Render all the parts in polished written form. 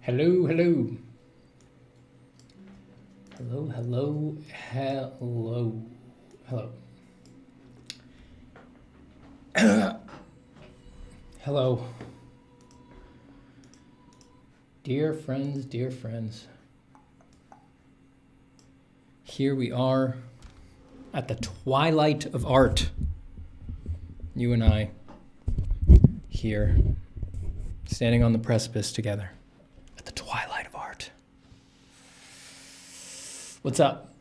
Hello, hello. Hello, hello, hello, hello. Hello. Dear friends. Here we are at the twilight of art. You and I here, standing on the precipice together at the twilight of art. What's up?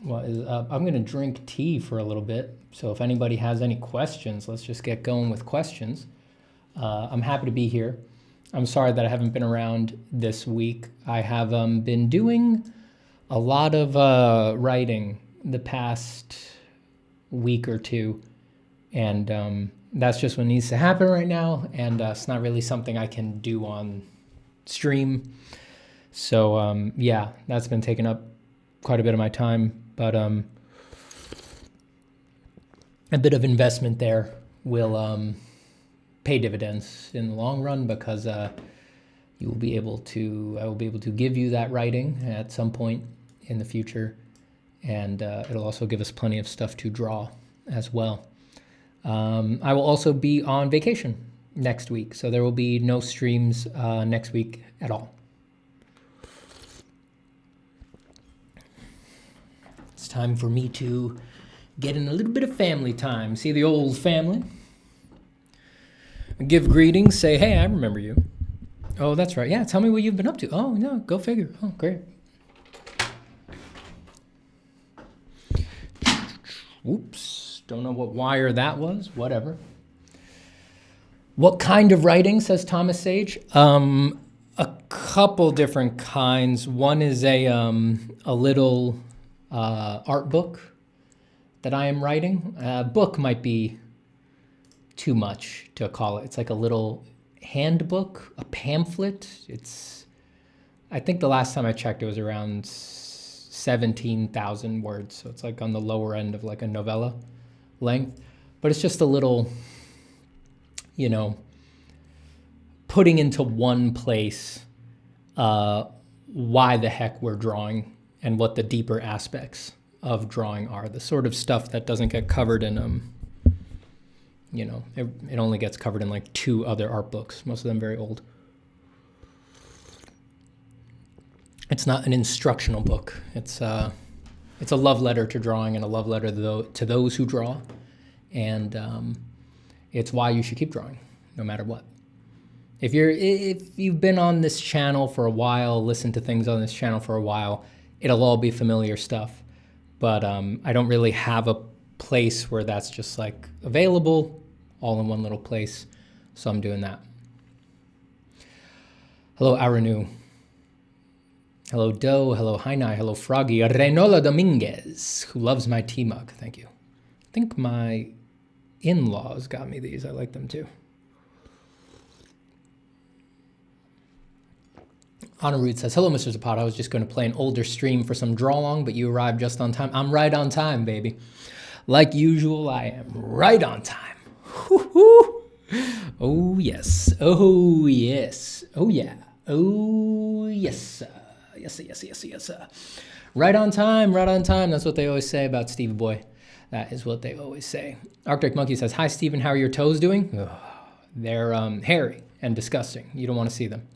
What is up? I'm gonna drink tea for a little bit. So if anybody has any questions, let's just get going with questions. I'm happy to be here. I'm sorry that I haven't been around this week. I have been doing a lot of writing the past week or two, and that's just what needs to happen right now, and it's not really something I can do on stream. So yeah, that's been taking up quite a bit of my time, but a bit of investment there will pay dividends in the long run, because I will be able to give you that writing at some point in the future, and it'll also give us plenty of stuff to draw as well. I will also be on vacation next week, so there will be no streams next week at all. It's time for me to get in a little bit of family time, see the old family, give greetings, say, hey, I remember you. Oh, that's right. Yeah, tell me what you've been up to. Oh, no, go figure. Oh, great. Oops, don't know what wire that was. Whatever. What kind of writing, says Thomas Sage? A couple different kinds. One is a little art book that I am writing. Book might be too much to call it. It's like a little handbook, a pamphlet. I think the last time I checked, it was around 17,000 words. So it's like on the lower end of like a novella length, but it's just a little, putting into one place why the heck we're drawing and what the deeper aspects of drawing are, the sort of stuff that doesn't get covered in, it only gets covered in like 2 other art books, most of them very old. It's not an instructional book. It's a love letter to drawing and a love letter to those who draw. And it's why you should keep drawing, no matter what. If you've been on this channel for a while, listened to things on this channel for a while, it'll all be familiar stuff. But I don't really have a place where that's just like available all in one little place. So I'm doing that. Hello, Aranu. Hello, Doe. Hello, Hainai. Hello, Froggy. Renola Dominguez, who loves my tea mug. Thank you. I think my in-laws got me these. I like them too. Honorute says, hello, Mr. Zapata. I was just going to play an older stream for some draw-along, but you arrived just on time. I'm right on time, baby. Like usual, I am right on time. Woo-hoo. Oh, yes. Oh, yes. Oh, yeah. Oh, yes. Yes. Right on time, right on time. That's what they always say about Stevie Boy. That is what they always say. Arctic Monkey says, hi, Stephen. How are your toes doing? Ugh, they're hairy and disgusting. You don't want to see them.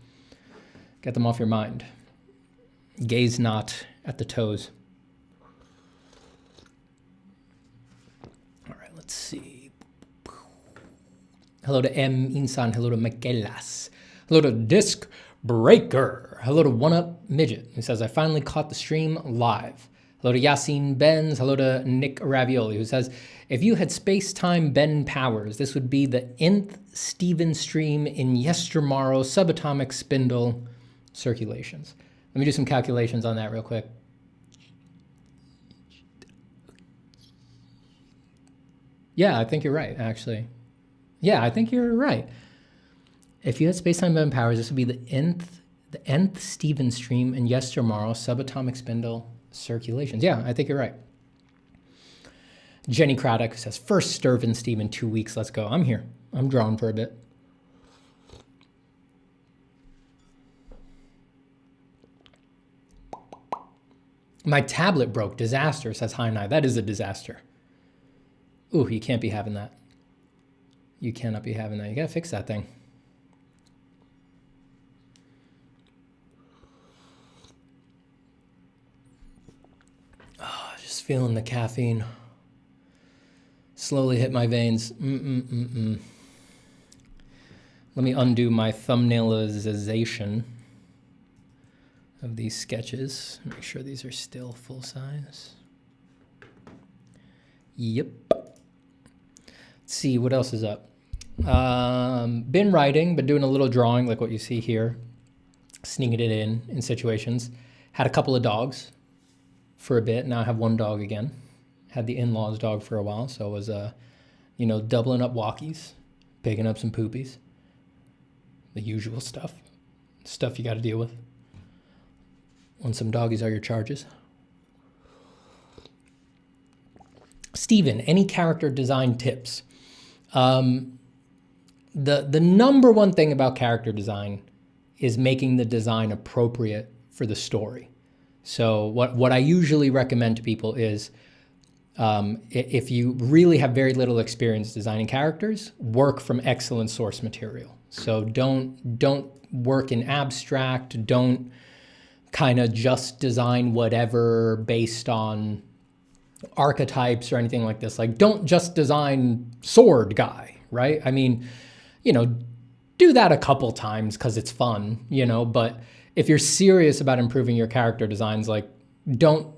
Get them off your mind. Gaze not at the toes. All right, let's see. Hello to M. Insan. Hello to Michaelas. Hello to Disc Breaker. Hello to One Up Midget, who says, I finally caught the stream live. Hello to Yassine Benz. Hello to Nick Ravioli, who says, if you had space-time Ben powers, this would be the nth Steven stream in yestermorrow subatomic spindle circulations. Let me do some calculations on that real quick. Yeah, I think you're right, actually. Yeah, I think you're right. If you had space-time Ben powers, this would be the nth Steven stream in yestermorrow subatomic spindle circulations. Yeah, I think you're right. Jenny Craddock says, first Sturgeon Steam in 2 weeks. Let's go. I'm here. I'm drawing for a bit. My tablet broke. Disaster, says Hi Nai. That is a disaster. Ooh, you can't be having that. You cannot be having that. You gotta fix that thing. Oh, just feeling the caffeine slowly hit my veins. Let me undo my thumbnailization of these sketches. Make sure these are still full size. Yep. Let's see, what else is up? Been writing, been doing a little drawing like what you see here. Sneaking it in situations. Had a couple of dogs for a bit. Now I have one dog again. Had the in-laws dog for a while, so it was, you know, doubling up walkies, picking up some poopies. The usual stuff. Stuff you got to deal with when some doggies are your charges. Steven, any character design tips? The number one thing about character design is making the design appropriate for the story. So what I usually recommend to people is, if you really have very little experience designing characters, work from excellent source material. So don't work in abstract, don't kind of just design whatever based on archetypes or anything like this. Like, don't just design sword guy, right? I mean, you know, do that a couple times because it's fun, you know, but if you're serious about improving your character designs, like, don't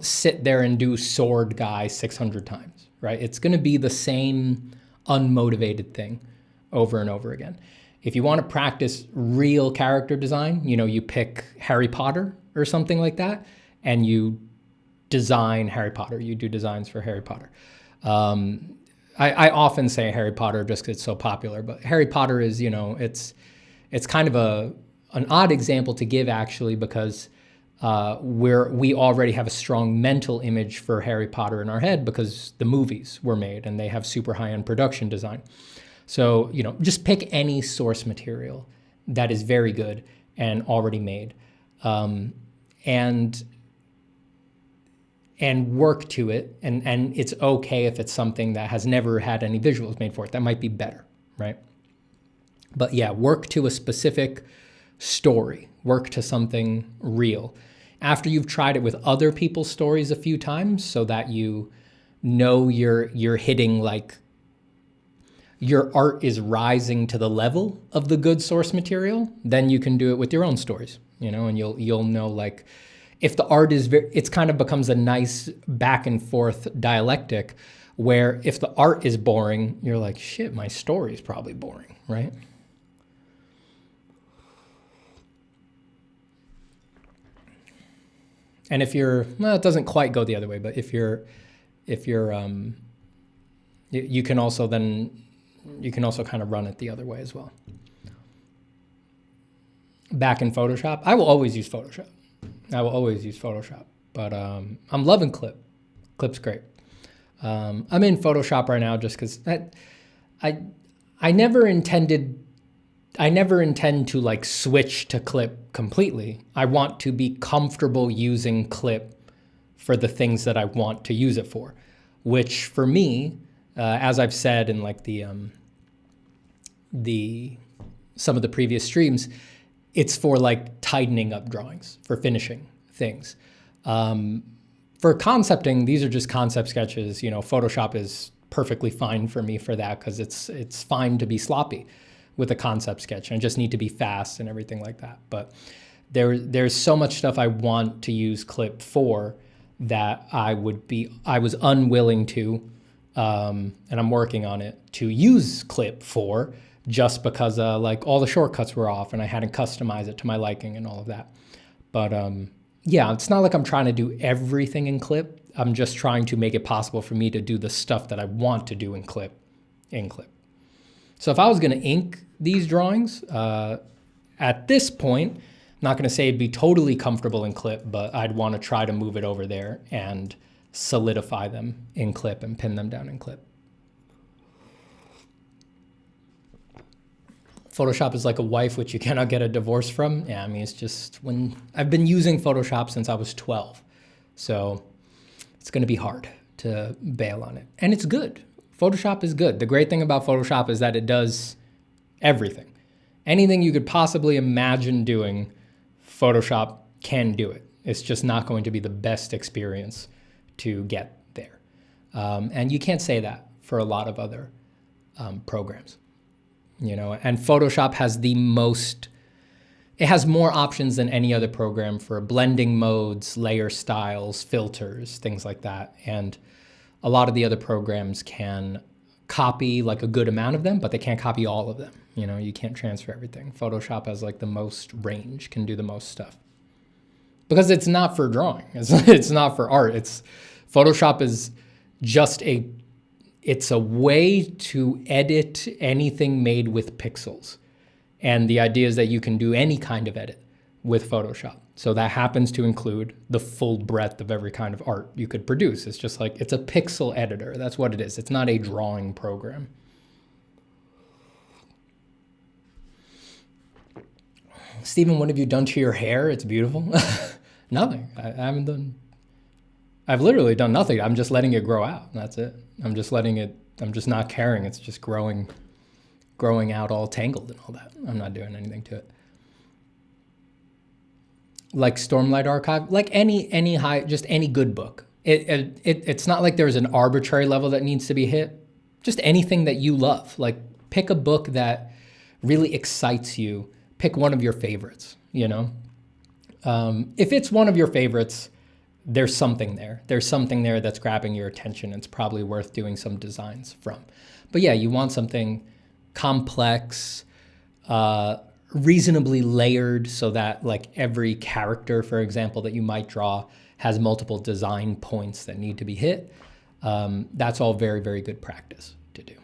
sit there and do sword guy 600 times, right? It's going to be the same unmotivated thing over and over again. If you want to practice real character design, you know, you pick Harry Potter or something like that, and you design Harry Potter. You do designs for Harry Potter. I often say Harry Potter just because it's so popular, but Harry Potter is, you know, it's kind of an odd example to give actually, because we already have a strong mental image for Harry Potter in our head because the movies were made and they have super high-end production design. So, you know, just pick any source material that is very good and already made, and work to it. And it's okay if it's something that has never had any visuals made for it. That might be better, right? But yeah, work to a specific story, work to something real. After you've tried it with other people's stories a few times so that you know you're hitting, like, your art is rising to the level of the good source material, then you can do it with your own stories, you know, and you'll know, like, if the art is it's kind of becomes a nice back and forth dialectic where if the art is boring, you're like, shit, my story is probably boring, right? And if you're, well, it doesn't quite go the other way, but if you're, you can also kind of run it the other way as well. Back in Photoshop, I will always use Photoshop. But I'm loving Clip. Clip's great. I'm in Photoshop right now just because I never intend to, like, switch to Clip completely. I want to be comfortable using Clip for the things that I want to use it for, which for me, as I've said in, like, some of the previous streams, it's for, like, tightening up drawings, for finishing things. For concepting, these are just concept sketches. You know, Photoshop is perfectly fine for me for that because it's fine to be sloppy with a concept sketch and just need to be fast and everything like that. But there's so much stuff I want to use Clip for that I was unwilling to, and I'm working on it, to use Clip for, just because like all the shortcuts were off and I hadn't customized it to my liking and all of that. But yeah, it's not like I'm trying to do everything in Clip. I'm just trying to make it possible for me to do the stuff that I want to do in Clip. So if I was going to ink these drawings, at this point, I'm not going to say it'd be totally comfortable in Clip, but I'd want to try to move it over there and solidify them in Clip and pin them down in Clip. Photoshop is like a wife which you cannot get a divorce from. Yeah, I mean, it's just when I've been using Photoshop since I was 12. So it's going to be hard to bail on it. And it's good. Photoshop is good. The great thing about Photoshop is that it does everything. Anything you could possibly imagine doing, Photoshop can do it. It's just not going to be the best experience to get there. And you can't say that for a lot of other programs, you know, and Photoshop has it has more options than any other program for blending modes, layer styles, filters, things like that. And a lot of the other programs can copy like a good amount of them, but they can't copy all of them. You know, you can't transfer everything. Photoshop has like the most range, can do the most stuff. Because it's not for drawing. It's not for art. Photoshop is just it's a way to edit anything made with pixels. And the idea is that you can do any kind of edit with Photoshop. So that happens to include the full breadth of every kind of art you could produce. It's just like, it's a pixel editor. That's what it is. It's not a drawing program. Stephen, what have you done to your hair? It's beautiful. Nothing. I haven't done. I've literally done nothing. I'm just letting it grow out. That's it. I'm just not caring. It's just growing out all tangled and all that. I'm not doing anything to it. Like Stormlight Archive, like any good book. It's not like there's an arbitrary level that needs to be hit. Just anything that you love. Like pick a book that really excites you. Pick one of your favorites, you know? If it's one of your favorites, there's something there. There's something there that's grabbing your attention. It's probably worth doing some designs from. But yeah, you want something complex, reasonably layered so that like every character, for example, that you might draw has multiple design points that need to be hit. That's all very, very good practice to do.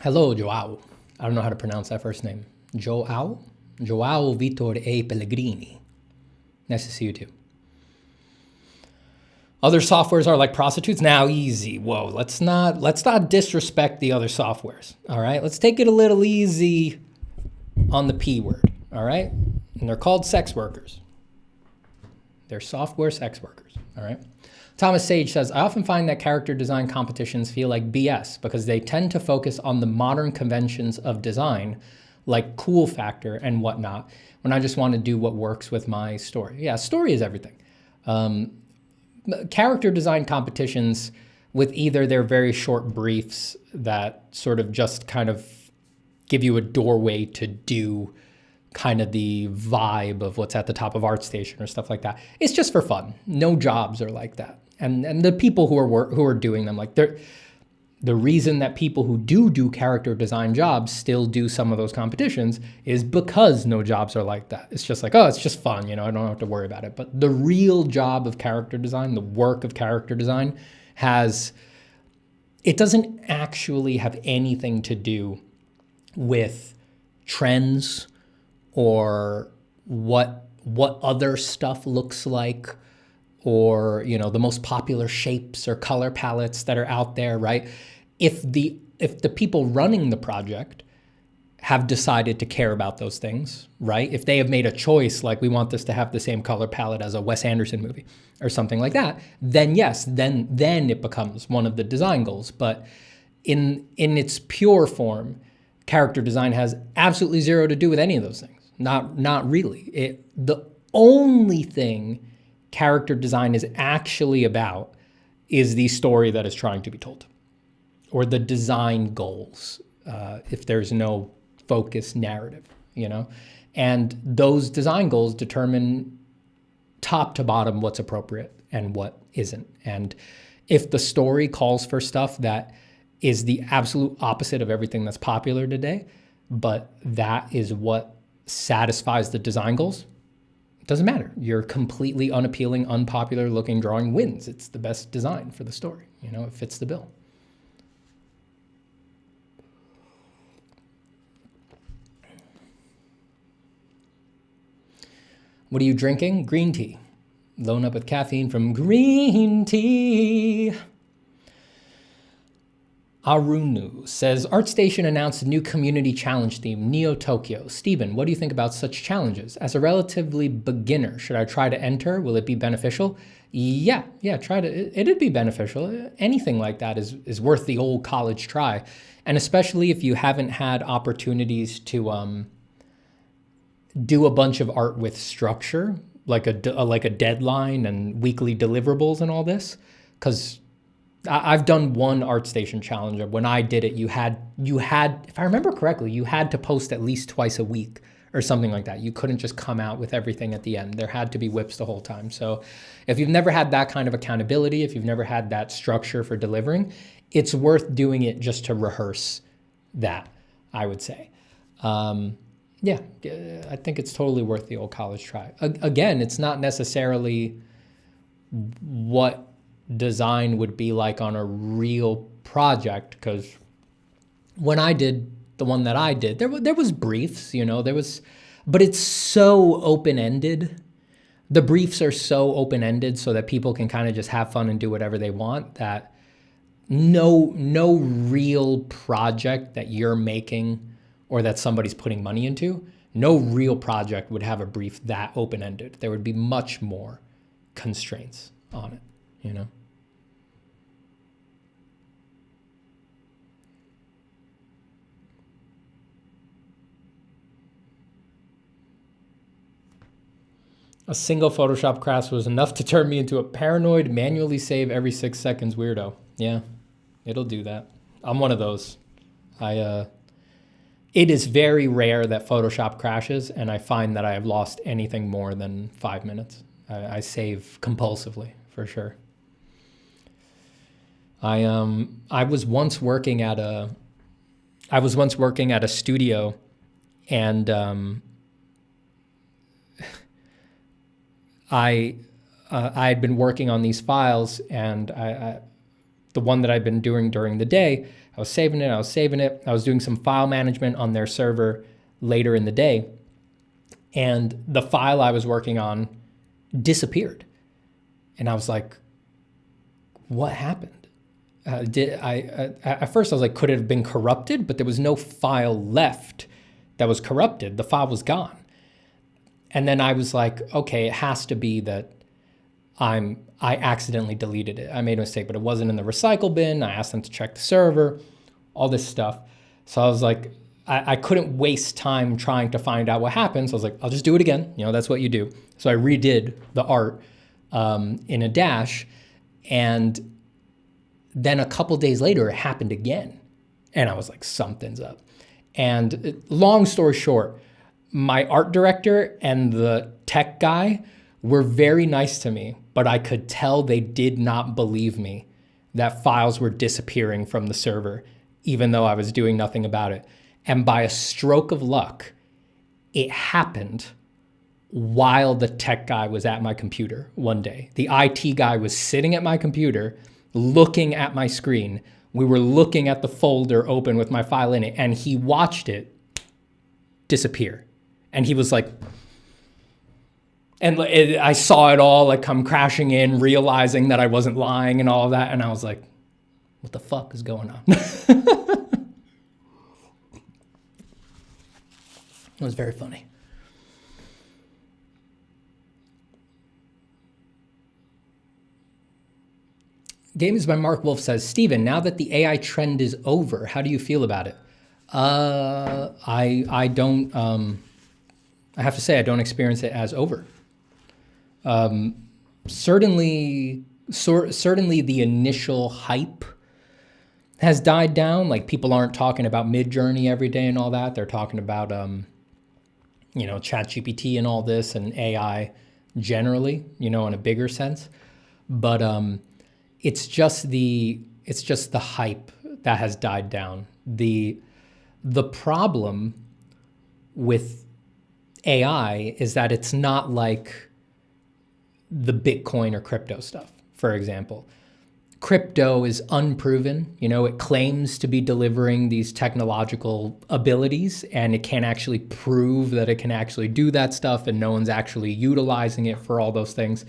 Hello, Joao. I don't know how to pronounce that first name. Joao Vitor A. Pellegrini. Nice to see you too. Other softwares are like prostitutes. Now, easy. Whoa, let's not disrespect the other softwares. All right, let's take it a little easy on the P word. All right, and they're called sex workers. They're software sex workers. All right. Thomas Sage says, I often find that character design competitions feel like BS because they tend to focus on the modern conventions of design, like cool factor and whatnot, when I just want to do what works with my story. Yeah, story is everything. Character design competitions with either their very short briefs that sort of just kind of give you a doorway to do kind of the vibe of what's at the top of ArtStation or stuff like that. It's just for fun. No jobs are like that. And the people who are doing them, like the reason that people who do character design jobs still do some of those competitions is because no jobs are like that. It's just like, oh, it's just fun, you know, I don't have to worry about it. But the real job of character design, the work of character design it doesn't actually have anything to do with trends or what other stuff looks like, or, you know, the most popular shapes or color palettes that are out there, right? If the people running the project have decided to care about those things, right? If they have made a choice, like we want this to have the same color palette as a Wes Anderson movie or something like that, then yes, then it becomes one of the design goals. But in its pure form, character design has absolutely zero to do with any of those things. Not really. The only thing character design is actually about is the story that is trying to be told, or the design goals, if there's no focused narrative, you know? And those design goals determine top to bottom what's appropriate and what isn't. And if the story calls for stuff that is the absolute opposite of everything that's popular today, but that is what satisfies the design goals, it doesn't matter. Your completely unappealing, unpopular looking drawing wins. It's the best design for the story. You know, it fits the bill. What are you drinking? Green tea. Loading up with caffeine from green tea. Arunu says, ArtStation announced a new community challenge theme, Neo Tokyo. Steven, what do you think about such challenges? As a relatively beginner, should I try to enter? Will it be beneficial? Yeah, try to. It'd be beneficial. Anything like that is worth the old college try. And especially if you haven't had opportunities to do a bunch of art with structure, like a deadline and weekly deliverables and all this. Because I've done one ArtStation challenge. When I did it, you had, if I remember correctly, you had to post at least twice a week or something like that. You couldn't just come out with everything at the end. There had to be whips the whole time. So if you've never had that kind of accountability, if you've never had that structure for delivering, it's worth doing it just to rehearse that, I would say. Yeah, I think it's totally worth the old college try. Again, it's not necessarily what design would be like on a real project, because when I did the one that I did, there was briefs, but it's so open-ended. The briefs are so open-ended so that people can kind of just have fun and do whatever they want, that no real project that you're making or that somebody's putting money into, no real project would have a brief that open-ended. There would be much more constraints on it. A single Photoshop crash was enough to turn me into a paranoid, manually save every 6 seconds weirdo. Yeah, it'll do that. I'm one of those. It is very rare that Photoshop crashes, and I find that I have lost anything more than 5 minutes. I save compulsively, for sure. I was once working at a studio, and I had been working on these files, and the one that I'd been doing during the day, I was saving it. I was doing some file management on their server later in the day, and the file I was working on disappeared. And I was like, what happened? At first I was like, could it have been corrupted? But there was no file left that was corrupted. The file was gone. And then I was like, okay, it has to be that I accidentally deleted it. I made a mistake, but it wasn't in the recycle bin. I asked them to check the server, all this stuff. So I was like, I couldn't waste time trying to find out what happened. So I was like, I'll just do it again. That's what you do. So I redid the art in a dash, and then a couple days later, it happened again. And I was like, something's up. And long story short, my art director and the tech guy were very nice to me, but I could tell they did not believe me that files were disappearing from the server, even though I was doing nothing about it. And by a stroke of luck, it happened while the tech guy was at my computer one day. The IT guy was sitting at my computer, looking at my screen. We were looking at the folder open with my file in it, and he watched it disappear. And he was like, and I saw it all like come crashing in, realizing that I wasn't lying and all of that. And I was like, what the fuck is going on? It was very funny. Games by Mark Wolf says, Steven, now that the AI trend is over, how do you feel about it? I don't, I have to say, I don't experience it as over. Certainly the initial hype has died down. Like, people aren't talking about Midjourney every day and all that. They're talking about, ChatGPT and all this, and AI generally, in a bigger sense. But it's just the hype that has died down. The problem with AI is that it's not like the Bitcoin or crypto stuff, for example. Crypto is unproven. It claims to be delivering these technological abilities, and it can't actually prove that it can actually do that stuff, and no one's actually utilizing it for all those things.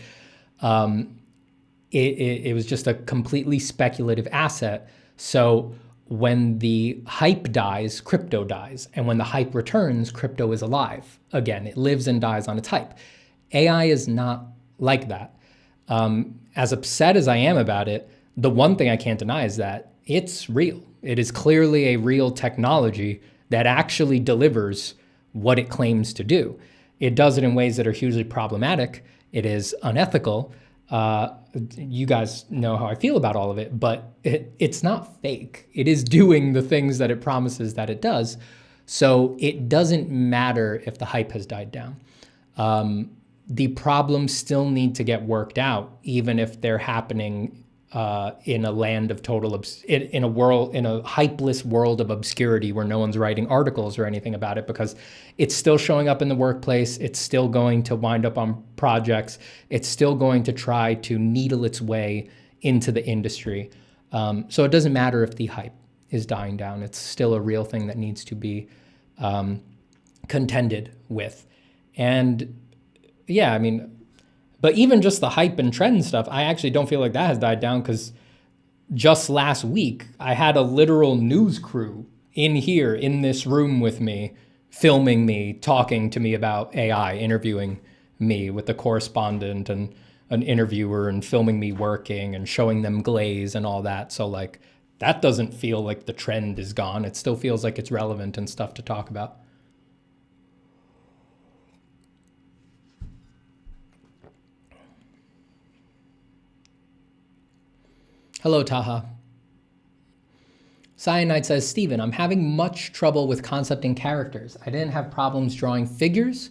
It was just a completely speculative asset. So when the hype dies, crypto dies. And when the hype returns, crypto is alive. Again, it lives and dies on its hype. AI is not like that. As upset as I am about it, the one thing I can't deny is that it's real. It is clearly a real technology that actually delivers what it claims to do. It does it in ways that are hugely problematic. It is unethical. You guys know how I feel about all of it, but it's not fake. It is doing the things that it promises that it does. So it doesn't matter if the hype has died down. The problems still need to get worked out, even if they're happening in a land of in a hypeless world of obscurity where no one's writing articles or anything about it, because it's still showing up in the workplace. It's still going to wind up on projects. It's still going to try to needle its way into the industry. So it doesn't matter if the hype is dying down. It's still a real thing that needs to be contended with. And yeah, I mean, but even just the hype and trend stuff, I actually don't feel like that has died down, because just last week, I had a literal news crew in here, in this room with me, filming me, talking to me about AI, interviewing me with a correspondent and an interviewer, and filming me working and showing them glaze and all that. So like, that doesn't feel like the trend is gone. It still feels like it's relevant and stuff to talk about. Hello, Taha. Cyanide says, Steven, I'm having much trouble with concepting characters. I didn't have problems drawing figures,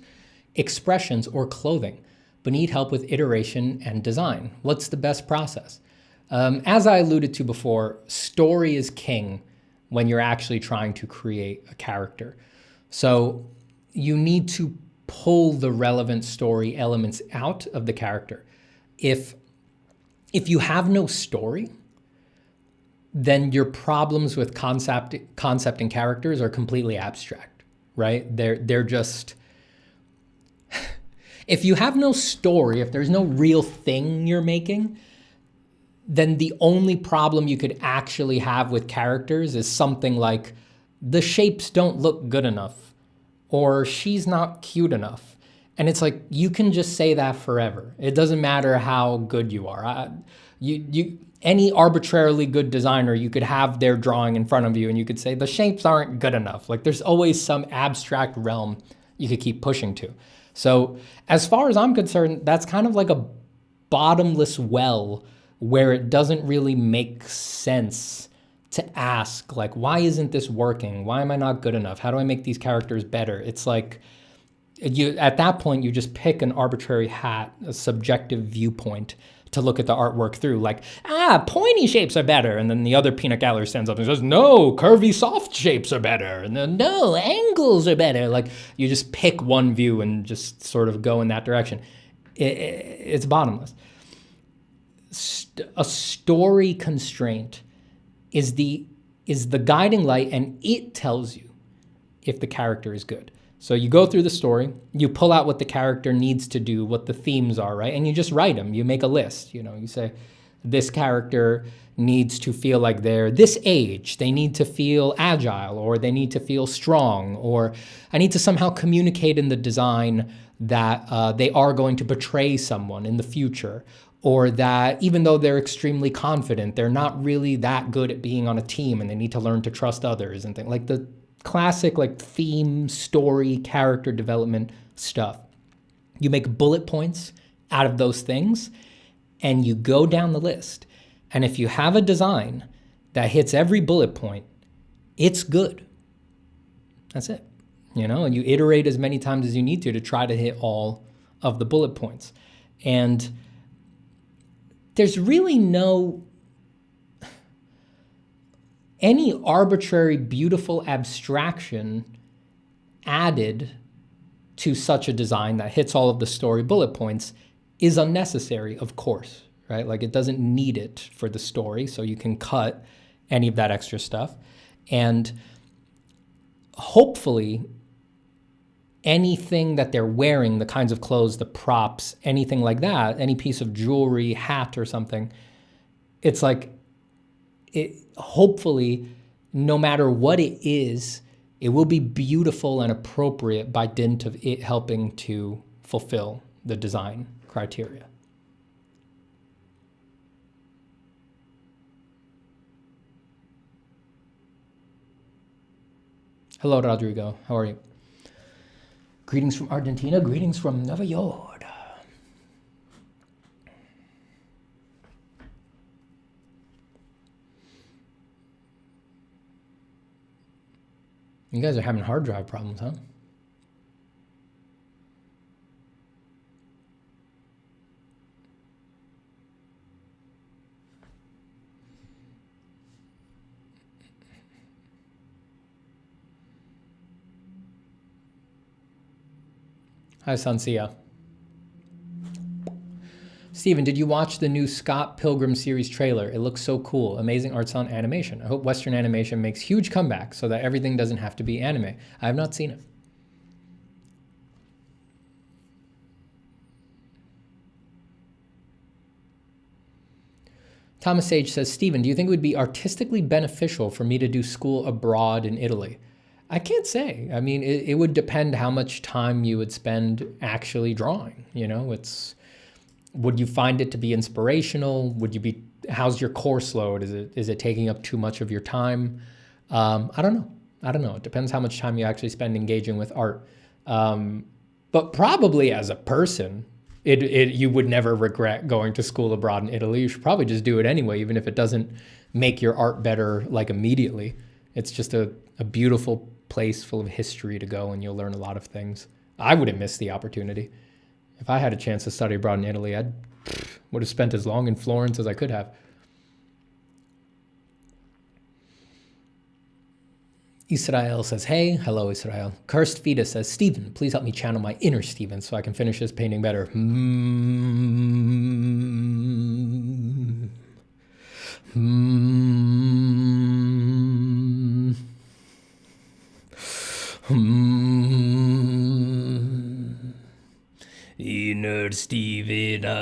expressions, or clothing, but need help with iteration and design. What's the best process? As I alluded to before, story is king when you're actually trying to create a character. So you need to pull the relevant story elements out of the character. If you have no story, then your problems with concepting characters are completely abstract, right? They're just, if you have no story, if there's no real thing you're making, then the only problem you could actually have with characters is something like, the shapes don't look good enough, or she's not cute enough. And it's like, you can just say that forever. It doesn't matter how good you are. Any arbitrarily good designer, you could have their drawing in front of you and you could say, the shapes aren't good enough. Like, there's always some abstract realm you could keep pushing to. So as far as I'm concerned, that's kind of like a bottomless well where it doesn't really make sense to ask, like, why isn't this working? Why am I not good enough? How do I make these characters better? It's like, at that point, you just pick an arbitrary hat, a subjective viewpoint to look at the artwork through, like, pointy shapes are better. And then the other peanut gallery stands up and says, no, curvy soft shapes are better. And then, no, angles are better. Like, you just pick one view and just sort of go in that direction. It's bottomless. A story constraint is the guiding light, and it tells you if the character is good. So you go through the story, you pull out what the character needs to do, what the themes are, right? And you just write them. You make a list. You say, this character needs to feel like they're this age. They need to feel agile, or they need to feel strong, or I need to somehow communicate in the design that they are going to betray someone in the future, or that even though they're extremely confident, they're not really that good at being on a team and they need to learn to trust others and things like the classic like theme, story, character development stuff. You make bullet points out of those things and you go down the list. And if you have a design that hits every bullet point, it's good. That's it. And you iterate as many times as you need to try to hit all of the bullet points. And there's really any arbitrary, beautiful abstraction added to such a design that hits all of the story bullet points is unnecessary, of course, right? Like, it doesn't need it for the story, so you can cut any of that extra stuff. And hopefully, anything that they're wearing, the kinds of clothes, the props, anything like that, any piece of jewelry, hat or something, it's like, hopefully no matter what it is, it will be beautiful and appropriate by dint of it helping to fulfill the design criteria. Hello, Rodrigo. How are you? Greetings from Argentina. Greetings from Nueva York. You guys are having hard drive problems, huh? Hi, Sansia. Steven, did you watch the new Scott Pilgrim series trailer? It looks so cool. Amazing art style and animation. I hope Western animation makes huge comebacks so that everything doesn't have to be anime. I have not seen it. Thomas Sage says, Steven, do you think it would be artistically beneficial for me to do school abroad in Italy? I can't say. I mean, it would depend how much time you would spend actually drawing. You know, would you find it to be inspirational? How's your course load? Is it taking up too much of your time? I don't know. It depends how much time you actually spend engaging with art. But probably as a person, you would never regret going to school abroad in Italy. You should probably just do it anyway, even if it doesn't make your art better like immediately. It's just a beautiful place full of history to go, and you'll learn a lot of things. I wouldn't miss the opportunity. If I had a chance to study abroad in Italy, I would have spent as long in Florence as I could have. Israel says, hey. Hello, Israel. Cursed Fetus says, Steven, please help me channel my inner Steven so I can finish this painting better. Inner Steven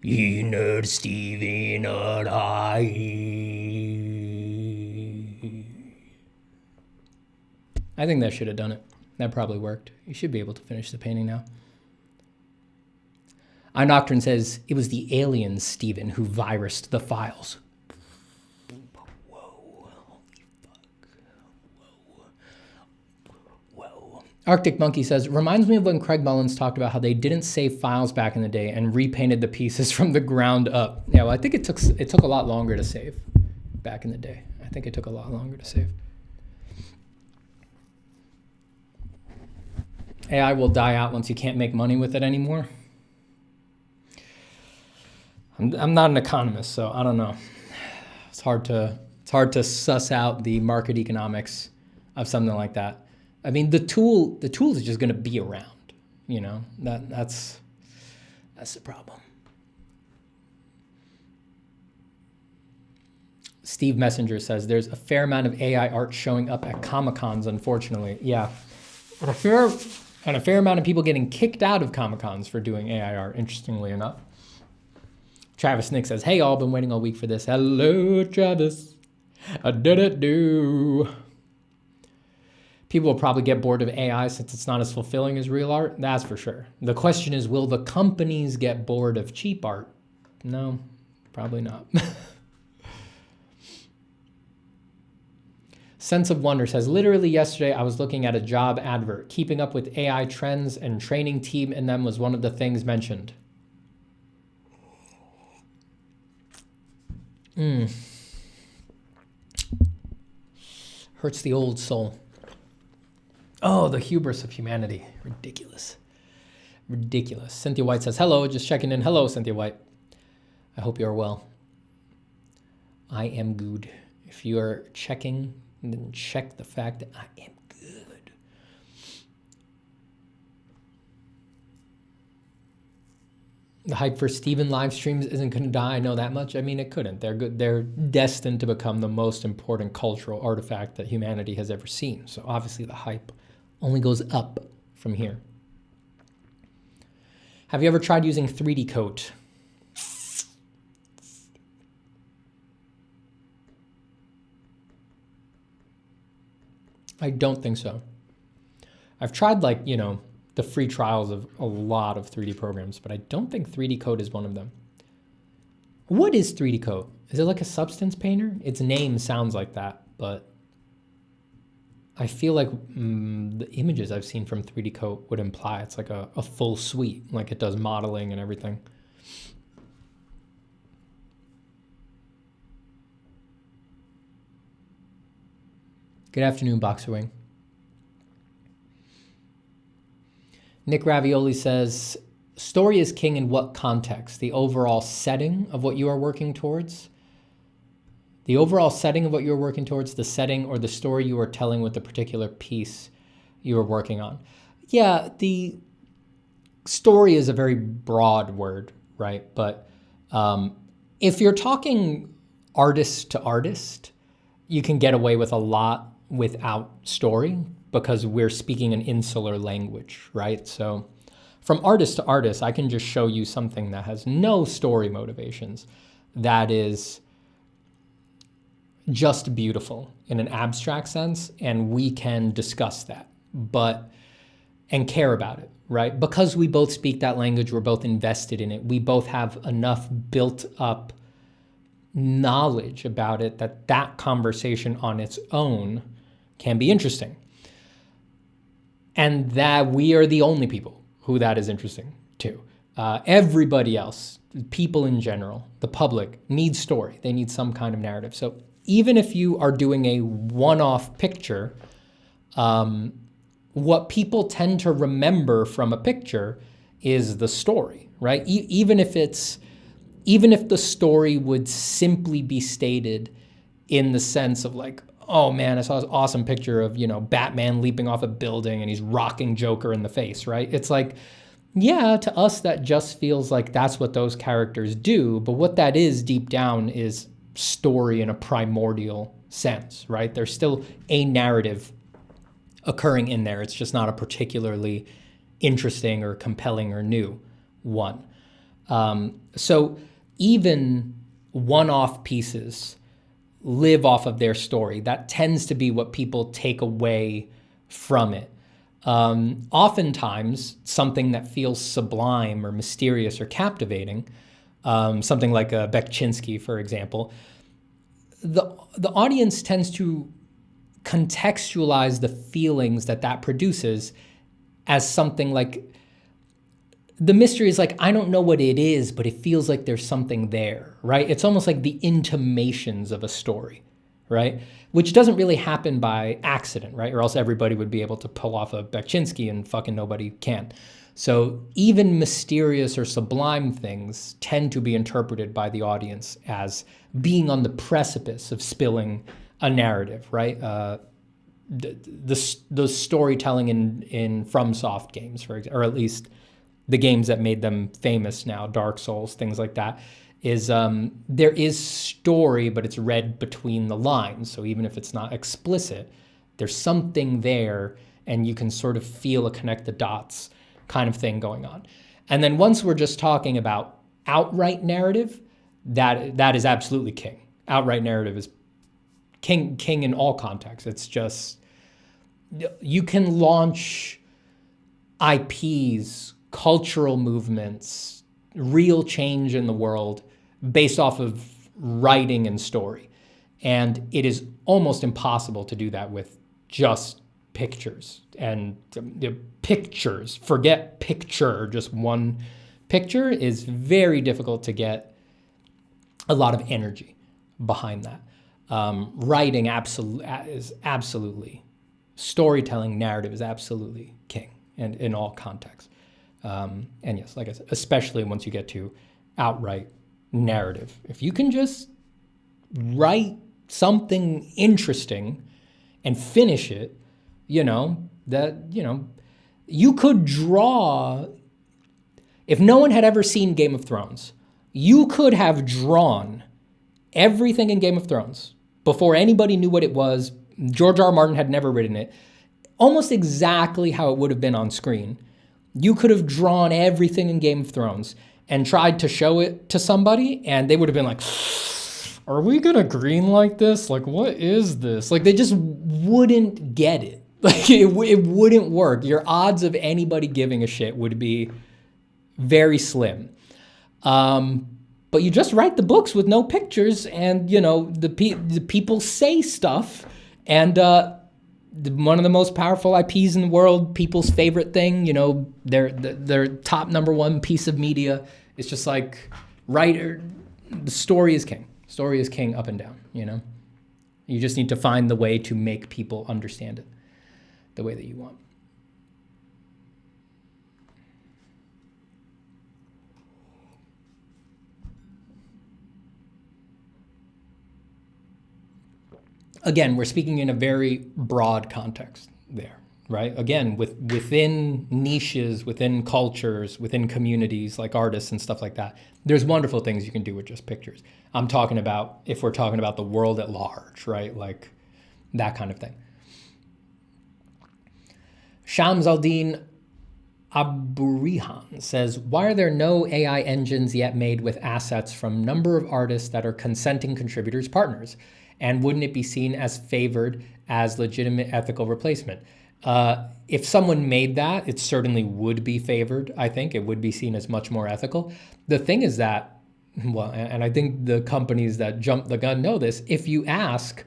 Inner Steven I think that should have done it. That probably worked. You should be able to finish the painting now. iNocturne says, it was the aliens, Steven, who virused the files. Whoa, holy fuck. Whoa. Arctic Monkey says, reminds me of when Craig Mullins talked about how they didn't save files back in the day and repainted the pieces from the ground up. Yeah, well, I think it took a lot longer to save back in the day. I think it took a lot longer to save. AI will die out once you can't make money with it anymore. I'm not an economist, so I don't know. It's hard to suss out the market economics of something like that. I mean, the tool is just going to be around. You know, that's the problem. Steve Messenger says there's a fair amount of AI art showing up at Comic-Cons, unfortunately. Yeah, and a fair amount of people getting kicked out of Comic-Cons for doing AI art, interestingly enough. Travis Nick says, hey, all been waiting all week for this. Hello, Travis. I did it, do. People will probably get bored of AI since it's not as fulfilling as real art. That's for sure. The question is, will the companies get bored of cheap art? No, probably not. Sense of Wonder says, literally yesterday I was looking at a job advert. Keeping up with AI trends and training team in them was one of the things mentioned. Hurts the old soul. Oh, the hubris of humanity. Ridiculous. Ridiculous. Cynthia White says, hello, just checking in. Hello, Cynthia White. I hope you're well. I am good. If you are checking, then check the fact that I am good. The hype for Steven live streams isn't going to die. I know that much. I mean, it couldn't. They're good. They're destined to become the most important cultural artifact that humanity has ever seen. So obviously the hype only goes up from here. Have you ever tried using 3D Coat? I don't think so. I've tried, like, you know, the free trials of a lot of 3D programs, but I don't think 3D Coat is one of them. What is 3D Coat? Is it like a substance painter? Its name sounds like that, but I feel like the images I've seen from 3D Coat would imply it's like a full suite, like it does modeling and everything. Good afternoon, Boxer Wing. Nick Ravioli says, story is king in what context? The overall setting of what you are working towards? The overall setting of what you're working towards, the setting or the story you are telling with the particular piece you are working on. Yeah, the story is a very broad word, right? But if you're talking artist to artist, you can get away with a lot without story because we're speaking an insular language, right? So from artist to artist, I can just show you something that has no story motivations, that is just beautiful in an abstract sense, and we can discuss that, and care about it, right? Because we both speak that language, we're both invested in it, we both have enough built up knowledge about it that conversation on its own can be interesting. And that we are the only people who that is interesting to. Everybody else, people in general, the public, needs story. They need some kind of narrative. So even if you are doing a one-off picture, what people tend to remember from a picture is the story, right? Even if the story would simply be stated in the sense of like, oh man, I saw this awesome picture of, you know, Batman leaping off a building and he's rocking Joker in the face, right? It's like, yeah, to us that just feels like that's what those characters do, but what that is deep down is story in a primordial sense, right? There's still a narrative occurring in there. It's just not a particularly interesting or compelling or new one. So even one-off pieces live off of their story. That tends to be what people take away from it. Oftentimes, something that feels sublime or mysterious or captivating, something like a Bekchinsky, for example, the audience tends to contextualize the feelings that produces as something like, the mystery is like, I don't know what it is, but it feels like there's something there, right? It's almost like the intimations of a story, right? Which doesn't really happen by accident, right? Or else everybody would be able to pull off a Bekchinsky and fucking nobody can. So even mysterious or sublime things tend to be interpreted by the audience as being on the precipice of spilling a narrative, right? The storytelling in FromSoft games, for example, or at least the games that made them famous now, Dark Souls, things like that, is there is story, but it's read between the lines. So even if it's not explicit, there's something there, and you can sort of feel a connect the dots kind of thing going on. And then once we're just talking about outright narrative, that is absolutely king. Outright narrative is king in all contexts. It's just, you can launch IPs, cultural movements, real change in the world based off of writing and story. And it is almost impossible to do that with just pictures. And pictures, forget picture, just one picture is very difficult to get a lot of energy behind that. Writing is absolutely, storytelling, narrative is absolutely king and in all contexts. And yes, like I said, especially once you get to outright narrative. If you can just write something interesting and finish it, you could draw, if no one had ever seen Game of Thrones, you could have drawn everything in Game of Thrones before anybody knew what it was. George R. R. Martin had never written it. almost exactly how it would have been on screen. You could have drawn everything in Game of Thrones and tried to show it to somebody, and they would have been like, are we gonna green like this? Like, what is this? Like, they just wouldn't get it. Like, it wouldn't work. Your odds of anybody giving a shit would be very slim. But you just write the books with no pictures, and, you know, the people say stuff, and one of the most powerful IPs in the world, people's favorite thing, you know, their top #1 piece of media. It's just like, the story is king. Story is king up and down, you know? You just need to find the way to make people understand it the way that you want. Again, we're speaking in a very broad context there, right? Again, within niches, within cultures, within communities like artists and stuff like that, there's wonderful things you can do with just pictures. I'm talking about, if we're talking about the world at large, right? Like that kind of thing. Shams Aldin Aburihan says, why are there no AI engines yet made with assets from number of artists that are consenting contributors partners? And wouldn't it be seen as favored as legitimate ethical replacement? If someone made that, it certainly would be favored, I think. It would be seen as much more ethical. The thing is that, well, and I think the companies that jump the gun know this, if you ask,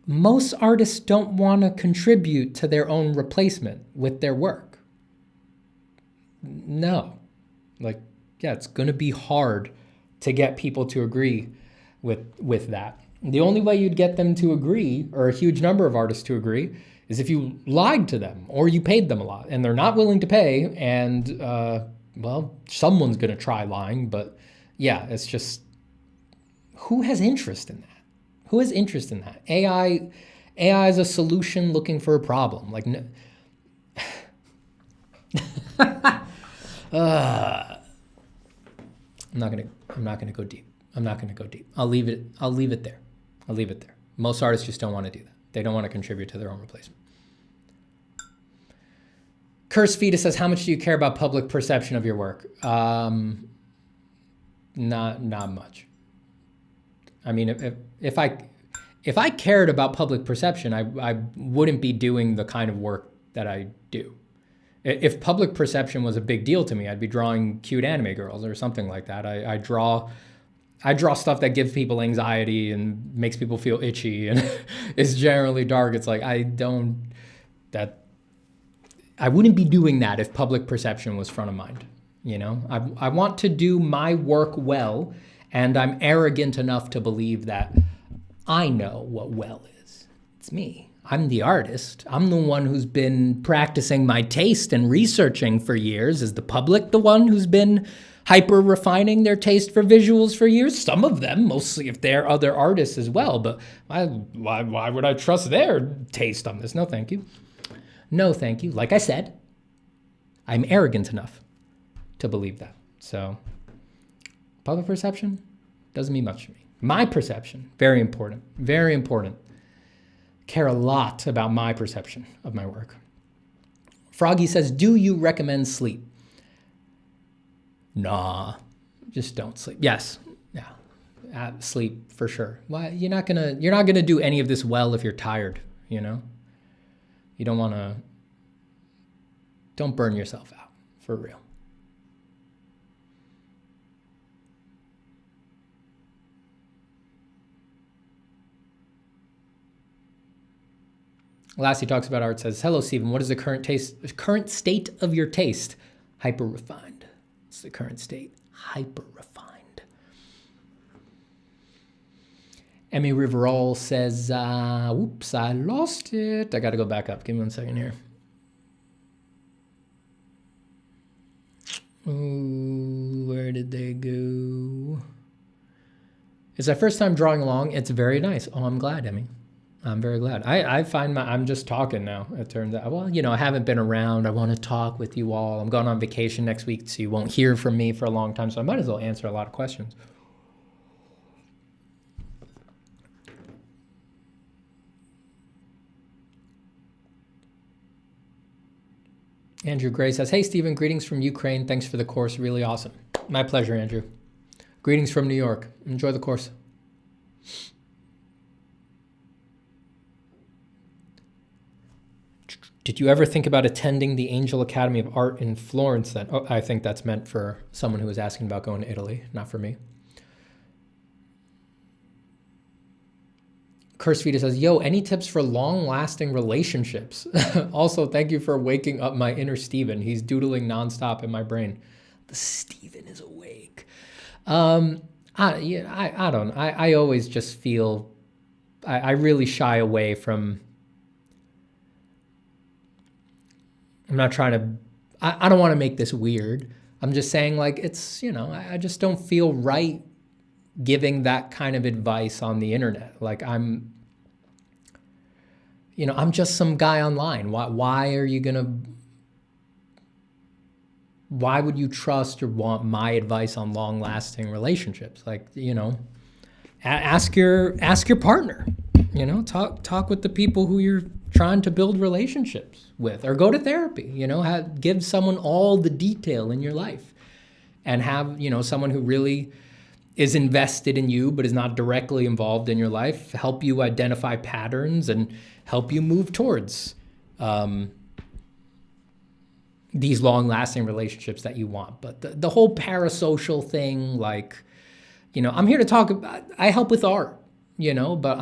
most artists don't want to contribute to their own replacement with their work. No. Like, yeah, it's going to be hard to get people to agree with that. The only way you'd get them to agree, or a huge number of artists to agree, is if you lied to them or you paid them a lot, and they're not willing to pay, and well, someone's going to try lying, but yeah, it's just, who has interest in that? Who has interest in that? AI is a solution looking for a problem. Like, no. I'm not gonna go deep. I'm not gonna go deep. I'll leave it there. I'll leave it there. Most artists just don't want to do that. They don't want to contribute to their own replacement. Curse Fetus says, how much do you care about public perception of your work? Not much. I mean, if I cared about public perception, I wouldn't be doing the kind of work that I do. If public perception was a big deal to me, I'd be drawing cute anime girls or something like that. I draw stuff that gives people anxiety and makes people feel itchy and is generally dark. It's like, I wouldn't be doing that if public perception was front of mind. You know, I want to do my work well, and I'm arrogant enough to believe that I know what well is. It's me. I'm the artist. I'm the one who's been practicing my taste and researching for years. Is the public the one who's been hyper refining their taste for visuals for years? Some of them, mostly if they're other artists as well. But why would I trust their taste on this? No, thank you. No, thank you. Like I said, I'm arrogant enough to believe that. So public perception doesn't mean much to me. My perception, very important, very important. Care a lot about my perception of my work. Froggy says, do you recommend sleep? Nah, just don't sleep. Yes, yeah, sleep for sure. Why? You're not gonna do any of this well if you're tired, you know? You don't burn yourself out, for real. Lastly, talks about art, says, hello, Stephen, what is the current state of your taste? Hyper refined. It's the current state. Hyper refined. Emmy Riverall says, oops, I lost it. I got to go back up. Give me 1 second here. Ooh, where did they go? It's my first time drawing along. It's very nice. Oh, I'm glad, Emmy. I'm very glad. I find I'm just talking now. It turns out, well, you know, I haven't been around. I want to talk with you all. I'm going on vacation next week, so you won't hear from me for a long time. So I might as well answer a lot of questions. Andrew Gray says, hey, Stephen, greetings from Ukraine. Thanks for the course. Really awesome. My pleasure, Andrew. Greetings from New York. Enjoy the course. Did you ever think about attending the Angel Academy of Art in Florence then? Oh, I think that's meant for someone who was asking about going to Italy, not for me. Cursevita says, yo, any tips for long-lasting relationships? Also, thank you for waking up my inner Steven. He's doodling nonstop in my brain. The Steven is awake. I don't know. I always just feel, I really shy away from, I'm not trying to, I don't want to make this weird. I'm just saying, like, it's, you know, I just don't feel right giving that kind of advice on the internet. Like, I'm just some guy online. Why are you gonna, why would you trust or want my advice on long-lasting relationships? Like, you know, ask your partner, you know, talk with the people who you're trying to build relationships with, or go to therapy, you know, give someone all the detail in your life, and have, you know, someone who really is invested in you but is not directly involved in your life help you identify patterns and help you move towards these long-lasting relationships that you want. But the whole parasocial thing, like, you know, I'm here to talk about, I help with art, you know, but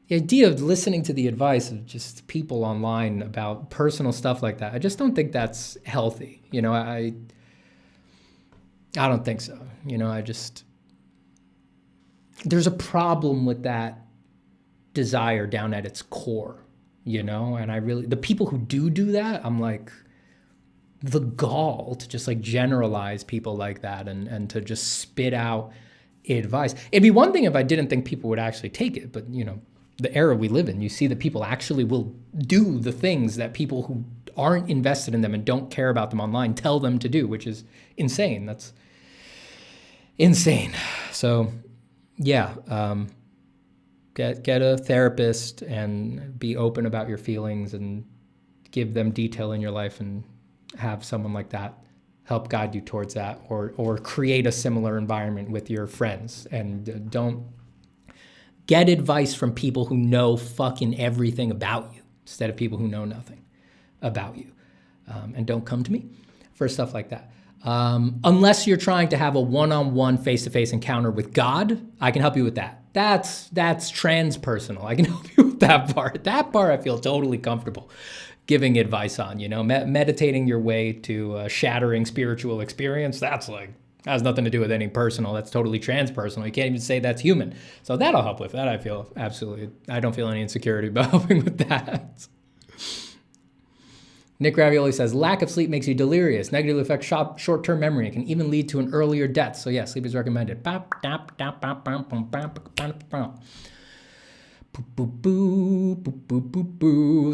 the idea of listening to the advice of just people online about personal stuff like that, I just don't think that's healthy. You know, I don't think so. You know, there's a problem with that desire down at its core, you know? And the people who do that, I'm like, the gall to just like generalize people like that and to just spit out advice. It'd be one thing if I didn't think people would actually take it, but, you know, the era we live in, you see that people actually will do the things that people who aren't invested in them and don't care about them online tell them to do, which is insane. That's insane. So yeah, get a therapist and be open about your feelings and give them detail in your life, and have someone like that help guide you towards that, or create a similar environment with your friends. And don't get advice from people who know fucking everything about you instead of people who know nothing about you. And don't come to me for stuff like that. Unless you're trying to have a one-on-one face-to-face encounter with God, I can help you with that. That's transpersonal. I can help you with that part. That part I feel totally comfortable giving advice on, you know, meditating your way to a shattering spiritual experience. That's like, has nothing to do with any personal. That's totally transpersonal. You can't even say that's human. So that'll help with that. I feel absolutely, I don't feel any insecurity about helping with that. Nick Ravioli says, lack of sleep makes you delirious, negatively affects short-term memory, and can even lead to an earlier death. So yeah, sleep is recommended.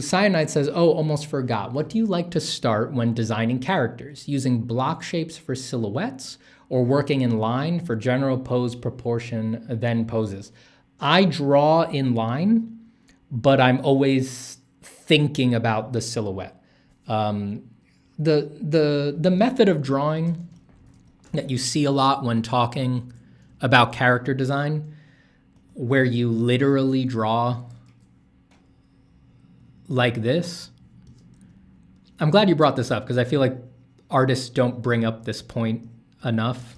Cyanide says, oh, almost forgot. What do you like to start when designing characters? Using block shapes for silhouettes, or working in line for general pose proportion, then poses? I draw in line, but I'm always thinking about the silhouette. The method of drawing that you see a lot when talking about character design, where you literally draw like this. I'm glad you brought this up, because I feel like artists don't bring up this point enough.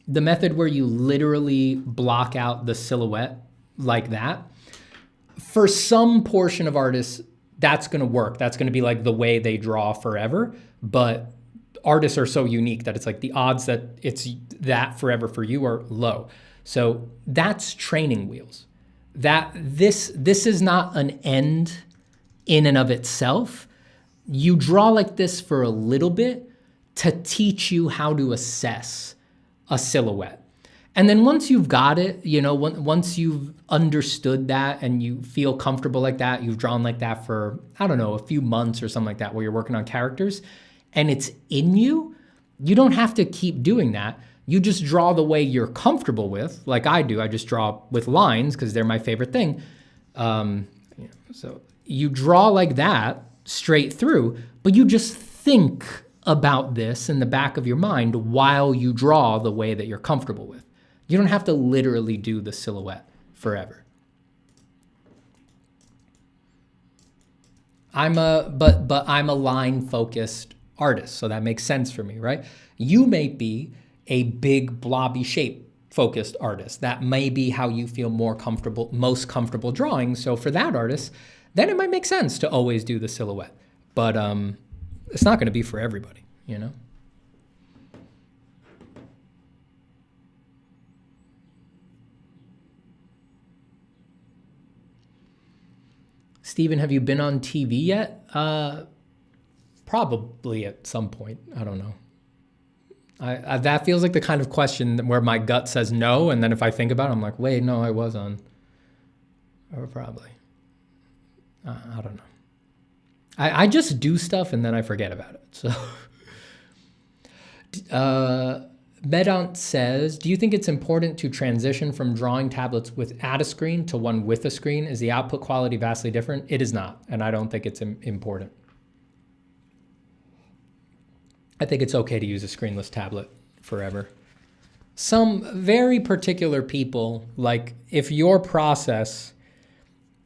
The method where you literally block out the silhouette like that, for some portion of artists, that's going to work. That's going to be like the way they draw forever. But artists are so unique that it's like the odds that it's that forever for you are low. So that's training wheels. This is not an end in and of itself. You draw like this for a little bit to teach you how to assess a silhouette. And then once you've got it, you know, once you've understood that and you feel comfortable like that, you've drawn like that for, I don't know, a few months or something like that, where you're working on characters and it's in you, You don't have to keep doing that. You just draw the way you're comfortable with, like I do. I just draw with lines because they're my favorite thing. So you draw like that straight through, but you just think about this in the back of your mind while you draw the way that you're comfortable with. You don't have to literally do the silhouette forever. I'm a line-focused artist, so that makes sense for me, right? You may be a big blobby shape focused artist. That may be how you feel most comfortable drawing. So for that artist, then it might make sense to always do the silhouette. But it's not going to be for everybody, you know? Steven, have you been on TV yet? Probably at some point. I don't know. That feels like the kind of question where my gut says no, and then if I think about it, I'm like, wait, no, I was on. Or probably. I don't know. I just do stuff and then I forget about it. So, Medant says, do you think it's important to transition from drawing tablets without a screen to one with a screen? Is the output quality vastly different? It is not, and I don't think it's important. I think it's okay to use a screenless tablet forever. Some very particular people, like if your process,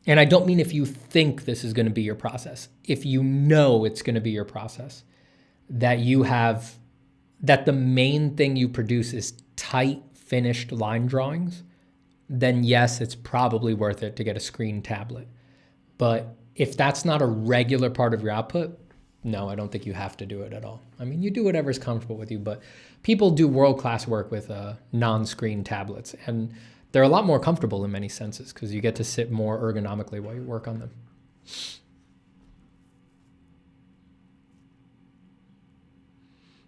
and I don't mean if you think this is going to be your process, if you know it's going to be your process, that you have, that the main thing you produce is tight, finished line drawings, then yes, it's probably worth it to get a screen tablet. But if that's not a regular part of your output, no, I don't think you have to do it at all. I mean, you do whatever's comfortable with you, but people do world-class work with non-screen tablets, and they're a lot more comfortable in many senses because you get to sit more ergonomically while you work on them.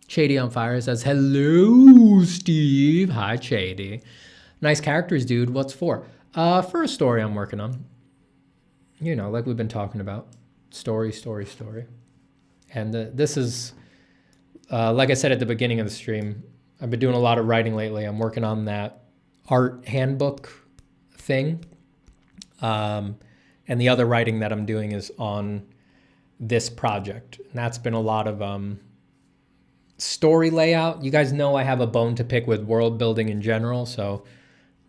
Chady on Fire says, hello, Steve. Hi, Chady. Nice characters, dude. What's for? For a story I'm working on. You know, like we've been talking about. Story. And this is, like I said at the beginning of the stream, I've been doing a lot of writing lately. I'm working on that art handbook thing. And the other writing that I'm doing is on this project. And that's been a lot of story layout. You guys know I have a bone to pick with world building in general. So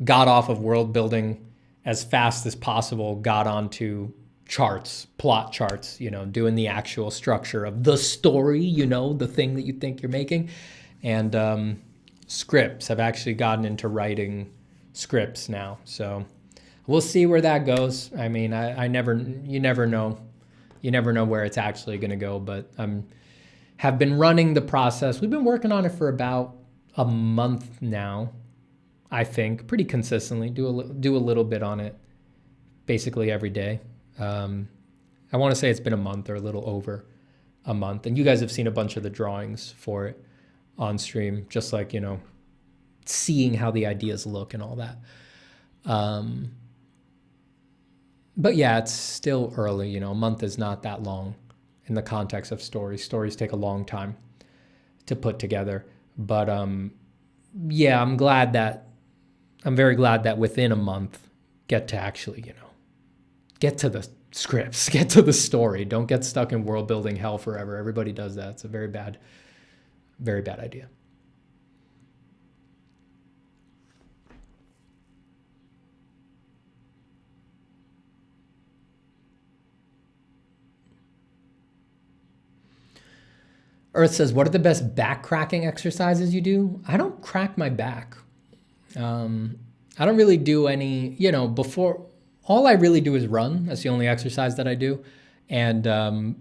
got off of world building as fast as possible, got onto charts, plot charts, you know, doing the actual structure of the story, you know, the thing that you think you're making. And scripts. I've actually gotten into writing scripts now. So we'll see where that goes. I mean, you never know. You never know where it's actually going to go, but have been running the process. We've been working on it for about a month now, I think, pretty consistently. Do a little bit on it basically every day. I want to say it's been a month or a little over a month. And you guys have seen a bunch of the drawings for it on stream, just like, you know, seeing how the ideas look and all that. But yeah, it's still early, you know, a month is not that long in the context of stories. Stories take a long time to put together. But yeah, I'm very glad that within a month get to actually, you know, get to the scripts, get to the story. Don't get stuck in world building hell forever. Everybody does that. It's a very bad idea. Earth says, what are the best back cracking exercises you do? I don't crack my back. I don't really do any, you know, before. All I really do is run. That's the only exercise that I do. And the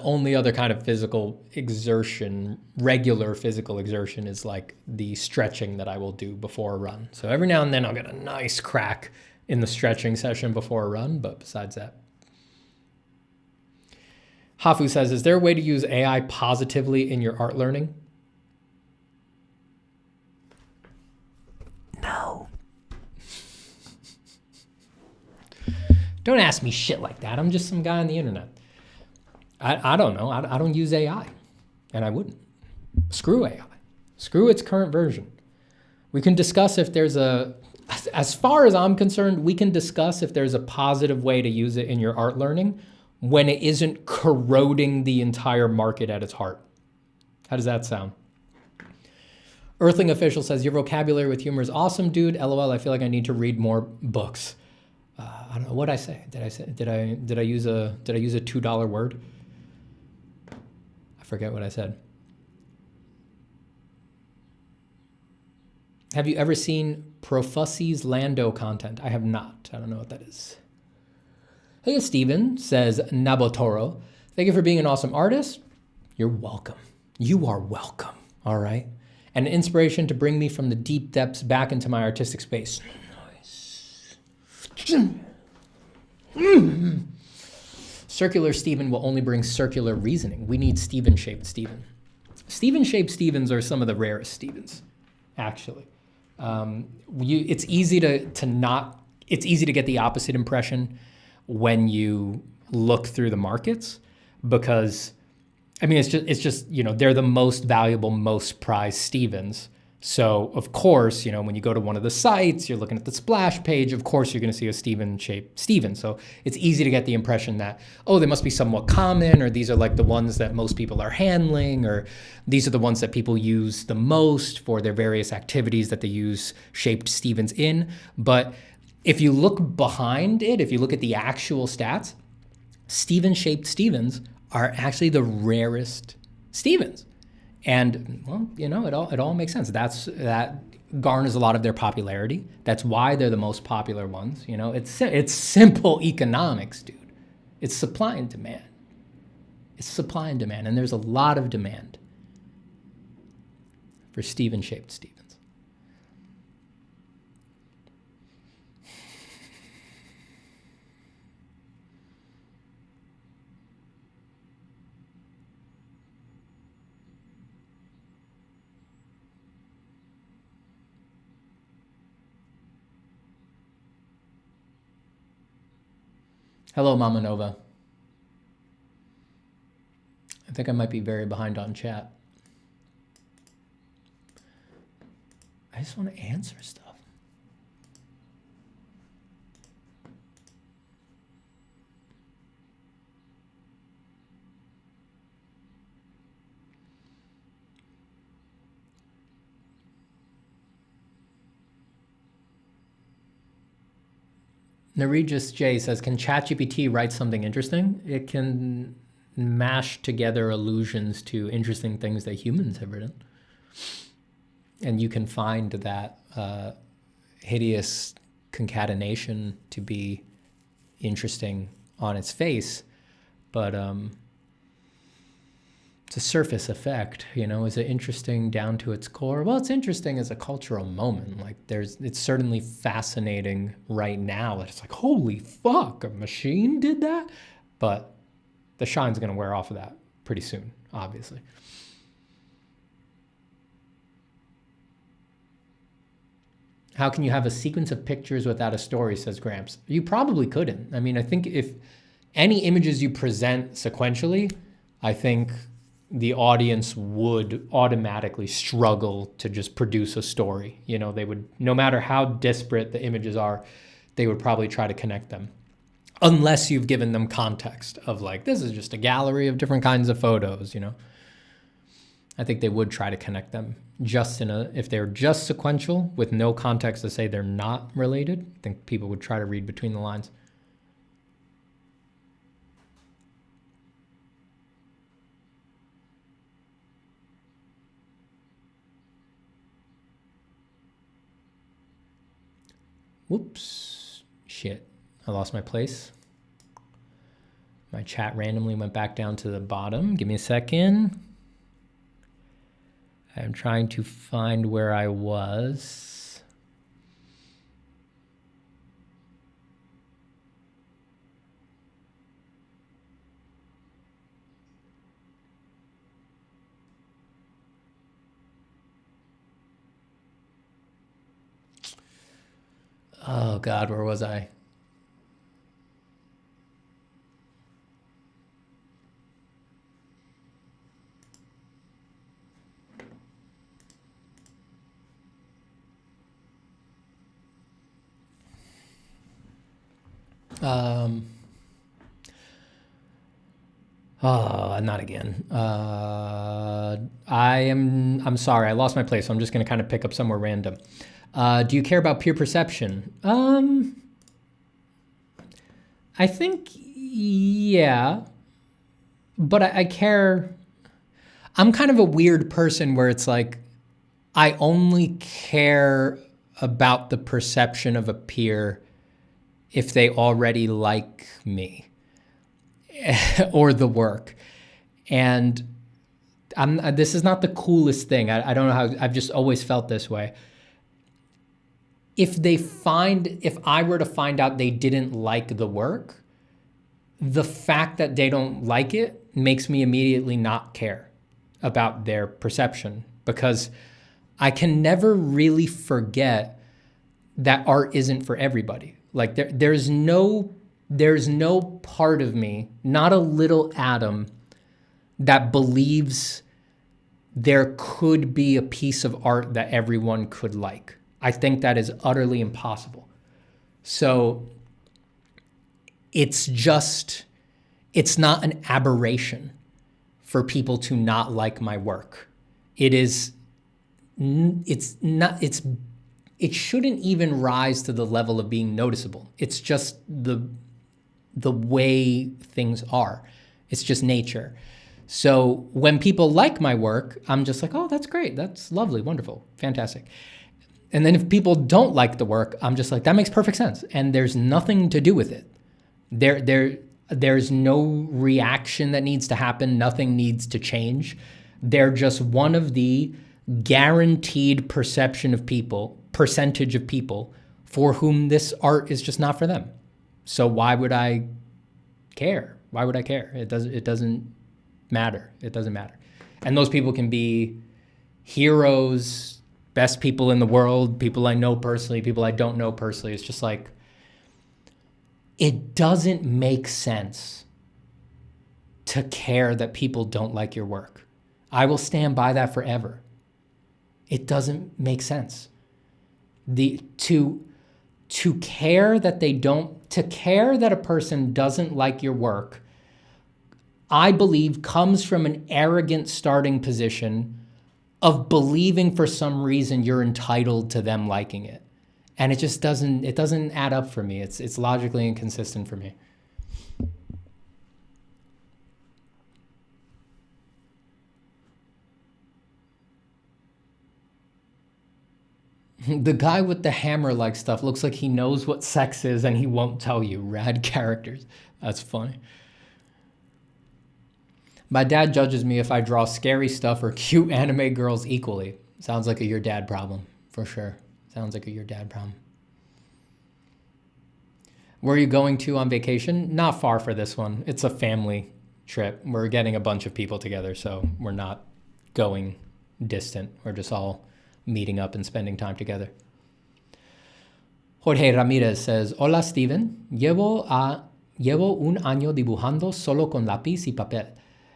only other kind of physical exertion, regular physical exertion, is like the stretching that I will do before a run. So every now and then I'll get a nice crack in the stretching session before a run, but besides that. Hafu says, is there a way to use AI positively in your art learning? No. Don't ask me shit like that. I'm just some guy on the internet. I don't know. I don't use AI. And I wouldn't. Screw AI. Screw its current version. We can discuss if there's as far as I'm concerned, we can discuss if there's a positive way to use it in your art learning when it isn't corroding the entire market at its heart. How does that sound? Earthling Official says, your vocabulary with humor is awesome, dude. LOL, I feel like I need to read more books. I don't know what I say. Did I use a $2 word? I forget what I said. Have you ever seen Profussi's Lando content? I have not. I don't know what that is. Hey, Steven, says Nabotoro. Thank you for being an awesome artist. You're welcome. You are welcome, all right? And an inspiration to bring me from the deep depths back into my artistic space. Nice. Circular Steven will only bring circular reasoning. We need Steven-shaped Steven. Steven-shaped Stevens are some of the rarest Stevens, actually. It's easy to get the opposite impression when you look through the markets, because I mean, it's just, you know, they're the most valuable, most prized Stevens. So of course, you know, when you go to one of the sites, you're looking at the splash page, of course, you're going to see a Steven-shaped Steven. So it's easy to get the impression that, oh, they must be somewhat common, or these are like the ones that most people are handling, or these are the ones that people use the most for their various activities that they use shaped Stevens in. But if you look behind it, if you look at the actual stats, Steven-shaped Stevens are actually the rarest Stevens. And, well, you know, it all makes sense. That garners a lot of their popularity. That's why they're the most popular ones. You know, it's simple economics, dude. It's supply and demand. It's supply and demand, and there's a lot of demand for Steven-shaped Stevens. Hello, Mama Nova. I think I might be very behind on chat. I just want to answer stuff. Naregis J says, can ChatGPT write something interesting? It can mash together allusions to interesting things that humans have written. And you can find that hideous concatenation to be interesting on its face, but it's a surface effect, you know. Is it interesting down to its core? Well, it's interesting as a cultural moment. Like it's certainly fascinating right now. It's like, holy fuck, a machine did that? But the shine's gonna wear off of that pretty soon, obviously. How can you have a sequence of pictures without a story, says Gramps? You probably couldn't. I mean, I think if any images you present sequentially, I think the audience would automatically struggle to just produce a story. You know, they would, no matter how disparate the images are, they would probably try to connect them. Unless you've given them context of like, this is just a gallery of different kinds of photos, you know. I think they would try to connect them just if they're just sequential with no context to say they're not related. I think people would try to read between the lines. Whoops, shit, I lost my place. My chat randomly went back down to the bottom. Give me a second. I'm trying to find where I was. Oh God, where was I? Oh, not again. I'm sorry, I lost my place, so I'm just going to kind of pick up somewhere random. Do you care about peer perception? I think, yeah, but I care. I'm kind of a weird person where it's like, I only care about the perception of a peer if they already like me or the work. And this is not the coolest thing. I don't know how, I've just always felt this way. If I were to find out they didn't like the work, the fact that they don't like it makes me immediately not care about their perception, because I can never really forget that art isn't for everybody. Like there's no part of me, not a little atom, that believes there could be a piece of art that everyone could like. I think that is utterly impossible. So it's not an aberration for people to not like my work. It shouldn't even rise to the level of being noticeable. It's just the way things are. It's just nature. So when people like my work, I'm just like, oh, that's great. That's lovely, wonderful, fantastic. And then if people don't like the work, I'm just like, that makes perfect sense. And there's nothing to do with it. There's no reaction that needs to happen. Nothing needs to change. They're just one of the guaranteed percentage of people for whom this art is just not for them. So why would I care? Why would I care? It doesn't matter. It doesn't matter. And those people can be heroes, best people in the world, people I know personally, people I don't know personally. It's just like, it doesn't make sense to care that people don't like your work. I will stand by that forever. It doesn't make sense. To care that a person doesn't like your work, I believe comes from an arrogant starting position of believing for some reason you're entitled to them liking it. And it just doesn't add up for me. It's logically inconsistent for me. The guy with the hammer-like stuff looks like he knows what sex is and he won't tell you. Rad characters. That's funny. My dad judges me if I draw scary stuff or cute anime girls equally. Sounds like a your dad problem, for sure. Sounds like a your dad problem. Where are you going to on vacation? Not far for this one. It's a family trip. We're getting a bunch of people together, so we're not going distant. We're just all meeting up and spending time together. Jorge Ramirez says, Hola, Steven. Llevo un año dibujando solo con lápiz y papel.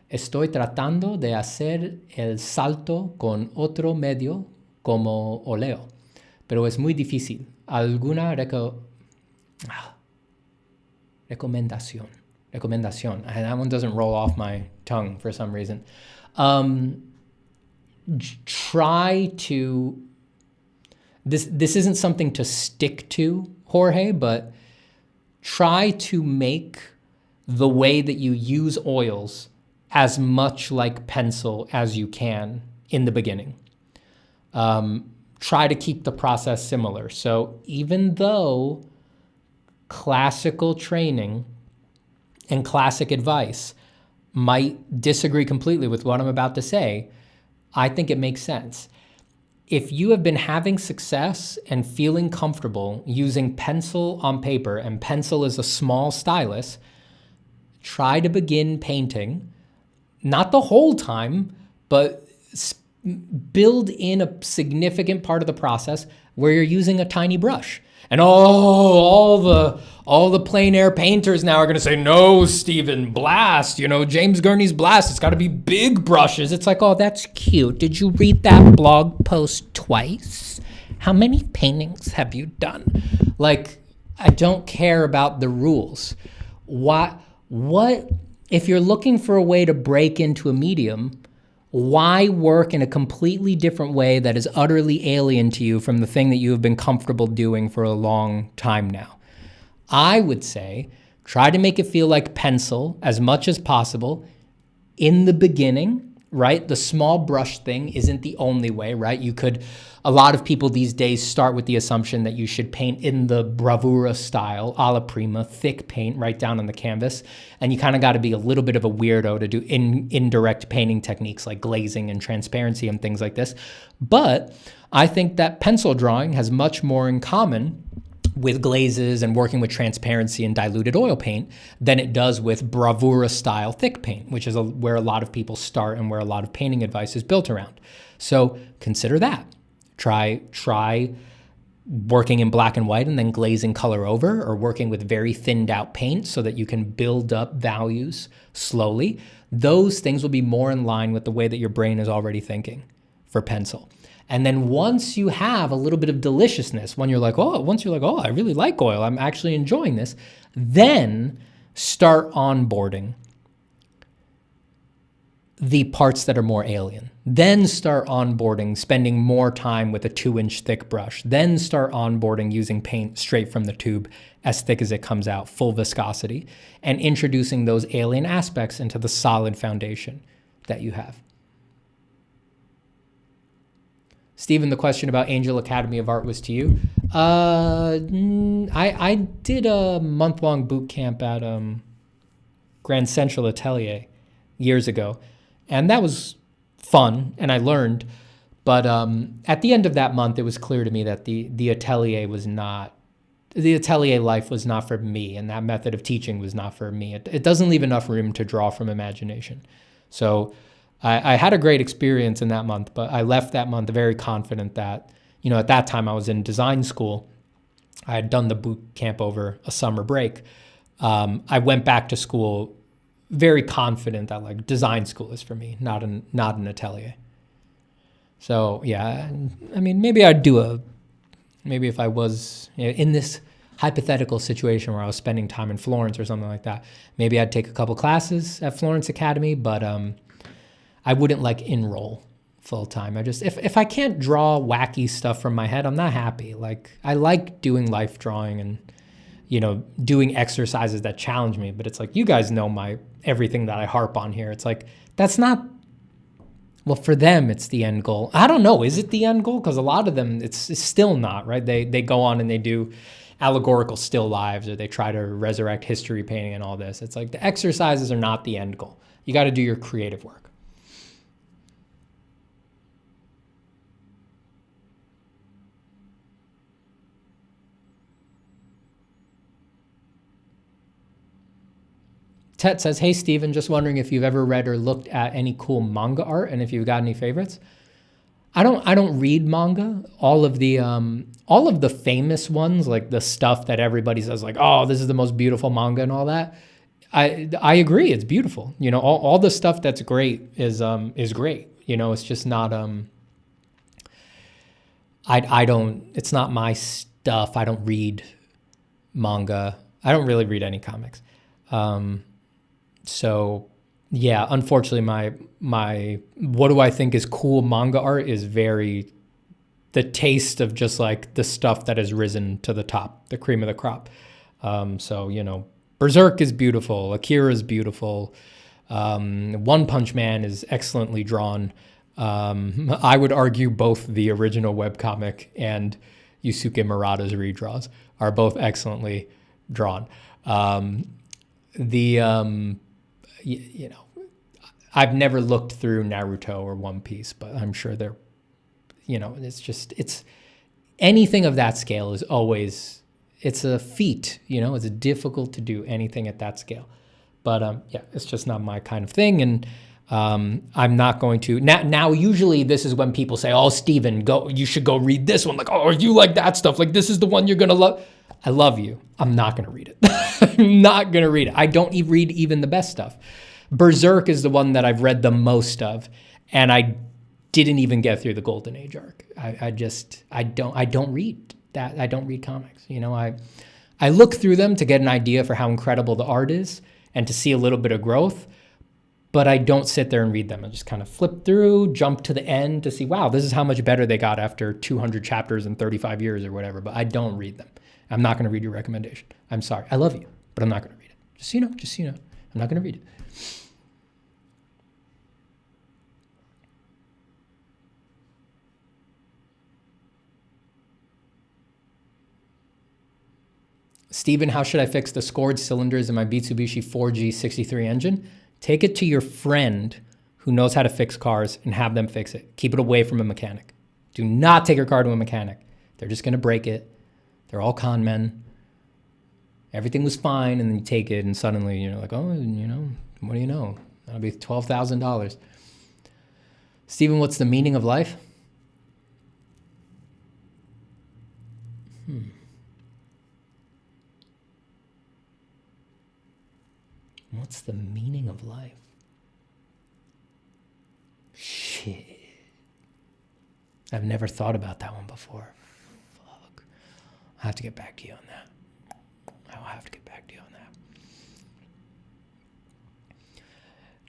Estoy tratando de hacer el salto con otro medio como óleo, pero es muy difícil. ¿Alguna recomendación? That one doesn't roll off my tongue for some reason. Try to, this isn't something to stick to, Jorge, but try to make the way that you use oils as much like pencil as you can in the beginning. Try to keep the process similar. So even though classical training and classic advice might disagree completely with what I'm about to say, I think it makes sense. If you have been having success and feeling comfortable using pencil on paper, and pencil is a small stylus, try to begin painting. Not the whole time, but build in a significant part of the process where you're using a tiny brush. And all the plein air painters now are going to say, no, Steven, blast, James Gurney's blast. It's got to be big brushes. It's like, oh, that's cute. Did you read that blog post twice? How many paintings have you done? Like, I don't care about the rules. What if you're looking for a way to break into a medium, why work in a completely different way that is utterly alien to you from the thing that you have been comfortable doing for a long time now? I would say try to make it feel like pencil as much as possible in the beginning, right? The small brush thing isn't the only way, right? A lot of people these days start with the assumption that you should paint in the bravura style, alla prima, thick paint right down on the canvas. And you kind of got to be a little bit of a weirdo to do indirect painting techniques like glazing and transparency and things like this. But I think that pencil drawing has much more in common with glazes and working with transparency and diluted oil paint than it does with bravura style thick paint, which is where a lot of people start and where a lot of painting advice is built around. So consider that. Try working in black and white and then glazing color over, or working with very thinned out paint so that you can build up values slowly. Those things will be more in line with the way that your brain is already thinking for pencil. And then once you have a little bit of deliciousness, once you're like, oh, I really like oil, I'm actually enjoying this, then start onboarding the parts that are more alien. Then start onboarding, spending more time with a 2-inch thick brush. Then start onboarding using paint straight from the tube, as thick as it comes out, full viscosity, and introducing those alien aspects into the solid foundation that you have. Stephen, the question about Angel Academy of Art was to you. I did a month-long boot camp at Grand Central Atelier years ago, and that was fun, and I learned. But at the end of that month, it was clear to me that the atelier life was not for me, and that method of teaching was not for me. It doesn't leave enough room to draw from imagination. So I had a great experience in that month, but I left that month very confident that, at that time I was in design school. I had done the boot camp over a summer break. I went back to school very confident that like design school is for me, not an atelier. So yeah, I mean, maybe if I was in this hypothetical situation where I was spending time in Florence or something like that, maybe I'd take a couple classes at Florence Academy, but I wouldn't like enroll full time. If I can't draw wacky stuff from my head, I'm not happy. Like I like doing life drawing and, doing exercises that challenge me, but it's like, you guys know everything that I harp on here. It's like, that's not, well, for them, it's the end goal. I don't know. Is it the end goal? Because a lot of them, it's still not, right? They go on and they do allegorical still lives, or they try to resurrect history painting and all this. It's like the exercises are not the end goal. You got to do your creative work. Tet says, hey, Steven, just wondering if you've ever read or looked at any cool manga art and if you've got any favorites. I don't read manga. All of the famous ones, like the stuff that everybody says like, oh, this is the most beautiful manga and all that. I agree. It's beautiful. All the stuff that's great is great. It's just not, it's not my stuff. I don't read manga. I don't really read any comics. So yeah, unfortunately my what do I think is cool manga art is very the taste of just like the stuff that has risen to the top, the cream of the crop. So, Berserk is beautiful. Akira is beautiful. One Punch Man is excellently drawn. I would argue both the original webcomic and Yusuke Murata's redraws are both excellently drawn. I've never looked through Naruto or One Piece, but I'm sure they're, it's anything of that scale is always, it's a feat, it's difficult to do anything at that scale. But yeah, it's just not my kind of thing. And I'm not going to, now usually this is when people say, oh, Steven, you should go read this one. Like, oh, you like that stuff. Like, this is the one you're going to love. I love you. I'm not going to read it. I'm not going to read it. I don't read even the best stuff. Berserk is the one that I've read the most of, and I didn't even get through the Golden Age arc. I don't read that. I don't read comics. I I look through them to get an idea for how incredible the art is and to see a little bit of growth, but I don't sit there and read them. I just kind of flip through, jump to the end to see, wow, this is how much better they got after 200 chapters in 35 years or whatever, but I don't read them. I'm not going to read your recommendation. I'm sorry. I love you, but I'm not going to read it. Just so you know, I'm not going to read it. Steven, how should I fix the scored cylinders in my Mitsubishi 4G63 engine? Take it to your friend who knows how to fix cars and have them fix it. Keep it away from a mechanic. Do not take your car to a mechanic. They're just going to break it. They're all con men. Everything was fine, and then you take it, and suddenly you're like, oh, you know, what do you know? That'll be $12,000. Steven, what's the meaning of life? What's the meaning of life? Shit. I've never thought about that one before. Fuck. I'll have to get back to you on that.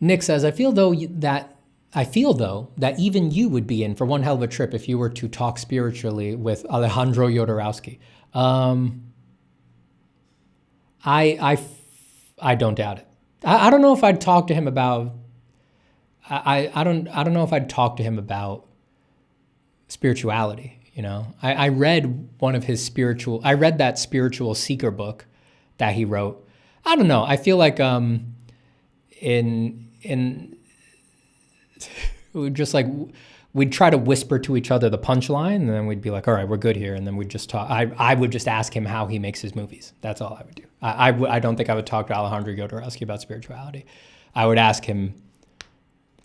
Nick says, I feel though that even you would be in for one hell of a trip if you were to talk spiritually with Alejandro Jodorowsky. I don't doubt it. I don't know if I'd talk to him about. I don't know if I'd talk to him about spirituality. You know, I read one of his spiritual. I read that spiritual seeker book that he wrote. I don't know. I feel like we'd try to whisper to each other the punchline, and then we'd be like, all right, we're good here. And then we'd just talk. I would just ask him how he makes his movies. That's all I would do. I don't think I would talk to Alejandro Jodorowsky about spirituality. I would ask him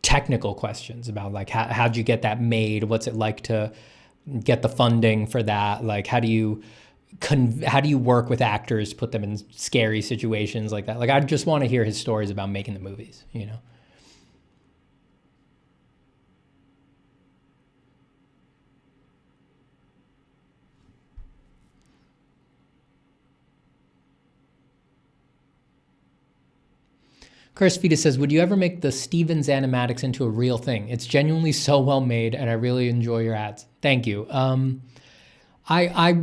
technical questions about like, how'd you get that made? What's it like to get the funding for that? Like, how do you work with actors, put them in scary situations like that? Like, I just want to hear his stories about making the movies, you know? Curse Fetus says, would you ever make the Stevens animatics into a real thing? It's genuinely so well made, and I really enjoy your ads. Thank you. I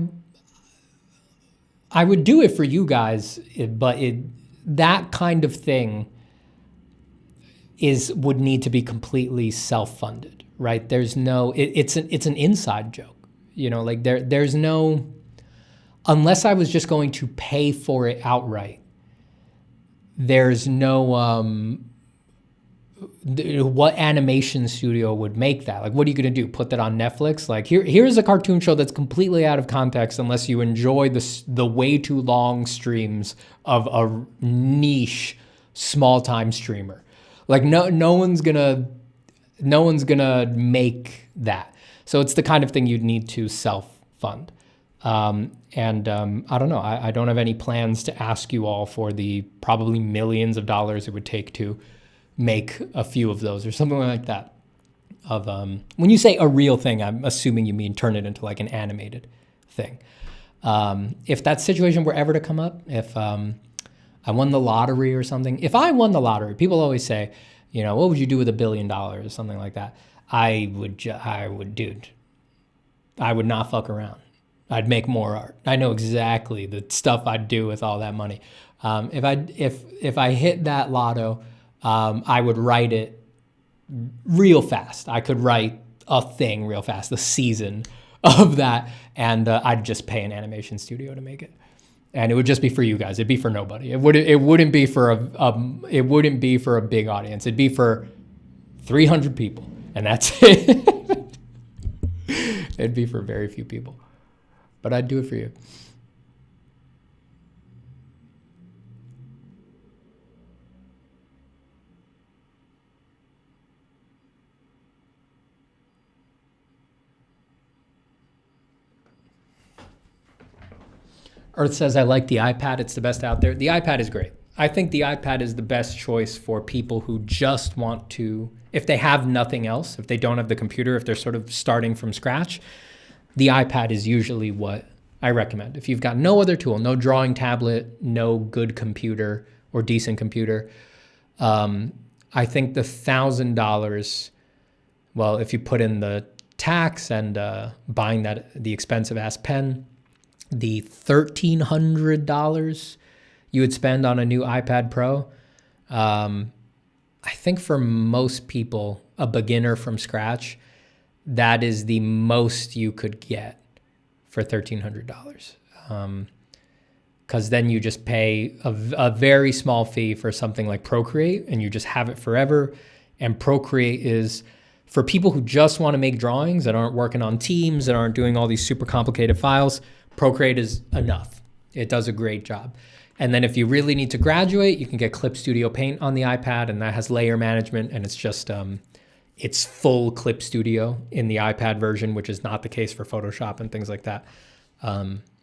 would do it for you guys, but that kind of thing would need to be completely self-funded, right? There's no, it's an inside joke, you know, like there's no, unless I was just going to pay for it outright, there's no, what animation studio would make that? Like, what are you going to do? Put that on Netflix? Like, here's a cartoon show that's completely out of context unless you enjoy the way too long streams of a niche small-time streamer. Like, no one's gonna make that. So it's the kind of thing you'd need to self-fund. I don't know. I don't have any plans to ask you all for the probably millions of dollars it would take to make a few of those or something like that. When you say a real thing, I'm assuming you mean turn it into like an animated thing. If that situation were ever to come up, if I won the lottery or something, if I won the lottery, people always say, you know, what would you do with $1 billion or something like that? I would, I would not fuck around. I'd make more art. I know exactly the stuff I'd do with all that money. If I hit that lotto, I would write it real fast. I could write a thing real fast, the season of that, and I'd just pay an animation studio to make it. And it would just be for you guys. It'd be for nobody. It wouldn't be for a big audience. It'd be for 300 people, and that's it. It'd be for very few people. But I'd do it for you. Earth says, I like the iPad. It's the best out there. The iPad is great. I think the iPad is the best choice for people who just want to, if they have nothing else, if they don't have the computer, if they're sort of starting from scratch, the iPad is usually what I recommend. If you've got no other tool, no drawing tablet, no good computer or decent computer, I think the $1,000, well, if you put in the tax and buying the expensive ass pen, the $1,300 you would spend on a new iPad Pro, I think for most people, a beginner from scratch, that is the most you could get for $1,300. Because then you just pay a very small fee for something like Procreate, and you just have it forever. And Procreate is for people who just want to make drawings that aren't working on teams, that aren't doing all these super complicated files. Procreate is enough. It does a great job. And then if you really need to graduate, you can get Clip Studio Paint on the iPad, and that has layer management, and it's just it's full Clip Studio in the iPad version, which is not the case for Photoshop and things like that.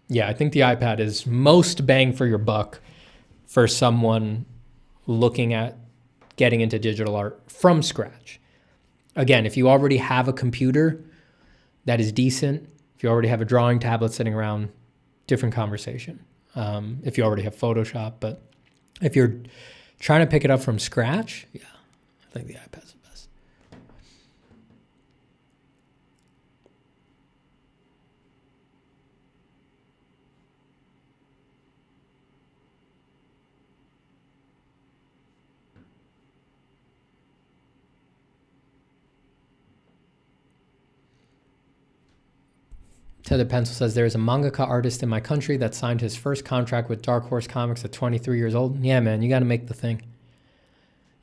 Yeah, I think the iPad is most bang for your buck for someone looking at getting into digital art from scratch. Again, if you already have a computer that is decent, if you already have a drawing tablet sitting around, different conversation. If you already have Photoshop, but if you're trying to pick it up from scratch, yeah, I think the iPad's the best. Tether Pencil says, there is a mangaka artist in my country that signed his first contract with Dark Horse Comics at 23 years old. Yeah, man, you got to make the thing.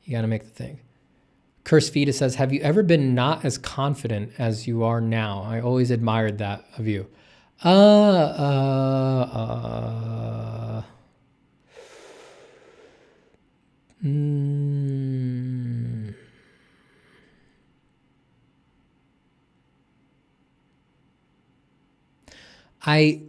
You got to make the thing. Curse Fetus says, have you ever been not as confident as you are now? I always admired that of you. I've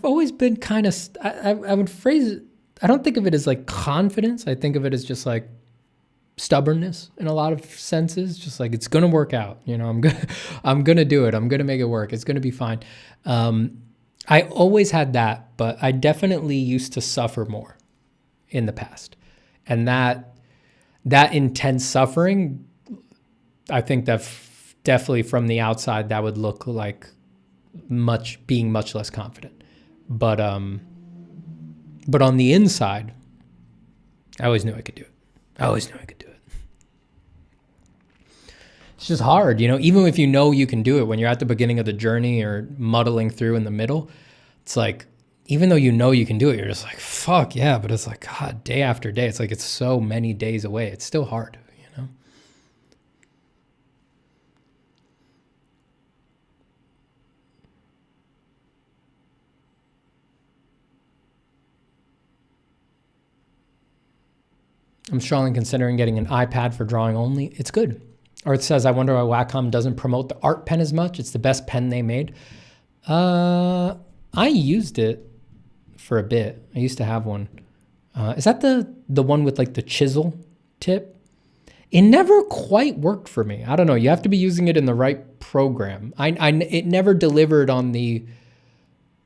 always been kind of, I would phrase it, I don't think of it as like confidence. I think of it as just like stubbornness in a lot of senses. Just like, it's going to work out. You know, I'm going to do it. I'm going to make it work. It's going to be fine. I always had that, but I definitely used to suffer more in the past. And that intense suffering, I think that definitely from the outside, that would look like being much less confident. But on the inside, I always knew I could do it. It's just hard, you know, even if you know you can do it, when you're at the beginning of the journey or muddling through in the middle, it's like, even though you know you can do it, you're just like, fuck yeah. But it's like, God, day after day, it's like, it's so many days away. It's still hard, you know? I'm strongly considering getting an iPad for drawing only. It's good. Or it says, I wonder why Wacom doesn't promote the art pen as much. It's the best pen they made. I used it for a bit. I used to have one. Is that the one with like the chisel tip? It never quite worked for me. I don't know. You have to be using it in the right program. It never delivered on the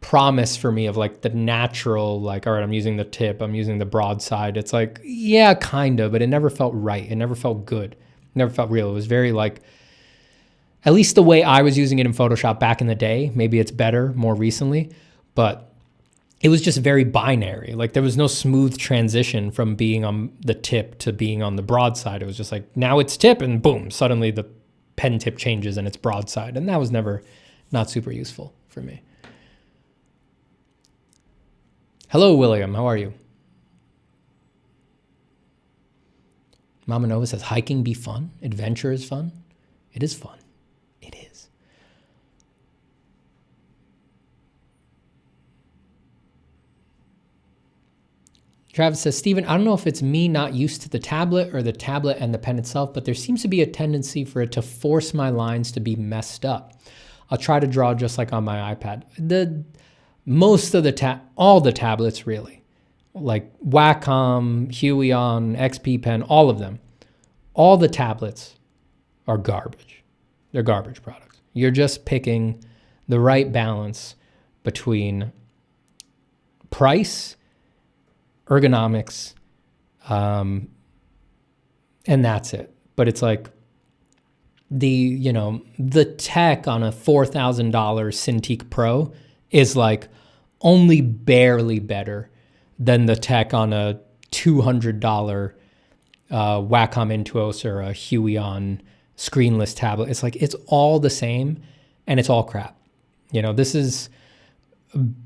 promise for me of like the natural, like, all right, I'm using the tip, I'm using the broadside. It's like, yeah, kind of, but it never felt right. It never felt good. It never felt real. It was very like, at least the way I was using it in Photoshop back in the day, maybe it's better more recently, but it was just very binary. Like there was no smooth transition from being on the tip to being on the broadside. It was just like, now it's tip and boom, suddenly the pen tip changes and it's broadside. And that was not super useful for me. Hello, William. How are you? Mama Nova says, hiking be fun? Adventure is fun? It is fun. It is. Travis says, Steven, I don't know if it's me not used to the tablet or the tablet and the pen itself, but there seems to be a tendency for it to force my lines to be messed up. I'll try to draw just like on my iPad. All the tablets really, like Wacom, Huion, XP Pen, all of them, all the tablets are garbage. They're garbage products. You're just picking the right balance between price, ergonomics, and that's it. But it's like the tech on a $4,000 Cintiq Pro is like only barely better than the tech on a $200 Wacom Intuos or a Huion screenless tablet. It's like, it's all the same and it's all crap. This is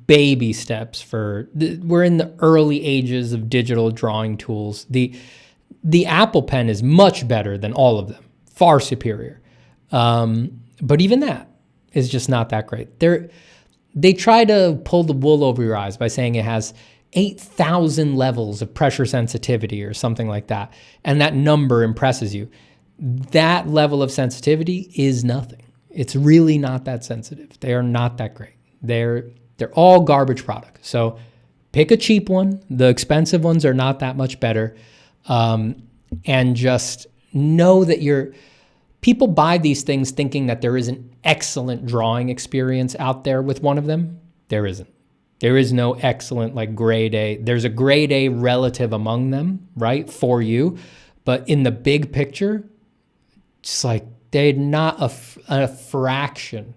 baby steps we're in the early ages of digital drawing tools. The Apple Pen is much better than all of them, far superior. But even that is just not that great. They try to pull the wool over your eyes by saying it has 8,000 levels of pressure sensitivity or something like that. And that number impresses you. That level of sensitivity is nothing. It's really not that sensitive. They are not that great. They're all garbage products. So pick a cheap one. The expensive ones are not that much better. And just know that people buy these things thinking that there is an excellent drawing experience out there with one of them. There isn't. There is no excellent grade A. There's a grade A relative among them, right, for you. But in the big picture, it's like they're not a fraction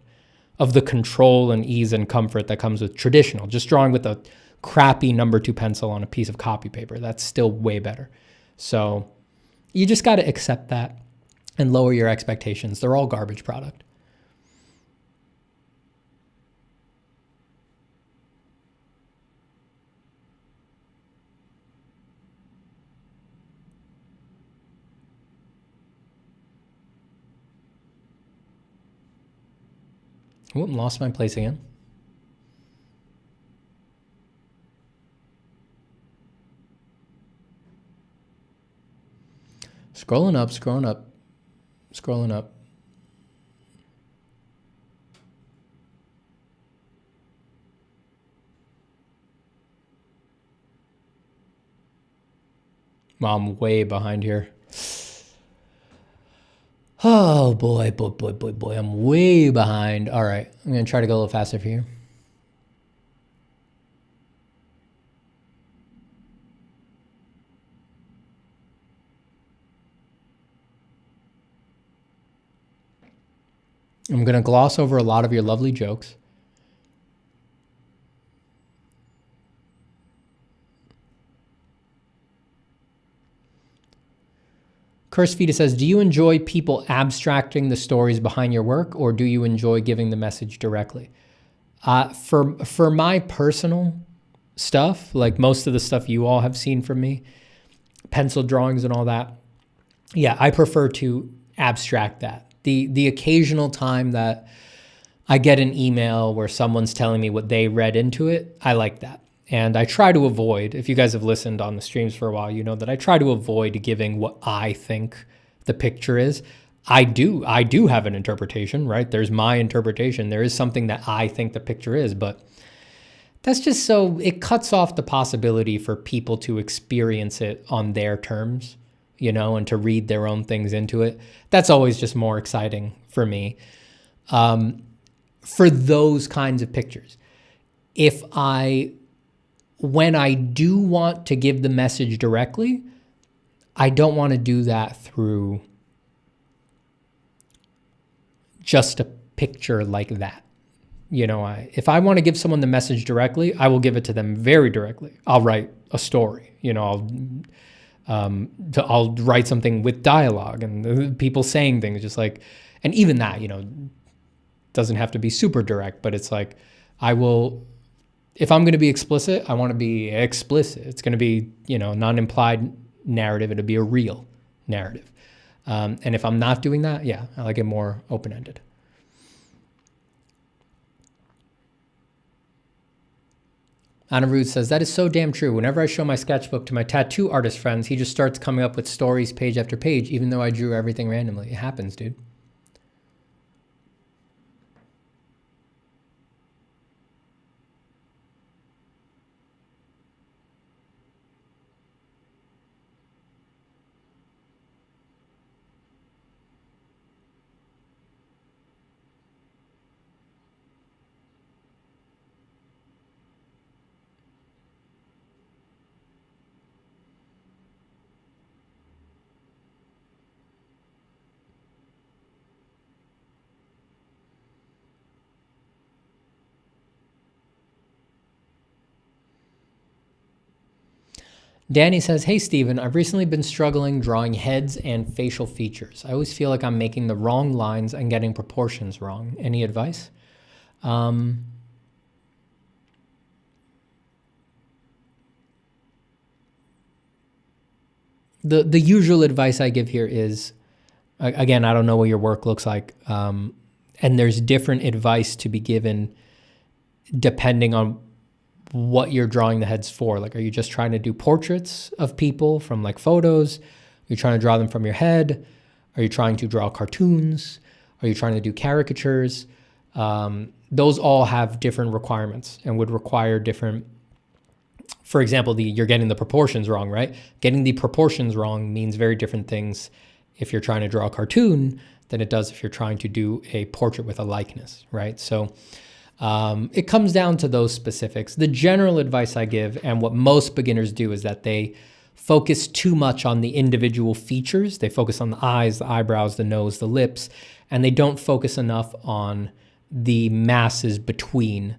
of the control and ease and comfort that comes with traditional. Just drawing with a crappy number 2 pencil on a piece of copy paper. That's still way better. So you just got to accept that and lower your expectations. They're all garbage product. Oh, lost my place again. Scrolling up. Well, I'm way behind here. Oh boy, I'm way behind. All right, I'm gonna try to go a little faster for you. I'm gonna gloss over a lot of your lovely jokes. Curse Vita says, do you enjoy people abstracting the stories behind your work, or do you enjoy giving the message directly? For my personal stuff, like most of the stuff you all have seen from me, pencil drawings and all that, yeah, I prefer to abstract that. The occasional time that I get an email where someone's telling me what they read into it, I like that. And I try to avoid, if you guys have listened on the streams for a while, you know that I try to avoid giving what I think the picture is. I do have an interpretation, right? There's my interpretation. There is something that I think the picture is, but that's just so, it cuts off the possibility for people to experience it on their terms, and to read their own things into it. That's always just more exciting for me. For those kinds of pictures. When I do want to give the message directly, I don't want to do that through just a picture like that. If I want to give someone the message directly, I will give it to them very directly. I'll write a story, I'll write something with dialogue and people saying things just like, and even that, doesn't have to be super direct, but it's like, if I'm going to be explicit, I want to be explicit. It's going to be, not an implied narrative. It'll be a real narrative. And if I'm not doing that, yeah, I like it more open-ended. Anna Rude says, that is so damn true. Whenever I show my sketchbook to my tattoo artist friends, he just starts coming up with stories page after page, even though I drew everything randomly. It happens, dude. Danny says, hey, Steven, I've recently been struggling drawing heads and facial features. I always feel like I'm making the wrong lines and getting proportions wrong. Any advice? The usual advice I give here is, again, I don't know what your work looks like, and there's different advice to be given depending on what you're drawing the heads for. Like, are you just trying to do portraits of people from like photos? Are you trying to draw them from your head? Are you trying to draw cartoons? Are you trying to do caricatures? Those all have different requirements and would require different. For example, you're getting the proportions wrong, right? Getting the proportions wrong means very different things if you're trying to draw a cartoon than it does if you're trying to do a portrait with a likeness, right? So it comes down to those specifics. The general advice I give, and what most beginners do, is that they focus too much on the individual features. They focus on the eyes, the eyebrows, the nose, the lips, and they don't focus enough on the masses between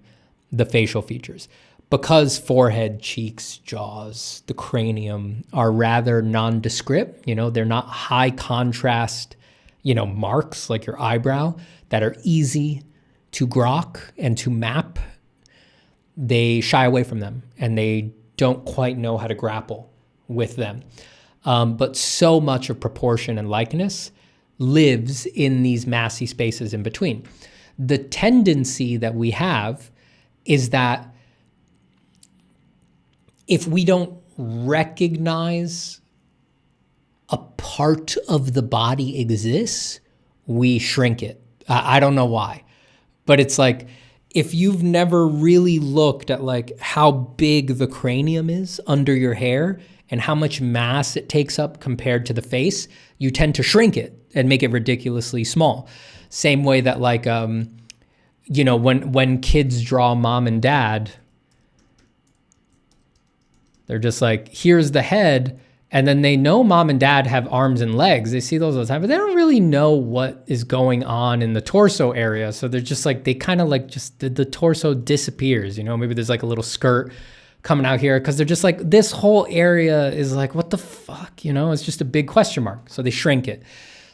the facial features. Because forehead, cheeks, jaws, the cranium are rather nondescript, they're not high contrast, marks like your eyebrow that are easy to grok and to map, they shy away from them and they don't quite know how to grapple with them. But so much of proportion and likeness lives in these massy spaces in between. The tendency that we have is that if we don't recognize a part of the body exists, we shrink it. I don't know why, but it's like, if you've never really looked at like how big the cranium is under your hair and how much mass it takes up compared to the face, you tend to shrink it and make it ridiculously small. Same way that like, when kids draw mom and dad, they're just like, here's the head. And then they know mom and dad have arms and legs. They see those all the time, but they don't really know what is going on in the torso area. So they're just like, they kind of like just the torso disappears, maybe there's like a little skirt coming out here because they're just like, this whole area is like, what the fuck, it's just a big question mark. So they shrink it.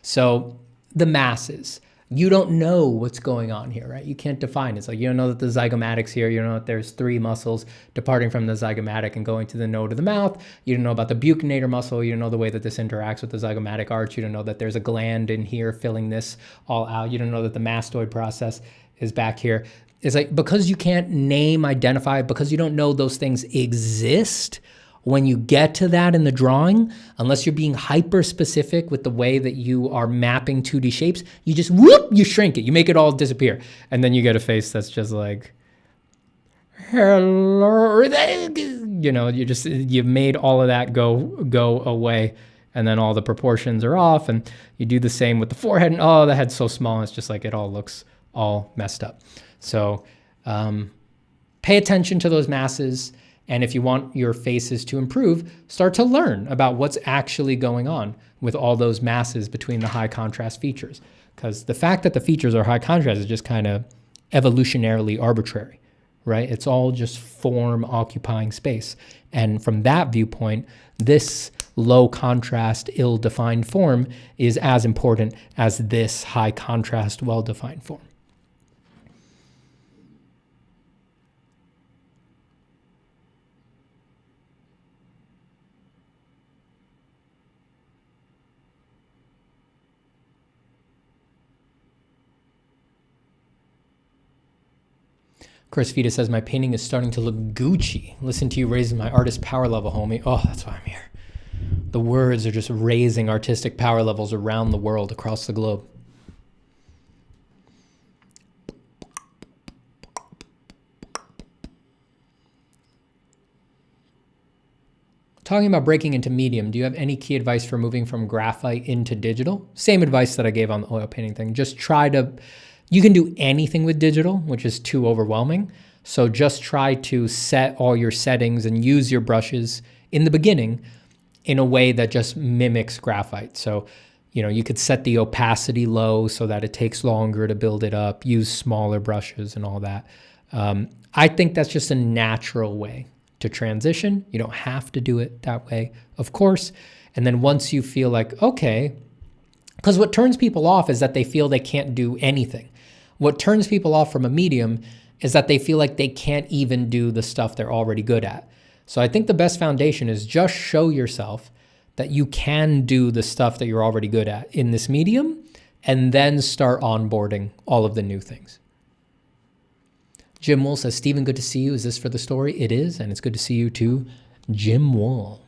So the masses, you don't know what's going on here, right? You can't define it. It's like, you don't know that the zygomatic's here. You don't know that there's 3 muscles departing from the zygomatic and going to the node of the mouth. You don't know about the buccinator muscle. You don't know the way that this interacts with the zygomatic arch. You don't know that there's a gland in here filling this all out. You don't know that the mastoid process is back here. It's like, because you can't identify, because you don't know those things exist, when you get to that in the drawing, unless you're being hyper specific with the way that you are mapping 2D shapes, you just you shrink it, you make it all disappear. And then you get a face that's just like, hello, you've made all of that go away. And then all the proportions are off, and you do the same with the forehead, and the head's so small, it's just like, it all looks all messed up. So pay attention to those masses. And if you want your faces to improve, start to learn about what's actually going on with all those masses between the high contrast features. Because the fact that the features are high contrast is just kind of evolutionarily arbitrary, right? It's all just form occupying space. And from that viewpoint, this low contrast, ill-defined form is as important as this high contrast, well-defined form. Chris Vita says, my painting is starting to look Gucci. Listen to you raising my artist power level, homie. Oh, that's why I'm here. The words are just raising artistic power levels around the world, across the globe. Talking about breaking into medium, do you have any key advice for moving from graphite into digital? Same advice that I gave on the oil painting thing. Just try to... You can do anything with digital, which is too overwhelming. So just try to set all your settings and use your brushes in the beginning in a way that just mimics graphite. So, you could set the opacity low so that it takes longer to build it up, use smaller brushes and all that. I think that's just a natural way to transition. You don't have to do it that way, of course. And then once you feel like, okay, because what turns people off is that they feel they can't do anything. What turns people off from a medium is that they feel like they can't even do the stuff they're already good at. So I think the best foundation is just show yourself that you can do the stuff that you're already good at in this medium, and then start onboarding all of the new things. Jim Wool says, Stephen, good to see you. Is this for the story? It is, and it's good to see you too, Jim Wool.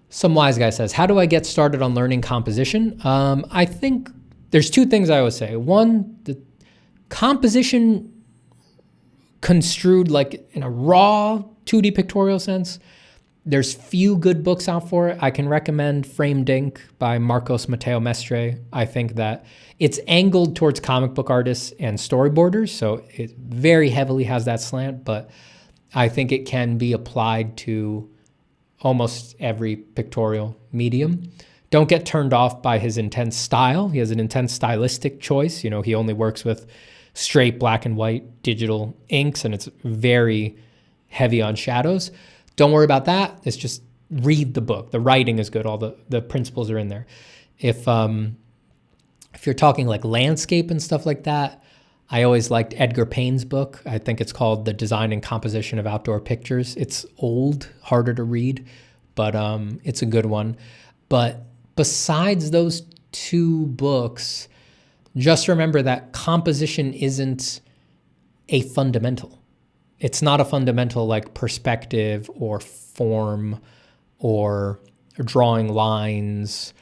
Some wise guy says, how do I get started on learning composition? I think there's two things I always say. One, the composition construed like in a raw 2D pictorial sense, there's few good books out for it. I can recommend Framed Ink by Marcos Mateo Mestre. I think that it's angled towards comic book artists and storyboarders, so it very heavily has that slant, but I think it can be applied to almost every pictorial medium. Don't get turned off by his intense style. He has an intense stylistic choice. You know, he only works with straight black and white digital inks, and it's very heavy on shadows. Don't worry about that. It's just read the book. The writing is good. All the principles are in there. If you're talking like landscape and stuff like that, I always liked Edgar Payne's book. I think it's called The Design and Composition of Outdoor Pictures. It's old, harder to read, but it's a good one. But besides those two books, just remember that composition isn't a fundamental. It's not a fundamental like perspective or form or drawing lines.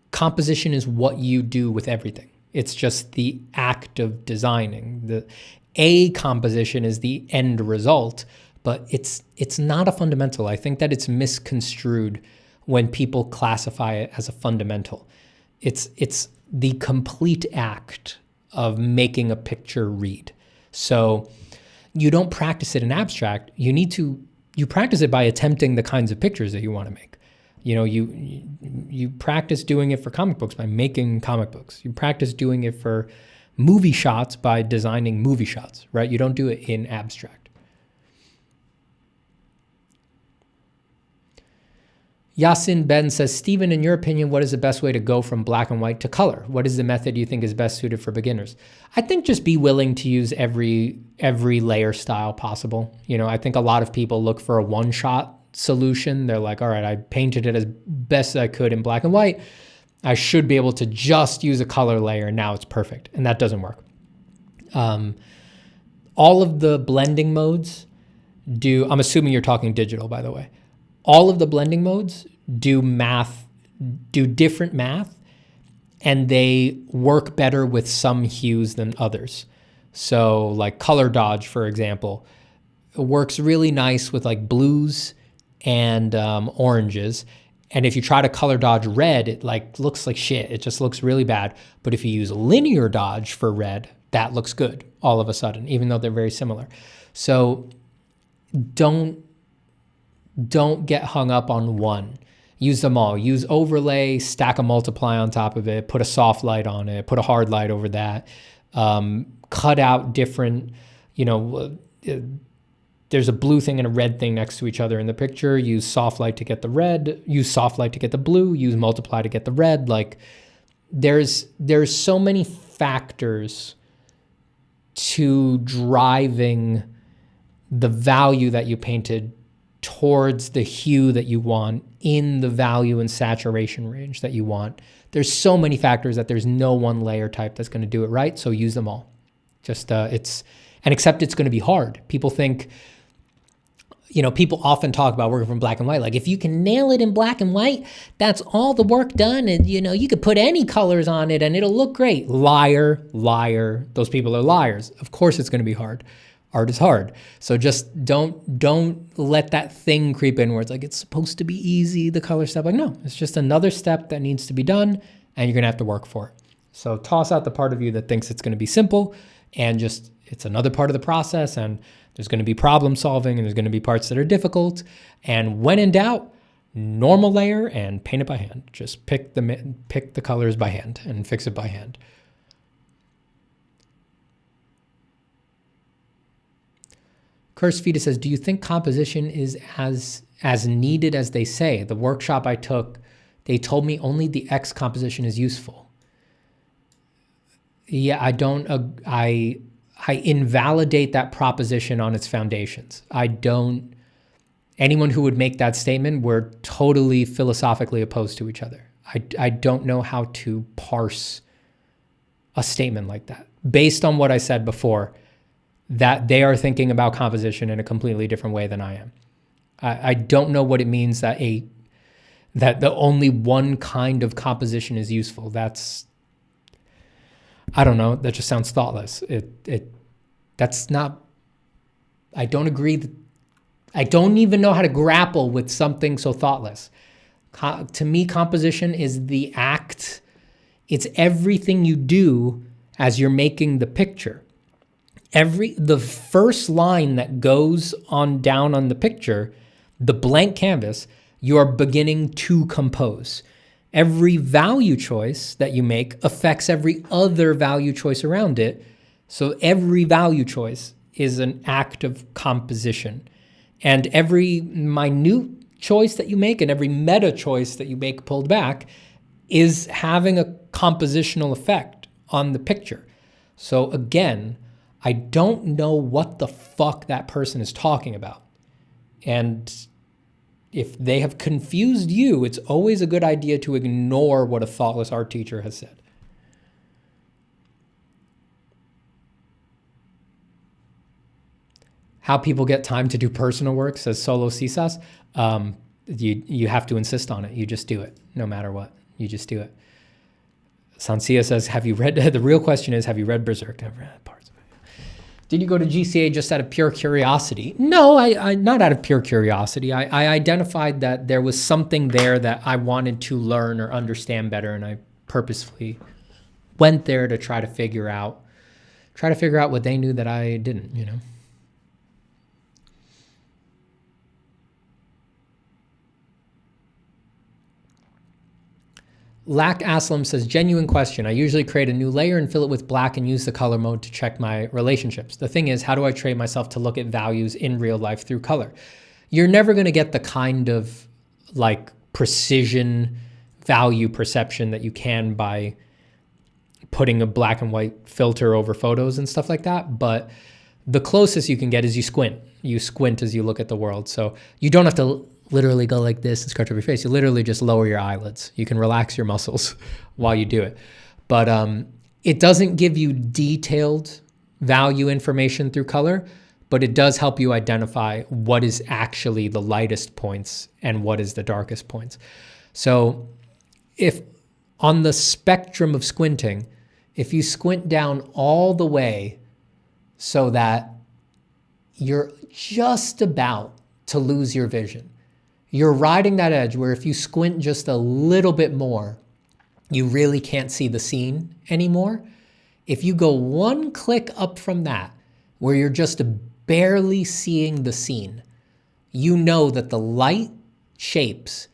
Composition is what you do with everything. It's just the act of designing. A composition is the end result, but it's not a fundamental. I think that it's misconstrued when people classify it as a fundamental. It's the complete act of making a picture read. So you don't practice it in abstract. You practice it by attempting the kinds of pictures that you want to make. You know, you practice doing it for comic books by making comic books. You practice doing it for movie shots by designing movie shots, right? You don't do it in abstract. Yasin Ben says, Stephen, in your opinion, what is the best way to go from black and white to color? What is the method you think is best suited for beginners? I think just be willing to use every layer style possible. You know, I think a lot of people look for a one-shot solution. They're like, all right, I painted it as best as I could in black and white. I should be able to just use a color layer and now it's perfect. And that doesn't work. All of the blending modes I'm assuming you're talking digital, by the way. All of the blending modes do different math, and they work better with some hues than others. So like color dodge, for example, it works really nice with like blues and oranges. And if you try to color dodge red, it like looks like shit. It just looks really bad. But if you use linear dodge for red, that looks good all of a sudden, even though they're very similar. So don't get hung up on one. Use them all. Use overlay, stack a multiply on top of it, put a soft light on it, put a hard light over that. Cut out different, there's a blue thing and a red thing next to each other in the picture. Use soft light to get the red, use soft light to get the blue, use multiply to get the red. Like there's so many factors to driving the value that you painted towards the hue that you want in the value and saturation range that you want. There's so many factors that there's no one layer type that's going to do it right. So use them all. Just except it's going to be hard. People think, people often talk about working from black and white. Like if you can nail it in black and white, that's all the work done. And you could put any colors on it and it'll look great. Liar, liar. Those people are liars. Of course it's going to be hard. Art is hard. So just don't let that thing creep in where it's like, it's supposed to be easy, the color step. Like, no, it's just another step that needs to be done and you're going to have to work for it. So toss out the part of you that thinks it's going to be simple and just, it's another part of the process and there's going to be problem solving and there's going to be parts that are difficult. And when in doubt, normal layer and paint it by hand. Just pick the colors by hand and fix it by hand. Cursed Fetus says, do you think composition is as needed as they say? The workshop I took, they told me only the X composition is useful. Yeah, I invalidate that proposition on its foundations. Anyone who would make that statement, we're totally philosophically opposed to each other. I don't know how to parse a statement like that. Based on what I said before, that they are thinking about composition in a completely different way than I am. I don't know what it means that the only one kind of composition is useful. I don't know. That just sounds thoughtless. That's not. I don't agree. I don't even know how to grapple with something so thoughtless. To me, composition is the act. It's everything you do as you're making the picture. The first line that goes on down on the picture, the blank canvas, you are beginning to compose. Every value choice that you make affects every other value choice around it. So every value choice is an act of composition. And every minute choice that you make and every meta choice that you make pulled back is having a compositional effect on the picture. So again, I don't know what the fuck that person is talking about. And if they have confused you, it's always a good idea to ignore what a thoughtless art teacher has said. How people get time to do personal work, says Solo Cisas. You have to insist on it. You just do it, no matter what. You just do it. Sancia says, have you read, the real question is, have you read Berserk? I've read parts of it. Did you go to GCA just out of pure curiosity? No, I not out of pure curiosity. I identified that there was something there that I wanted to learn or understand better, and I purposefully went there to try to figure out what they knew that I didn't, you know. Lack Aslam says, genuine question. I usually create a new layer and fill it with black and use the color mode to check my relationships. The thing is, how do I train myself to look at values in real life through color? You're never going to get the kind of like precision value perception that you can by putting a black and white filter over photos and stuff like that. But the closest you can get is you squint. You squint as you look at the world. So you don't have to literally go like this and scratch over your face. You literally just lower your eyelids. You can relax your muscles while you do it. But it doesn't give you detailed value information through color, but it does help you identify what is actually the lightest points and what is the darkest points. So if on the spectrum of squinting, if you squint down all the way so that you're just about to lose your vision, you're riding that edge where if you squint just a little bit more, you really can't see the scene anymore. If you go one click up from that, where you're just barely seeing the scene, you know that the light shapes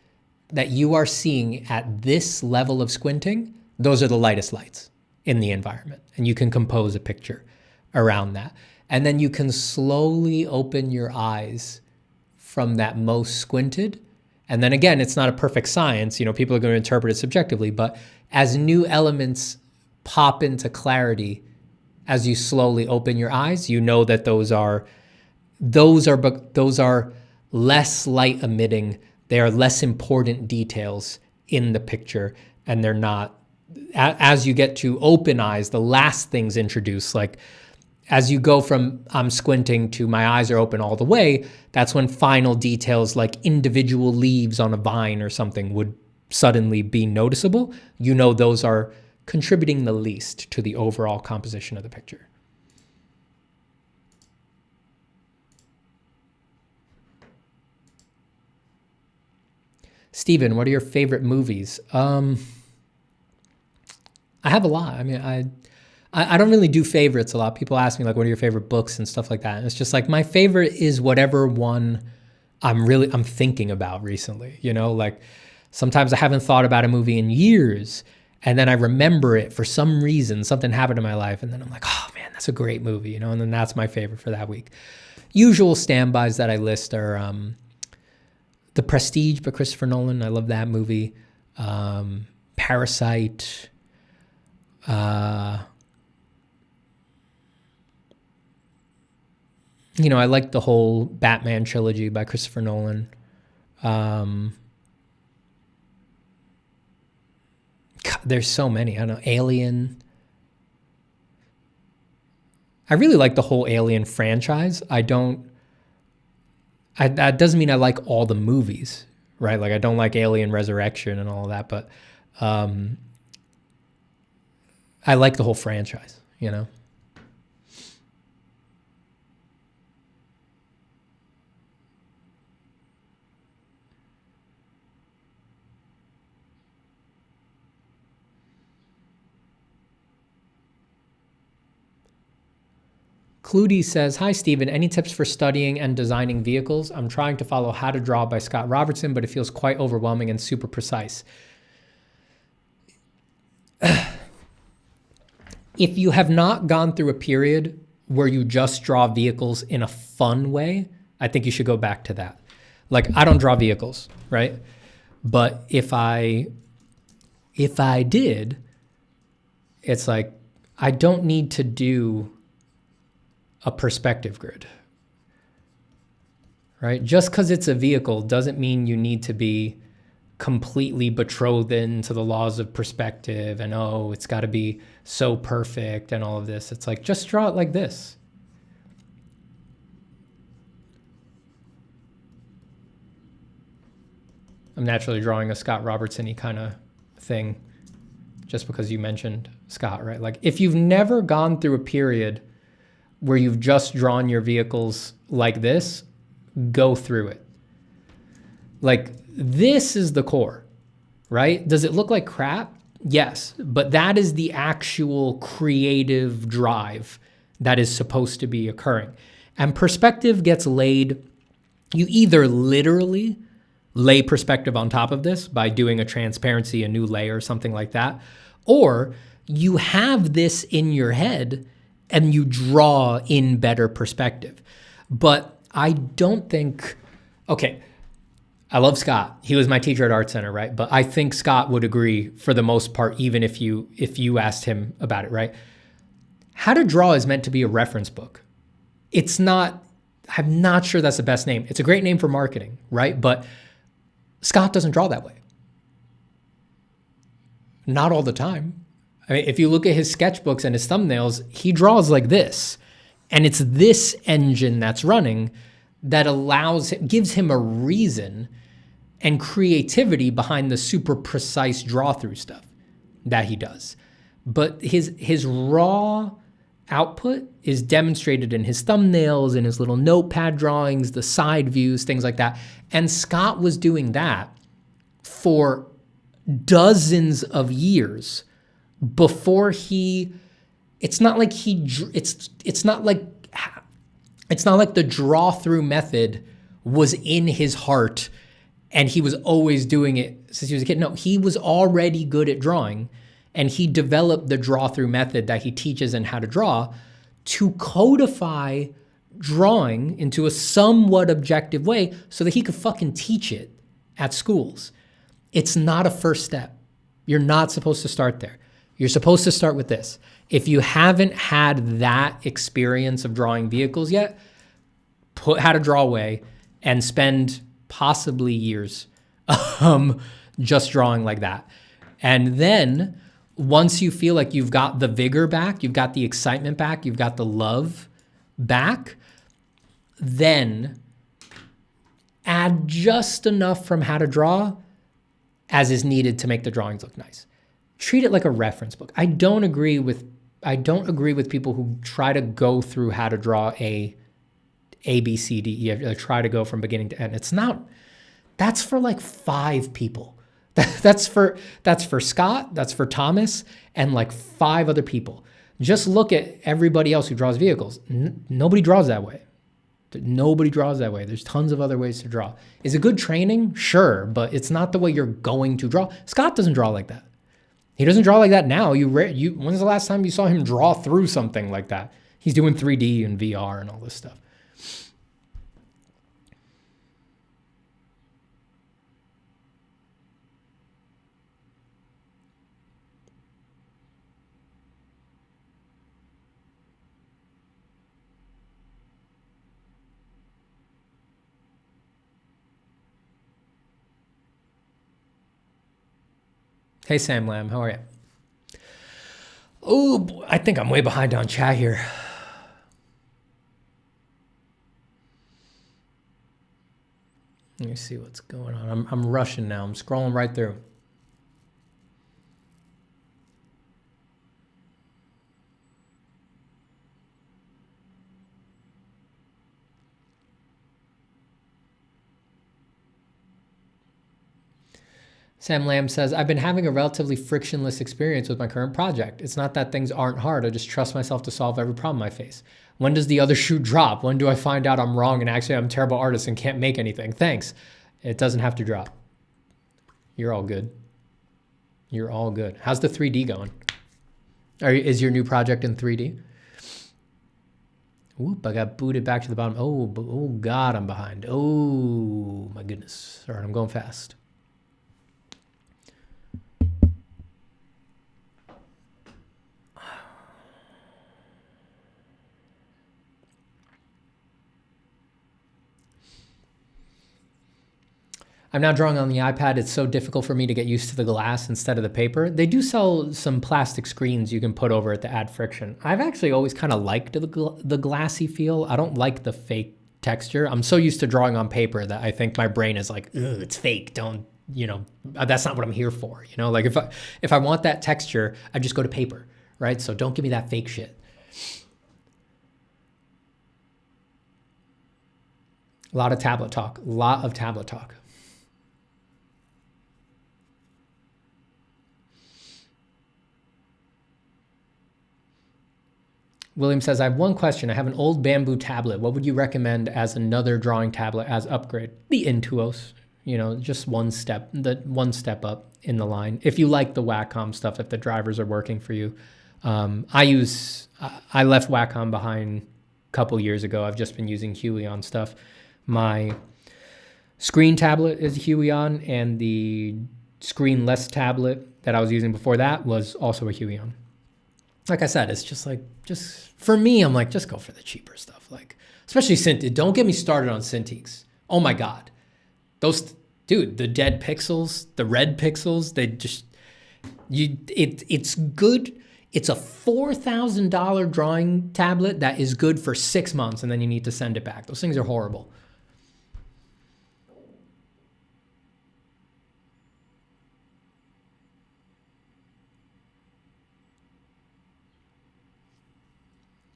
that you are seeing at this level of squinting, those are the lightest lights in the environment. And you can compose a picture around that. And then you can slowly open your eyes from that most squinted. And then again, it's not a perfect science. You know, people are going to interpret it subjectively, but as new elements pop into clarity, as you slowly open your eyes, you know that those are less light emitting. They are less important details in the picture. And they're not, as you get to open eyes, the last things introduced, like as you go from I'm squinting to my eyes are open all the way, that's when final details like individual leaves on a vine or something would suddenly be noticeable. You know those are contributing the least to the overall composition of the picture. Steven, what are your favorite movies? I have a lot. I mean, I don't really do favorites a lot. People ask me like, what are your favorite books and stuff like that? And it's just like, my favorite is whatever one I'm thinking about recently, you know, like sometimes I haven't thought about a movie in years and then I remember it for some reason, something happened in my life. And then I'm like, oh man, man, that's a great movie, you know, and then that's my favorite for that week. Usual standbys that I list are The Prestige by Christopher Nolan. I love that movie. Parasite. You know, I like the whole Batman trilogy by Christopher Nolan. God, there's so many. I don't know. Alien. I really like the whole Alien franchise. That doesn't mean I like all the movies, right? Like I don't like Alien Resurrection and all of that, but I like the whole franchise, you know? Cludy says, hi, Stephen. Any tips for studying and designing vehicles? I'm trying to follow How to Draw by Scott Robertson, but it feels quite overwhelming and super precise. If you have not gone through a period where you just draw vehicles in a fun way, I think you should go back to that. Like, I don't draw vehicles, right? But if I did, it's like, I don't need to do a perspective grid, right? Just because it's a vehicle doesn't mean you need to be completely betrothed into the laws of perspective and, oh, it's got to be so perfect and all of this. It's like, just draw it like this. I'm naturally drawing a Scott Robertson-y kind of thing just because you mentioned Scott, right? Like, if you've never gone through a period where you've just drawn your vehicles like this, go through it. Like, this is the core, right? Does it look like crap? Yes, but that is the actual creative drive that is supposed to be occurring. And perspective gets laid, you either literally lay perspective on top of this by doing a transparency, a new layer, something like that, or you have this in your head and you draw in better perspective. But I don't think, okay, I love Scott. He was my teacher at Art Center, right? But I think Scott would agree for the most part, even if you asked him about it, right? How to Draw is meant to be a reference book. It's not, I'm not sure that's the best name. It's a great name for marketing, right? But Scott doesn't draw that way. Not all the time. I mean, if you look at his sketchbooks and his thumbnails, he draws like this. And it's this engine that's running that gives him a reason and creativity behind the super precise draw through stuff that he does. But his raw output is demonstrated in his thumbnails, in his little notepad drawings, the side views, things like that. And Scott was doing that for dozens of years before it's not like the draw through method was in his heart and he was always doing it since he was a kid. No, he was already good at drawing and he developed the draw through method that he teaches in How to Draw to codify drawing into a somewhat objective way so that he could fucking teach it at schools. It's not a first step. You're not supposed to start there. You're supposed to start with this. If you haven't had that experience of drawing vehicles yet, put How to Draw away and spend possibly years just drawing like that. And then once you feel like you've got the vigor back, you've got the excitement back, you've got the love back, then add just enough from How to Draw as is needed to make the drawings look nice. Treat it like a reference book. I don't agree with people who try to go through How to Draw A, B, C, D, E, try to go from beginning to end. It's not, that's for like 5 people. That's for Scott, that's for Thomas, and like 5 other people. Just look at everybody else who draws vehicles. Nobody draws that way. Nobody draws that way. There's tons of other ways to draw. Is it good training? Sure, but it's not the way you're going to draw. Scott doesn't draw like that. He doesn't draw like that now. When's the last time you saw him draw through something like that? He's doing 3D and VR and all this stuff. Hey, Sam Lamb, how are you? Oh, I think I'm way behind on chat here. Let me see what's going on. I'm rushing now. I'm scrolling right through. Sam Lamb says, I've been having a relatively frictionless experience with my current project. It's not that things aren't hard. I just trust myself to solve every problem I face. When does the other shoe drop? When do I find out I'm wrong and actually I'm a terrible artist and can't make anything? Thanks. It doesn't have to drop. You're all good. You're all good. How's the 3D going? Is your new project in 3D? Oop, I got booted back to the bottom. Oh God, I'm behind. Oh my goodness. All right, I'm going fast. I'm now drawing on the iPad. It's so difficult for me to get used to the glass instead of the paper. They do sell some plastic screens you can put over it to add friction. I've actually always kind of liked the glassy feel. I don't like the fake texture. I'm so used to drawing on paper that I think my brain is like, ugh, it's fake. Don't, that's not what I'm here for. Like if I want that texture, I just go to paper, right? So don't give me that fake shit. A lot of tablet talk. William says, I have one question. I have an old bamboo tablet. What would you recommend as another drawing tablet as upgrade? The Intuos, just one step up in the line. If you like the Wacom stuff, if the drivers are working for you. I left Wacom behind a couple years ago. I've just been using Huion stuff. My screen tablet is Huion, and the screenless tablet that I was using before that was also a Huion. Like I said, it's just for me, I'm like, just go for the cheaper stuff. Like, especially Cintiq. Don't get me started on Cintiqs. Oh my God. The dead pixels, the red pixels, it's good. It's a $4,000 drawing tablet that is good for 6 months, and then you need to send it back. Those things are horrible.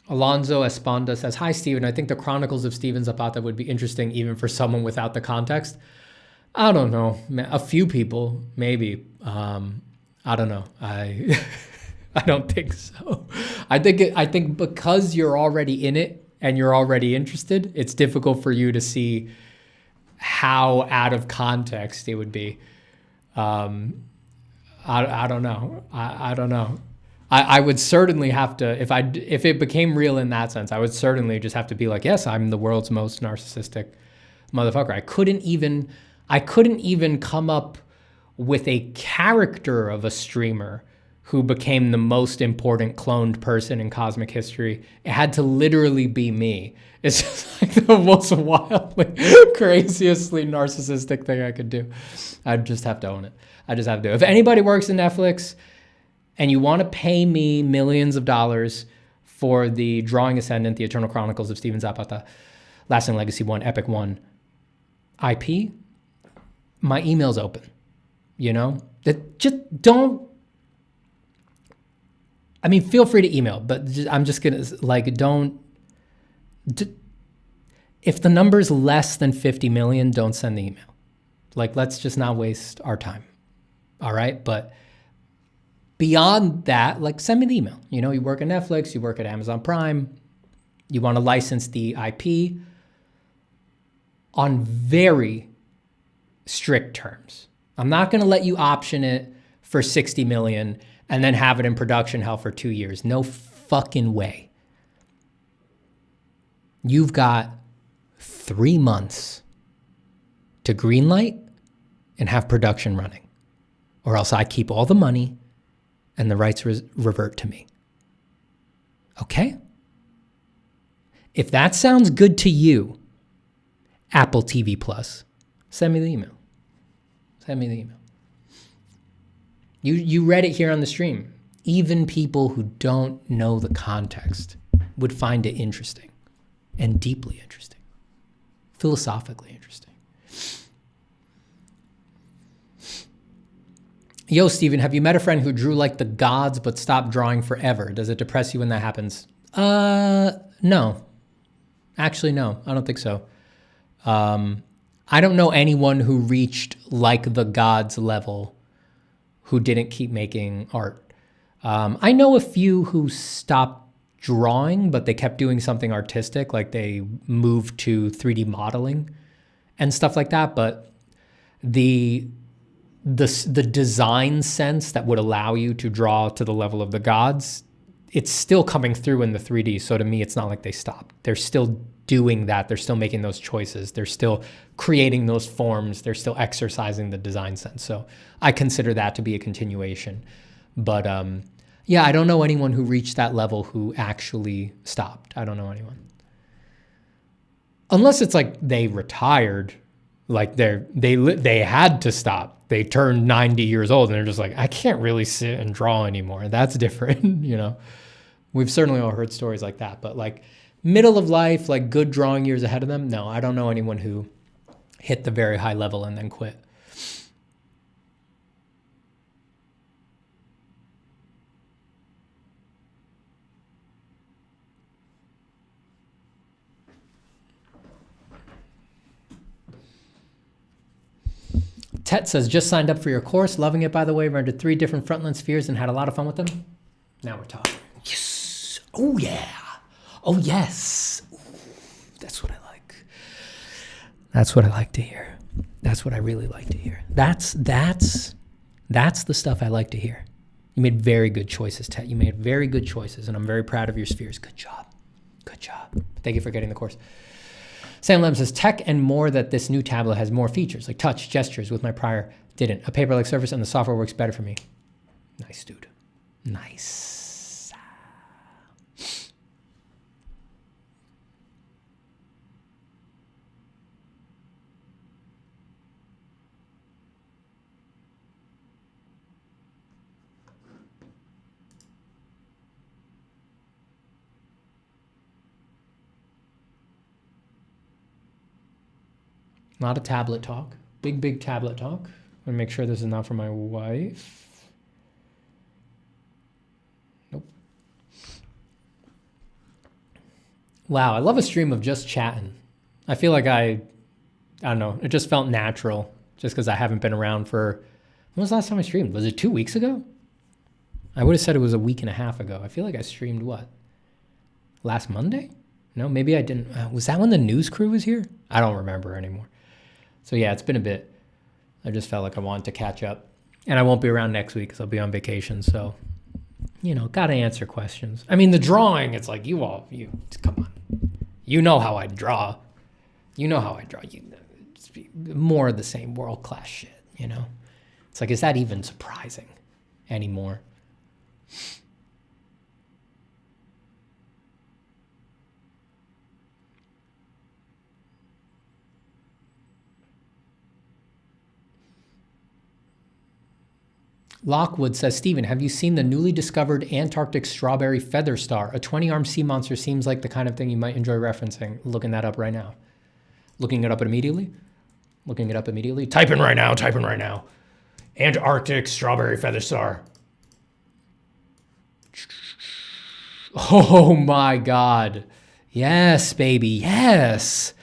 Alonzo Esponda says, hi, Steven. I think the Chronicles of Steven Zapata would be interesting even for someone without the context. I don't know. A few people, maybe. I don't know. I don't think so. I think because you're already in it and you're already interested, it's difficult for you to see how out of context it would be. I don't know. I don't know. I would certainly have to, if it became real in that sense, I would certainly just have to be like, yes, I'm the world's most narcissistic motherfucker. I couldn't even come up with a character of a streamer who became the most important cloned person in cosmic history. It had to literally be me. It's just like the most wildly, craziestly narcissistic thing I could do. I'd just have to own it. I just have to. If anybody works in Netflix and you want to pay me millions of dollars for the Drawing Ascendant, the Eternal Chronicles of Steven Zapata, Lasting Legacy 1, Epic 1 IP, my email's open. Just don't. I mean, feel free to email, but I'm just going to, don't. If the number's less than 50 million, don't send the email. Let's just not waste our time. All right? But beyond that, send me the email. You work at Netflix, you work at Amazon Prime, you want to license the IP on very strict terms. I'm not going to let you option it for 60 million and then have it in production hell for 2 years. No fucking way. You've got 3 months to greenlight and have production running, or else I keep all the money and the rights revert to me. Okay? If that sounds good to you, Apple TV Plus, send me the email. Send me the email. You read it here on the stream. Even people who don't know the context would find it interesting and deeply interesting, philosophically interesting. Yo, Steven, have you met a friend who drew like the gods but stopped drawing forever? Does it depress you when that happens? No. Actually, no, I don't think so. I don't know anyone who reached like the gods level who didn't keep making art. I know a few who stopped drawing, but they kept doing something artistic, like they moved to 3D modeling and stuff like that. But the design sense that would allow you to draw to the level of the gods, it's still coming through in the 3D. So to me, it's not like they stopped. They're still doing that. They're still making those choices. They're still creating those forms. They're still exercising the design sense. So I consider that to be a continuation. But yeah, I don't know anyone who reached that level who actually stopped. I don't know anyone. Unless it's like they retired, like they had to stop. They turned 90 years old and they're just like, I can't really sit and draw anymore. That's different, you know. We've certainly all heard stories like that, but like middle of life, like good drawing years ahead of them, no, I don't know anyone who hit the very high level and then quit. Tet says, just signed up for your course. Loving it, by the way. Rendered 3 different frontland spheres and had a lot of fun with them. Now we're talking. Yes. Oh, yeah. Oh, yes. Ooh, that's what I like. That's what I like to hear. That's what I really like to hear. That's the stuff I like to hear. You made very good choices, Tet. You made very good choices, and I'm very proud of your spheres. Good job. Good job. Thank you for getting the course. Sam Lem says, tech and more that this new tablet has more features, like touch, gestures, with my prior didn't. A paper-like surface and the software works better for me. Nice, dude. Nice. Not a tablet talk. Big tablet talk. I'm gonna make sure this is not for my wife. Nope. Wow, I love a stream of just chatting. I feel like I don't know, it just felt natural just because I haven't been around for, when was the last time I streamed? Was it 2 weeks ago? I would have said it was a week and a half ago. I feel like I streamed what? Last Monday? No, maybe I didn't. Was that when the news crew was here? I don't remember anymore. So yeah, it's been a bit. I just felt like I wanted to catch up. And I won't be around next week because I'll be on vacation. So, you know, got to answer questions. I mean, the drawing, it's like come on. You know how I draw. You know how I draw. It's more of the same world-class shit, you know? It's like, is that even surprising anymore? Lockwood says, Steven, have you seen the newly discovered Antarctic strawberry feather star? A 20-armed sea monster seems like the kind of thing you might enjoy referencing. Looking that up right now. Looking it up immediately? Looking it up immediately? Type in right now. Antarctic strawberry feather star. Oh my God. Yes, baby, yes.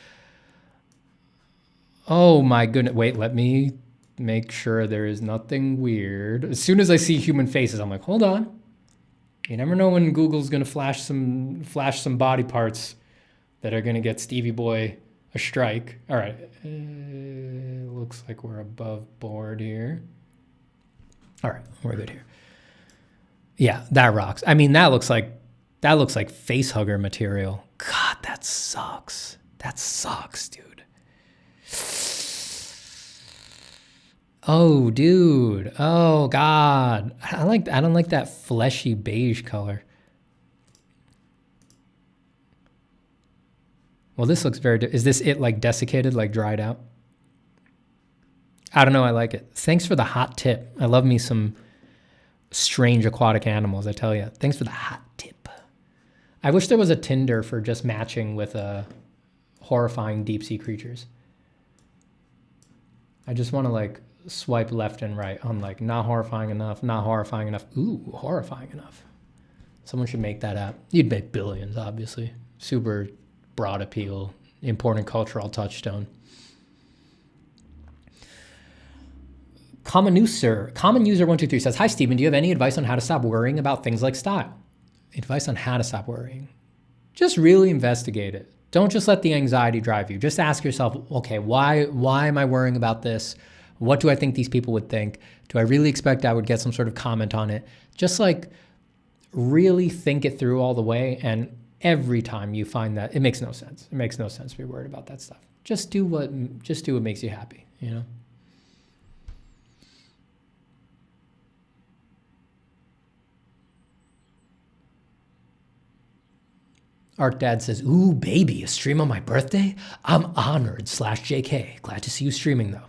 Oh my goodness. Wait, let me make sure there is nothing weird. As soon as I see human faces, I'm like, hold on. You never know when Google's gonna flash some body parts that are gonna get Stevie Boy a strike. All right, looks like we're above board here. All right, We're good here. Yeah, that rocks. I mean, that looks like face hugger material. God, that sucks. That sucks, dude. Oh, dude. Oh, God. I don't like that fleshy beige color. Well, this looks very... Is this it like desiccated, like dried out? I don't know. I like it. Thanks for the hot tip. I love me some strange aquatic animals, I tell you. Thanks for the hot tip. I wish there was a Tinder for just matching with horrifying deep sea creatures. I just want to like swipe left and right on like not horrifying enough, not horrifying enough. Ooh, horrifying enough. Someone should make that app. You'd make billions, obviously. Super broad appeal, important cultural touchstone. Common user 123 says, hi, Stephen, do you have any advice on how to stop worrying about things like style? Advice on how to stop worrying. Just really investigate it. Don't just let the anxiety drive you. Just ask yourself, okay, why am I worrying about this? What do I think these people would think? Do I really expect I would get some sort of comment on it? Just like really think it through all the way. And every time you find that, it makes no sense. It makes no sense to be worried about that stuff. Just do what makes you happy, you know? Art Dad says, ooh, baby, a stream on my birthday? I'm honored, /JK. Glad to see you streaming, though.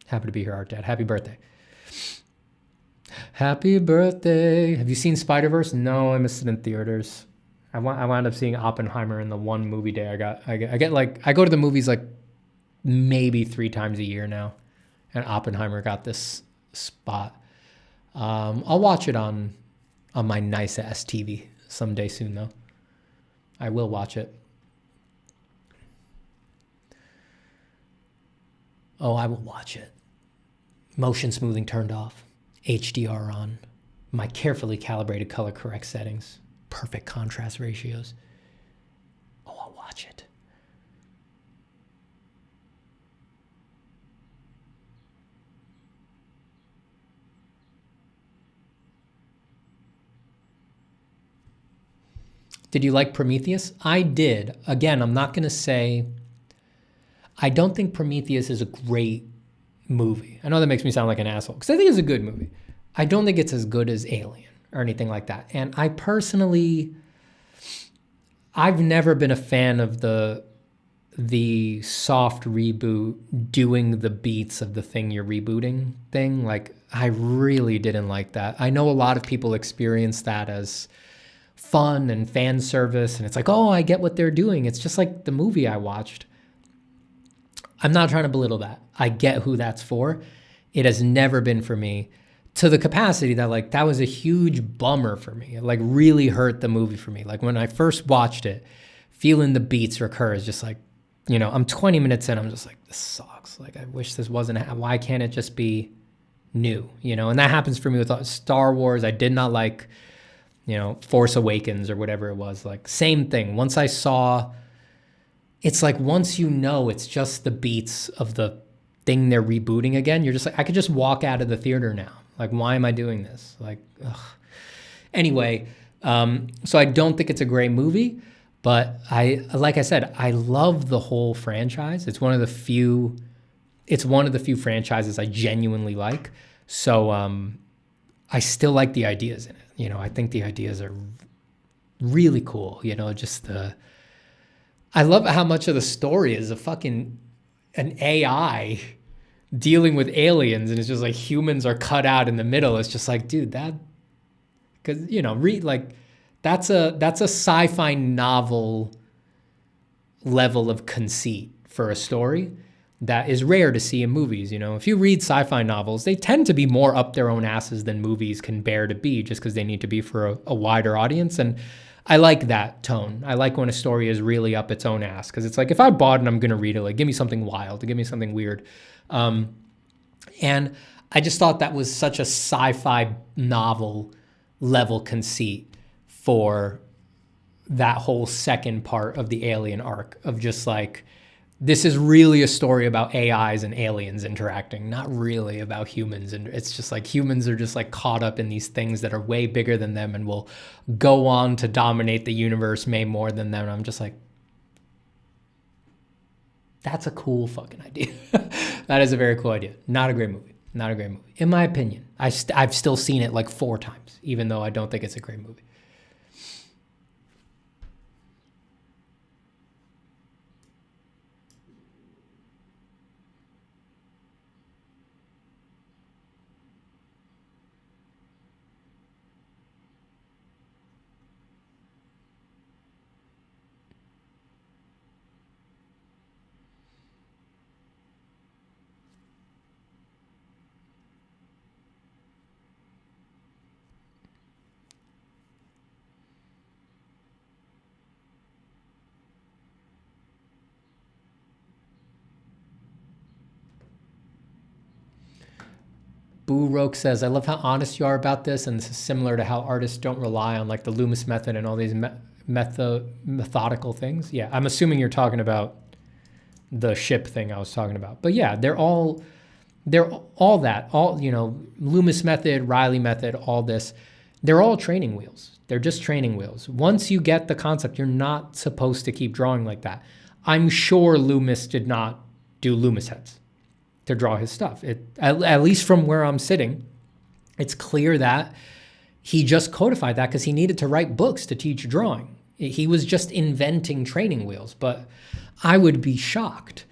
Happy to be here, Art Dad. Happy birthday. Happy birthday. Have you seen Spider-Verse? No, I missed it in theaters. I wound up seeing Oppenheimer in the one movie day I go to the movies like maybe 3 times a year now. And Oppenheimer got this spot. I'll watch it on my nice ass TV someday soon, though. I will watch it. Oh, I will watch it. Motion smoothing turned off. HDR on. My carefully calibrated color correct settings. Perfect contrast ratios. Oh, I'll watch it. Did you like Prometheus? I did. Again, I'm not going to say... I don't think Prometheus is a great movie. I know that makes me sound like an asshole, because I think it's a good movie. I don't think it's as good as Alien or anything like that. And I personally... I've never been a fan of the soft reboot doing the beats of the thing you're rebooting thing. Like, I really didn't like that. I know a lot of people experience that as fun and fan service, and it's like, oh, I get what they're doing. It's just like the movie I watched. I'm not trying to belittle that. I get who that's for. It has never been for me, to the capacity that like that was a huge bummer for me. It like really hurt the movie for me. Like when I first watched it, feeling the beats recur is just like, you know, I'm 20 minutes in, I'm just like, this sucks. Like I wish this wasn't, why can't it just be new, you know? And that happens for me with Star Wars. I did not like, you know, Force Awakens or whatever it was. Like same thing. Once I saw, it's like once you know it's just the beats of the thing they're rebooting again, you're just like, I could just walk out of the theater now. Like, why am I doing this? Like, ugh. Anyway, so I don't think it's a great movie, but like I said, I love the whole franchise. It's one of the few franchises I genuinely like. So I still like the ideas in it. You know, I think the ideas are really cool. You know, just I love how much of the story is an AI dealing with aliens, and it's just like humans are cut out in the middle. It's just like, dude, because you know, that's a sci-fi novel level of conceit for a story that is rare to see in movies. You know, if you read sci-fi novels, they tend to be more up their own asses than movies can bear to be, just because they need to be for a wider audience. And I like that tone. I like when a story is really up its own ass, because it's like, if I bought it, I'm going to read it. Like, give me something wild, give me something weird. And I just thought that was such a sci-fi novel level conceit for that whole second part of the Alien arc, of just like this is really a story about AIs and aliens interacting, not really about humans. And it's just like humans are just like caught up in these things that are way bigger than them and will go on to dominate the universe way more than them. And I'm just like, that's a cool fucking idea. That is a very cool idea. Not a great movie. Not a great movie. In my opinion, I've still seen it like 4 times, even though I don't think it's a great movie. Boo Roke says, I love how honest you are about this, and this is similar to how artists don't rely on like the Loomis method and all these methodical things. Yeah, I'm assuming you're talking about the ship thing I was talking about. But yeah, they're all that, you know, Loomis method, Riley method, all this. They're all training wheels. They're just training wheels. Once you get the concept, you're not supposed to keep drawing like that. I'm sure Loomis did not do Loomis heads to draw his stuff. At least from where I'm sitting, it's clear that he just codified that because he needed to write books to teach drawing. He was just inventing training wheels. But I would be shocked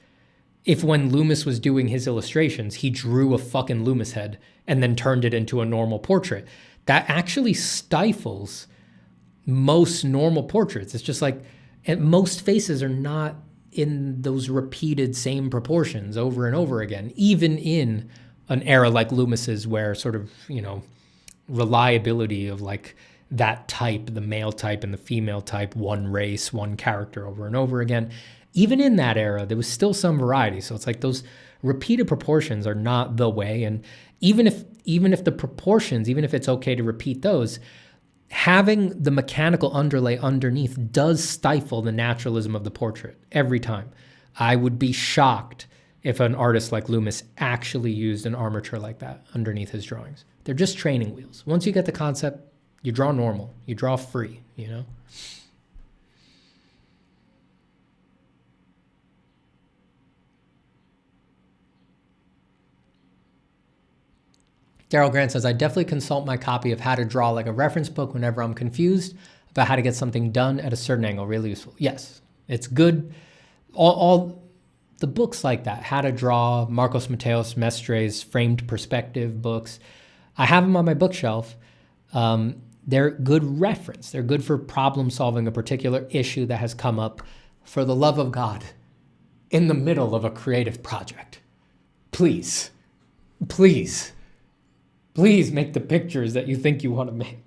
if when Loomis was doing his illustrations, he drew a fucking Loomis head and then turned it into a normal portrait. That actually stifles most normal portraits. It's just like, and most faces are not in those repeated same proportions over and over again, even in an era like Loomis's where sort of, you know, reliability of like that type, the male type and the female type, one race, one character over and over again. Even in that era, there was still some variety. So it's like those repeated proportions are not the way. And even if the proportions, even if it's okay to repeat those, having the mechanical underlay underneath does stifle the naturalism of the portrait every time. I would be shocked if an artist like Loomis actually used an armature like that underneath his drawings. They're just training wheels. Once you get the concept, you draw normal, you draw free, you know? Daryl Grant says, I definitely consult my copy of How to Draw like a reference book whenever I'm confused about how to get something done at a certain angle. Really useful. Yes, it's good. All the books like that, How to Draw, Marcos Mateos Mestre's framed perspective books, I have them on my bookshelf. They're good reference. They're good for problem solving a particular issue that has come up. For the love of God, in the middle of a creative project, please, please, please make the pictures that you think you want to make.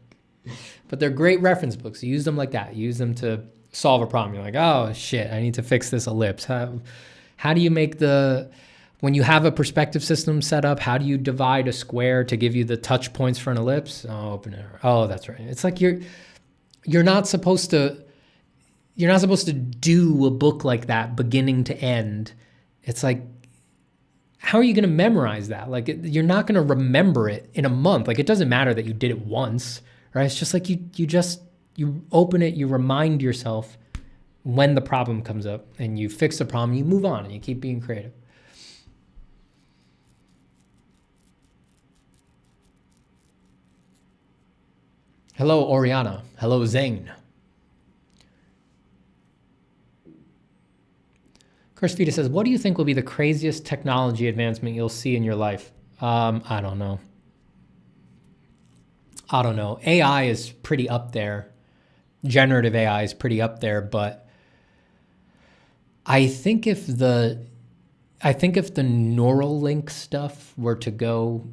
But they're great reference books. You use them like that. You use them to solve a problem. You're like, oh shit, I need to fix this ellipse. How do you make when you have a perspective system set up, how do you divide a square to give you the touch points for an ellipse? Oh, open it. Oh, that's right. It's like you're not supposed to do a book like that beginning to end. It's like, how are you going to memorize that? Like, you're not going to remember it in a month. Like, it doesn't matter that you did it once, right? It's just like you open it, you remind yourself when the problem comes up and you fix the problem, you move on and you keep being creative. Hello, Oriana. Hello, Zane. Kursvita says, what do you think will be the craziest technology advancement you'll see in your life? I don't know. AI is pretty up there. Generative AI is pretty up there, but I think if the Neuralink stuff were to go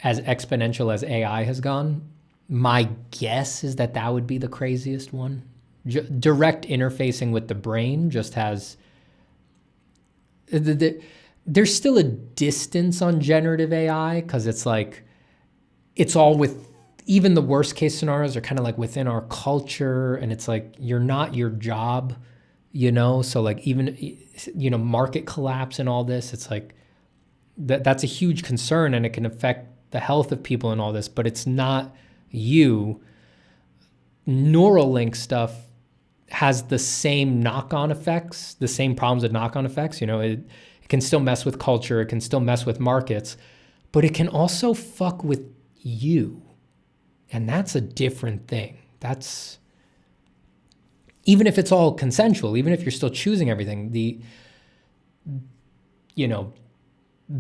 as exponential as AI has gone, my guess is that would be the craziest one. Direct interfacing with the brain just has... There's still a distance on generative AI because it's like, it's all with, even the worst case scenarios are kind of like within our culture, and it's like, you're not your job. So like even, market collapse and all this, it's like that's a huge concern, and it can affect the health of people and all this, but it's not you. Neuralink stuff has the same knock-on effects, the same problems with knock-on effects. It can still mess with culture, it can still mess with markets, but it can also fuck with you. And that's a different thing. That's, even if it's all consensual, even if you're still choosing everything, the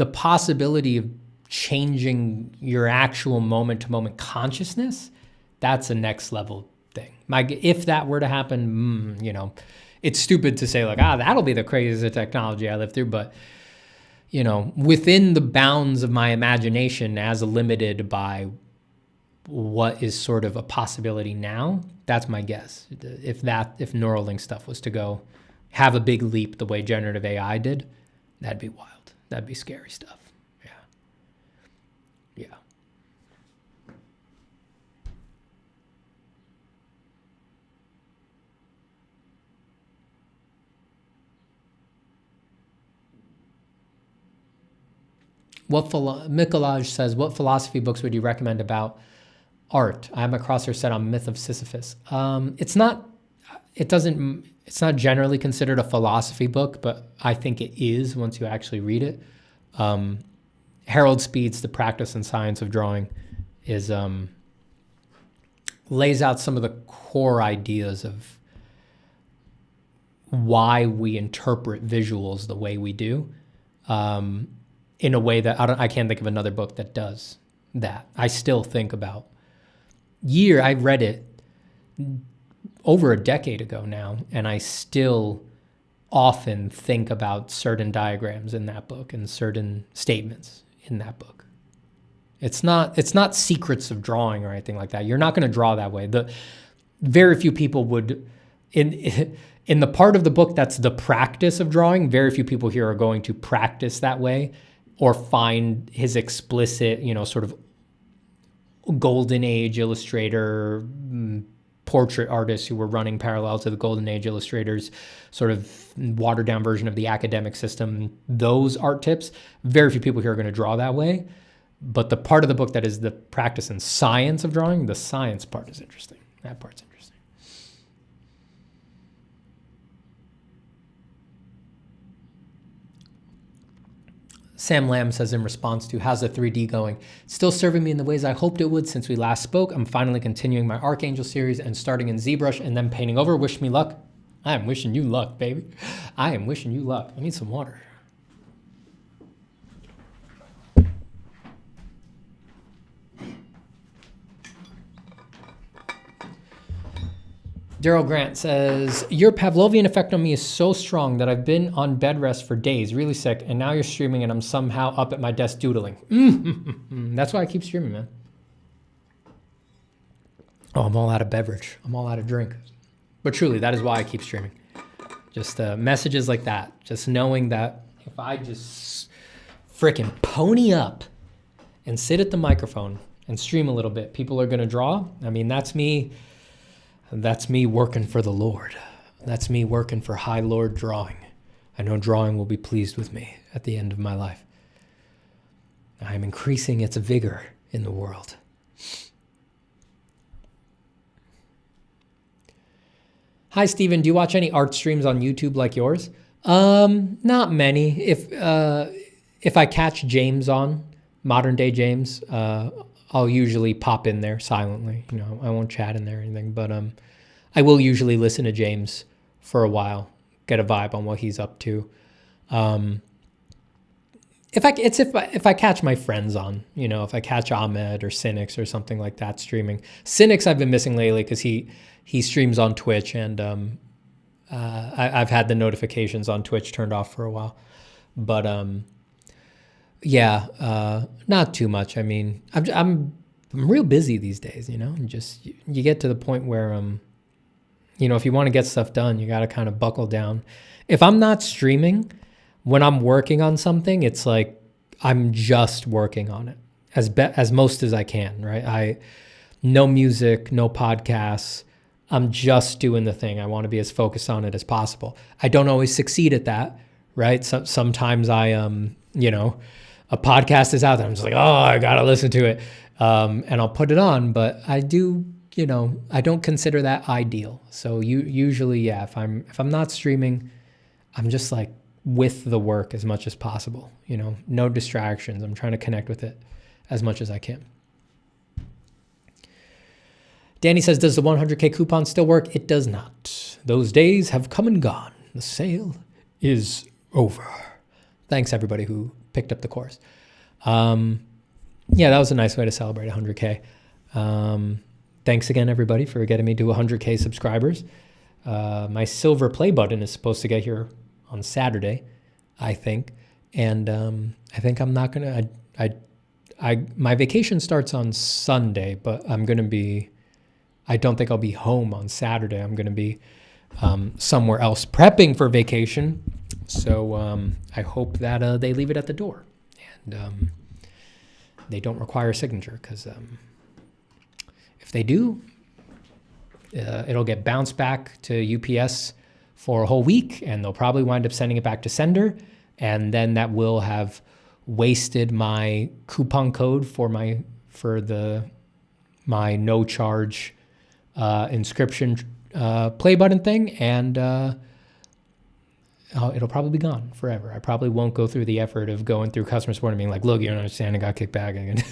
possibility of changing your actual moment-to-moment consciousness, that's a next level thing. If that were to happen, it's stupid to say like, that'll be the craziest technology I live through, but within the bounds of my imagination as limited by what is sort of a possibility now, that's my guess. If Neuralink stuff was to go have a big leap the way generative AI did, that'd be wild. That'd be scary stuff. Yeah. Mikolaj says, what philosophy books would you recommend about art? I am a crosser set on Myth of Sisyphus. It's not generally considered a philosophy book, but I think it is once you actually read it. Harold Speed's The Practice and Science of Drawing lays out some of the core ideas of why we interpret visuals the way we do. In a way that I can't think of another book that does that. I still think about I read it over a decade ago now, and I still often think about certain diagrams in that book and certain statements in that book. It's not secrets of drawing or anything like that. You're not going to draw that way. Very few people would, in the part of the book that's the practice of drawing, very few people here are going to practice that way or find his explicit, sort of golden age illustrator, portrait artists who were running parallel to the golden age illustrators, sort of watered down version of the academic system. Those art tips, very few people here are going to draw that way. But the part of the book that is the practice and science of drawing, the science part is interesting. That part's interesting. Sam Lamb says in response to, how's the 3D going? Still serving me in the ways I hoped it would since we last spoke. I'm finally continuing my Archangel series and starting in ZBrush and then painting over. Wish me luck. I am wishing you luck, baby. I am wishing you luck. I need some water. Daryl Grant says, your Pavlovian effect on me is so strong that I've been on bed rest for days, really sick, and now you're streaming and I'm somehow up at my desk doodling. That's why I keep streaming, man. Oh, I'm all out of beverage. I'm all out of drink. But truly, that is why I keep streaming. Just messages like that. Just knowing that if I just frickin' pony up and sit at the microphone and stream a little bit, people are going to draw. I mean, that's me. That's me working for the Lord. That's me working for High Lord Drawing. I know drawing will be pleased with me at the end of my life. I am increasing its vigor in the world. Hi, Steven. Do you watch any art streams on YouTube like yours? Not many. If I catch James on, modern day James, I'll usually pop in there silently. I won't chat in there or anything, but I will usually listen to James for a while, get a vibe on what he's up to. If I catch my friends on, if I catch Ahmed or Cynics or something like that streaming. Cynics I've been missing lately because he streams on Twitch, and I've had the notifications on Twitch turned off for a while. But not too much. I mean, I'm real busy these days, and just you get to the point where if you want to get stuff done, you got to kind of buckle down. If I'm not streaming, when I'm working on something, it's like I'm just working on it as most as I can, right? No music, no podcasts. I'm just doing the thing. I want to be as focused on it as possible. I don't always succeed at that, right? Sometimes I, you know, a podcast is out there. I'm just like, oh, I got to listen to it. And I'll put it on, but I do, you know, I don't consider that ideal. So usually, yeah, if I'm not streaming, I'm just like with the work as much as possible, you know, no distractions. I'm trying to connect with it as much as I can. Danny says, does the 100K coupon still work? It does not. Those days have come and gone. The sale is over. Thanks, everybody who picked up the course. Yeah, that was a nice way to celebrate 100K. Thanks again, everybody, for getting me to 100K subscribers. My silver play button is supposed to get here on Saturday, I think. And I think I'm not going to... My vacation starts on Sunday, but I'm going to be... I don't think I'll be home on Saturday. I'm going to be somewhere else prepping for vacation. So I hope that they leave it at the door and they don't require a signature, because if they do, it'll get bounced back to UPS for a whole week, and they'll probably wind up sending it back to sender. And then that will have wasted my coupon code for my no charge inscription play button thing, and it'll probably be gone forever. I probably won't go through the effort of going through customer support and being like, look, you don't understand, I got kicked back again.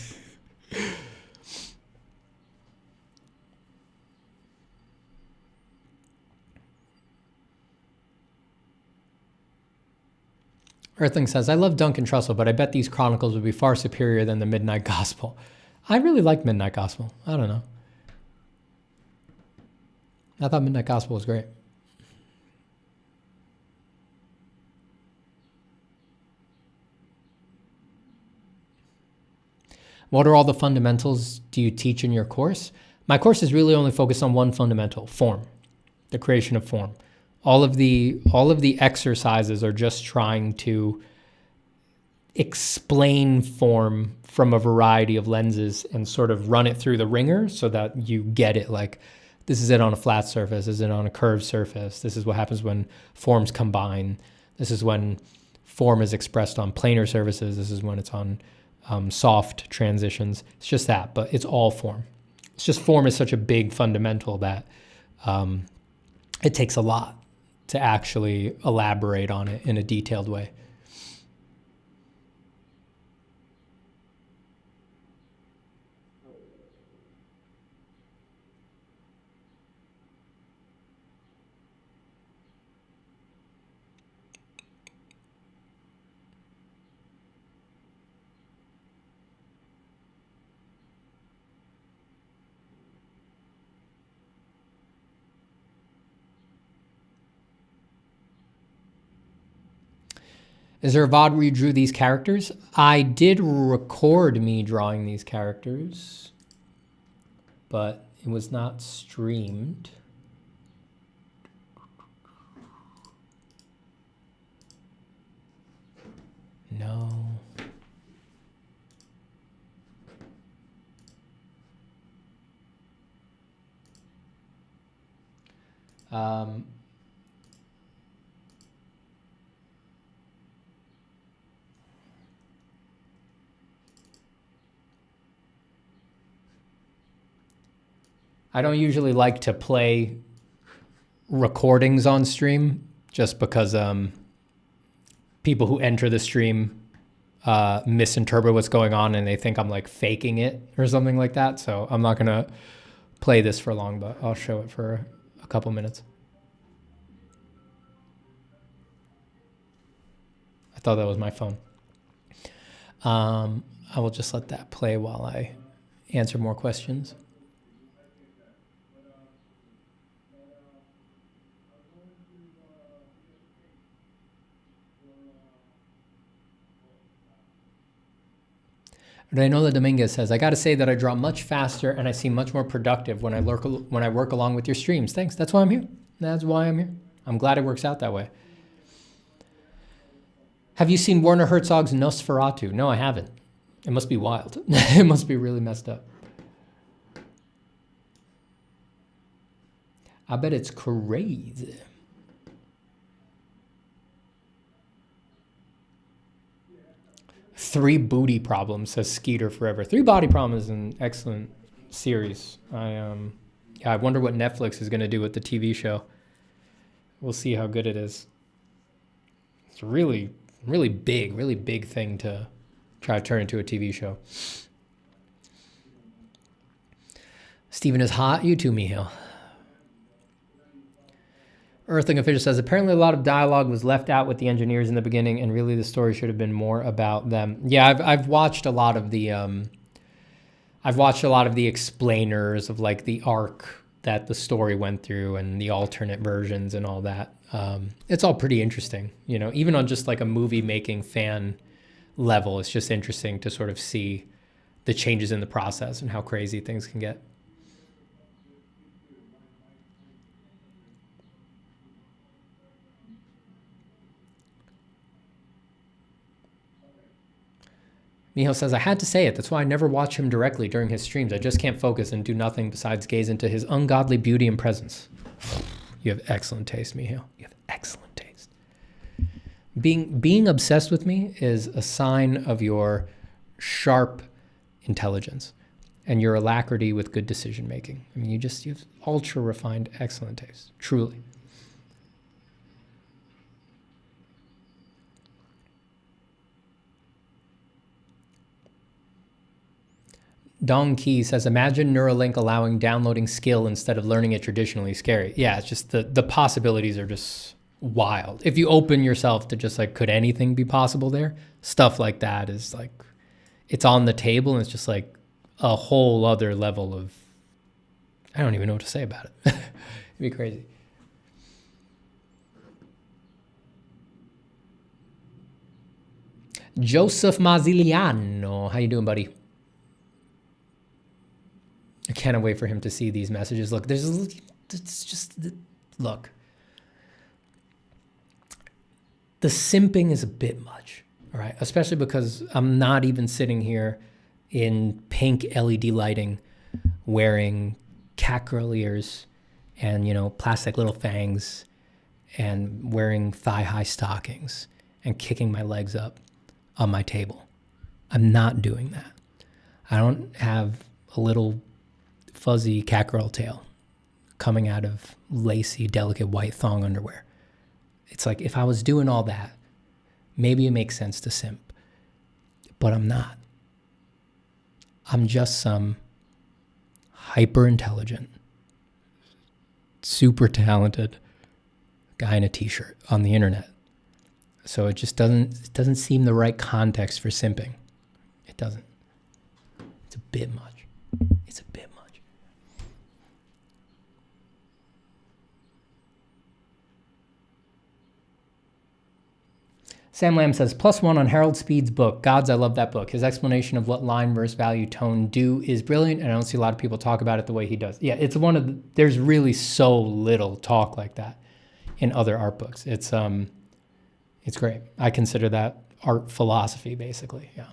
Earthling says, I love Duncan Trussell, but I bet these chronicles would be far superior than the Midnight Gospel. I really liked Midnight Gospel. I don't know. I thought Midnight Gospel was great. What are all the fundamentals do you teach in your course? My course is really only focused on one fundamental, form, the creation of form. All of the exercises are just trying to explain form from a variety of lenses and sort of run it through the ringer so that you get it. Like, this is it on a flat surface, this is it on a curved surface, this is what happens when forms combine, this is when form is expressed on planar surfaces, this is when it's on soft transitions. It's just that, but it's all form. It's just form is such a big fundamental that it takes a lot to actually elaborate on it in a detailed way. Is there a VOD where you drew these characters? I did record me drawing these characters, but it was not streamed. No. I don't usually like to play recordings on stream just because people who enter the stream misinterpret what's going on and they think I'm like faking it or something like that. So I'm not going to play this for long, but I'll show it for a couple minutes. I thought that was my phone. I will just let that play while I answer more questions. Reynola Dominguez says, I got to say that I draw much faster and I seem much more productive when I work along with your streams. Thanks. That's why I'm here. That's why I'm here. I'm glad it works out that way. Have you seen Werner Herzog's Nosferatu? No, I haven't. It must be wild. It must be really messed up. I bet it's crazy. Three booty problems, says Skeeter Forever. Three body problems is an excellent series. Yeah, I wonder what Netflix is going to do with the TV show. We'll see how good it is. It's a really big thing to try to turn into a TV show. Steven is hot. You too, Mihail. Earthling Official says, apparently a lot of dialogue was left out with the engineers in the beginning, and really the story should have been more about them. Yeah, I've watched a lot of the explainers of like the arc that the story went through and the alternate versions and all that. It's all pretty interesting, you know, even on just like a movie making fan level. It's just interesting to sort of see the changes in the process and how crazy things can get. Miho says, I had to say it. That's why I never watch him directly during his streams. I just can't focus and do nothing besides gaze into his ungodly beauty and presence. You have excellent taste, Miho. You have excellent taste. Being obsessed with me is a sign of your sharp intelligence and your alacrity with good decision making. I mean, you have ultra refined, excellent taste, truly. Dong Key says, imagine Neuralink allowing downloading skill instead of learning it traditionally. Scary. Yeah, it's just the possibilities are just wild. If you open yourself to just like, could anything be possible there? Stuff like that is like, it's on the table and it's just like a whole other level of, I don't even know what to say about it. It'd be crazy. Joseph Mazziliano. How you doing, buddy? I can't wait for him to see these messages. Look, it's just, look. The simping is a bit much, all right? Especially because I'm not even sitting here in pink LED lighting, wearing cat girl ears and, you know, plastic little fangs and wearing thigh-high stockings and kicking my legs up on my table. I'm not doing that. I don't have a little fuzzy cat girl tail coming out of lacy, delicate white thong underwear. It's like, if I was doing all that, maybe it makes sense to simp, but I'm not. I'm just some hyper intelligent, super talented guy in a t-shirt on the internet. So it just doesn't seem the right context for simping. It doesn't. It's a bit much. It's a bit much. Sam Lamb says, +1 on Harold Speed's book. Gods, I love that book. His explanation of what line versus value tone do is brilliant, and I don't see a lot of people talk about it the way he does. Yeah, it's one of the, there's really so little talk like that in other art books. It's great. I consider that art philosophy, basically, yeah.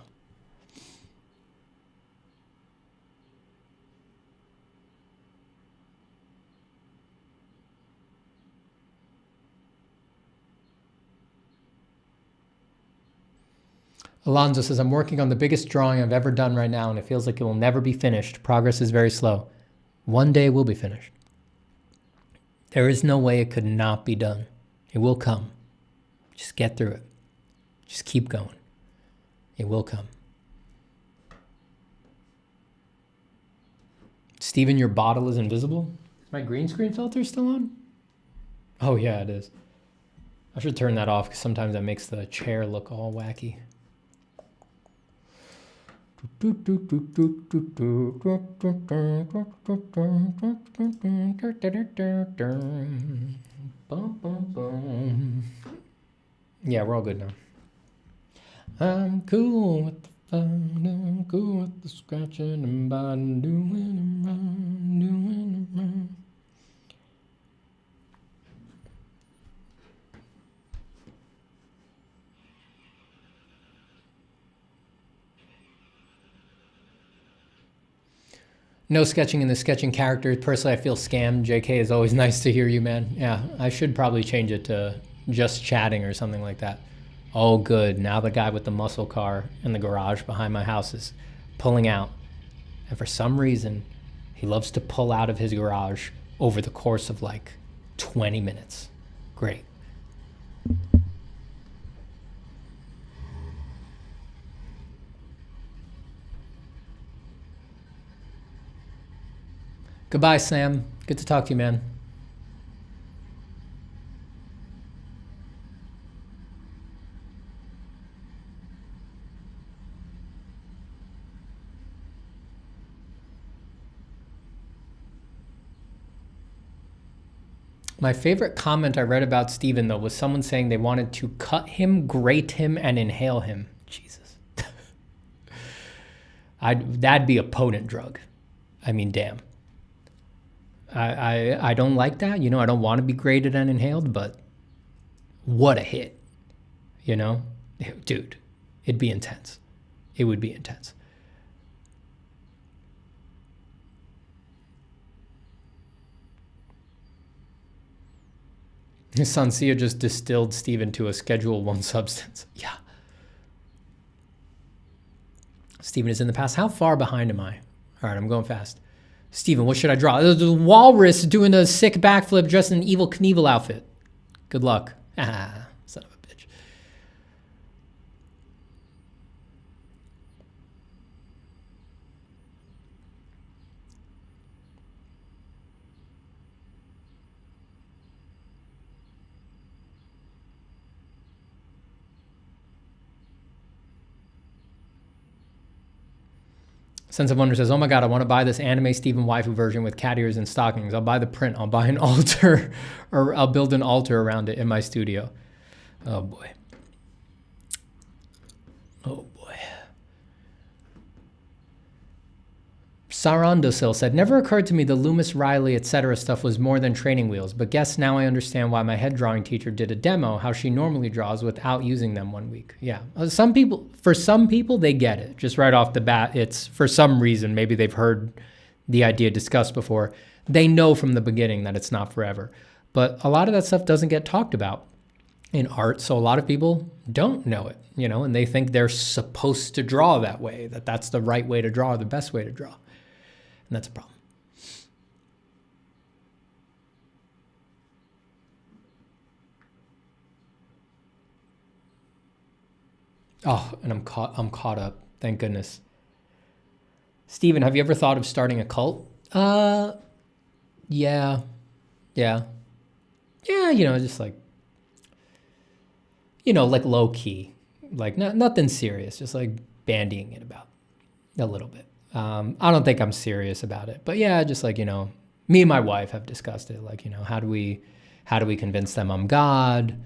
Alonzo says, I'm working on the biggest drawing I've ever done right now, and it feels like it will never be finished. Progress is very slow. One day it will be finished. There is no way it could not be done. It will come. Just get through it. Just keep going. It will come. Steven, your bottle is invisible? Is my green screen filter still on? Oh, yeah, it is. I should turn that off because sometimes that makes the chair look all wacky. Yeah, we're all good now. I'm cool with the fun, I'm cool with the scratching and biting, doing it right, doing it right. No sketching in the sketching characters. Personally, I feel scammed. JK is always nice to hear you, man. Yeah, I should probably change it to just chatting or something like that. Oh, good. Now the guy with the muscle car in the garage behind my house is pulling out. And for some reason, he loves to pull out of his garage over the course of like 20 minutes. Great. Goodbye, Sam. Good to talk to you, man. My favorite comment I read about Steven, though, was someone saying they wanted to cut him, grate him, and inhale him. Jesus. That'd be a potent drug. I mean, damn. I don't like that. You know, I don't want to be grated and inhaled, but what a hit. You know? Dude, it'd be intense. It would be intense. Sansia just distilled Steven to a Schedule 1 substance. Yeah. Steven is in the past. How far behind am I? All right, I'm going fast. Steven, what should I draw? The walrus doing a sick backflip dressed in an Evil Knievel outfit. Good luck. Ah, son of a bitch. Sense of Wonder says, oh my God, I want to buy this anime Steven waifu version with cat ears and stockings. I'll buy the print. I'll buy an altar, or I'll build an altar around it in my studio. Oh boy. Oh boy. Sarandosil said, never occurred to me the Loomis, Riley, etc. stuff was more than training wheels, but guess now I understand why my head drawing teacher did a demo, how she normally draws without using them 1 week. Yeah, for some people, they get it. Just right off the bat, it's for some reason, maybe they've heard the idea discussed before. They know from the beginning that it's not forever. But a lot of that stuff doesn't get talked about in art, so a lot of people don't know it, you know, and they think they're supposed to draw that way, that that's the right way to draw, the best way to draw. And that's a problem. Oh, and I'm caught up. Thank goodness. Steven, have you ever thought of starting a cult? Yeah. Yeah, you know, just like, you know, like low key, like nothing serious, just like bandying it about a little bit. I don't think I'm serious about it, but yeah, just like, you know, me and my wife have discussed it. Like, you know, how do we convince them I'm God?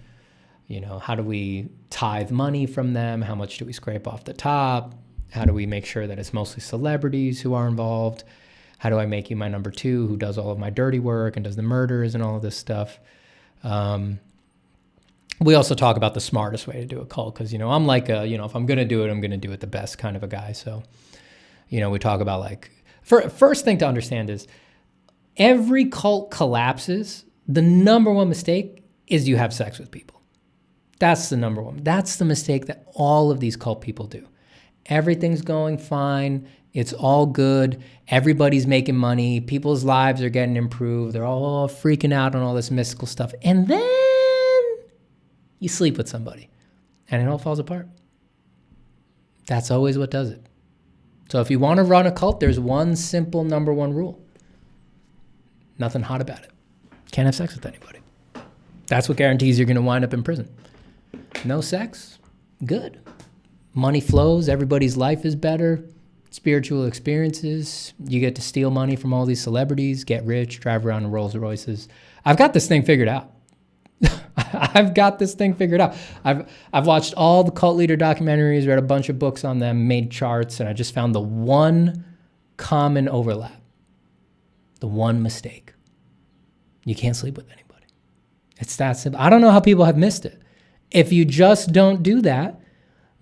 You know, how do we tithe money from them? How much do we scrape off the top? How do we make sure that it's mostly celebrities who are involved? How do I make you my number two who does all of my dirty work and does the murders and all of this stuff? We also talk about the smartest way to do a cult because, you know, I'm like, you know, if I'm going to do it, I'm going to do it the best kind of a guy. So, you know, we talk about like, first thing to understand is every cult collapses. The number one mistake is you have sex with people. That's the number one. That's the mistake that all of these cult people do. Everything's going fine. It's all good. Everybody's making money. People's lives are getting improved. They're all freaking out on all this mystical stuff. And then you sleep with somebody and it all falls apart. That's always what does it. So if you want to run a cult, there's one simple number one rule. Nothing hot about it. Can't have sex with anybody. That's what guarantees you're going to wind up in prison. No sex? Good. Money flows. Everybody's life is better. Spiritual experiences. You get to steal money from all these celebrities, get rich, drive around in Rolls Royces. I've got this thing figured out. I've got this thing figured out. I've watched all the cult leader documentaries, read a bunch of books on them, made charts, and I just found the one common overlap. The one mistake. You can't sleep with anybody. It's that simple. I don't know how people have missed it. If you just don't do that,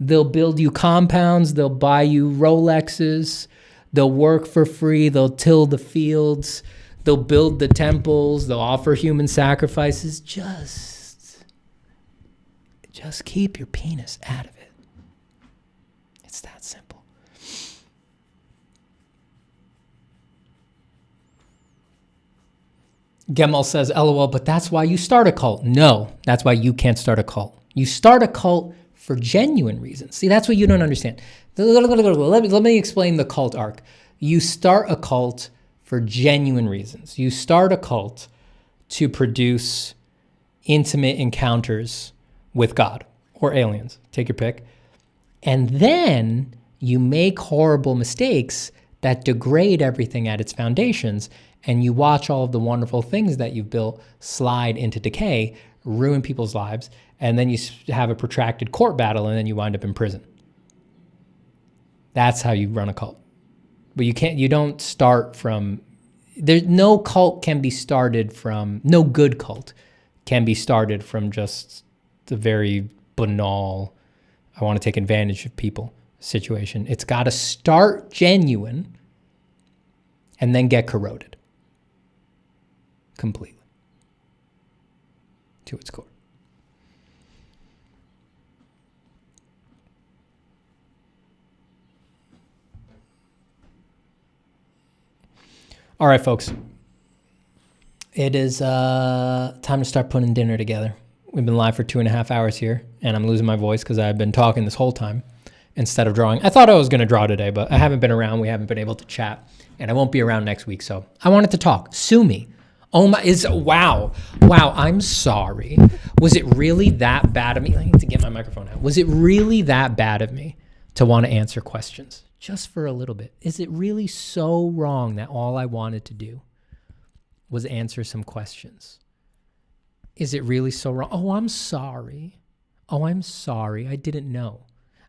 they'll build you compounds, they'll buy you Rolexes, They'll work for free. They'll till the fields. They'll build the temples. They'll offer human sacrifices. Just keep your penis out of it. It's that simple. Gemal says, LOL, but that's why you start a cult. No, that's why you can't start a cult. You start a cult for genuine reasons. See, that's what you don't understand. Let me explain the cult arc. You start a cult for genuine reasons. You start a cult to produce intimate encounters with God or aliens. Take your pick. And then you make horrible mistakes that degrade everything at its foundations, and you watch all of the wonderful things that you've built slide into decay, ruin people's lives, and then you have a protracted court battle, and then you wind up in prison. That's how you run a cult. But you don't start from, no cult can be started from, no good cult can be started from just the very banal, I want to take advantage of people situation. It's got to start genuine and then get corroded completely to its core. All right, folks. It is time to start putting dinner together. We've been live for 2.5 hours here, and I'm losing my voice because I've been talking this whole time instead of drawing. I thought I was going to draw today, but I haven't been around. We haven't been able to chat, and I won't be around next week, so I wanted to talk. Sue me. Oh my, wow, I'm sorry. Was it really that bad of me? I need to get my microphone out. Was it really that bad of me to want to answer questions just for a little bit? Is it really so wrong that all I wanted to do was answer some questions? Is it really so wrong? Oh, I'm sorry. I didn't know.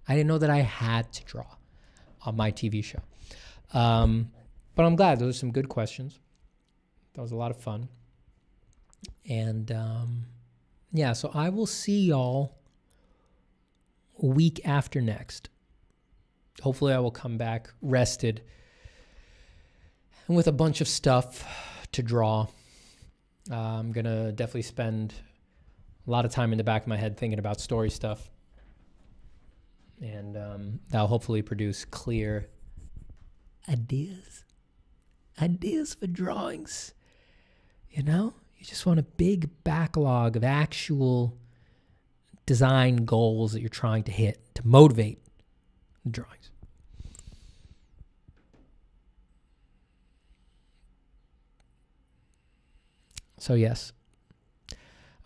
I didn't know that I had to draw on my TV show. But I'm glad. Those are some good questions. That was a lot of fun. And yeah, so I will see y'all week after next. Hopefully I will come back rested and with a bunch of stuff to draw. I'm going to definitely spend a lot of time in the back of my head thinking about story stuff. And that'll hopefully produce clear ideas for drawings. You know, you just want a big backlog of actual design goals that you're trying to hit to motivate the drawings. So yes, I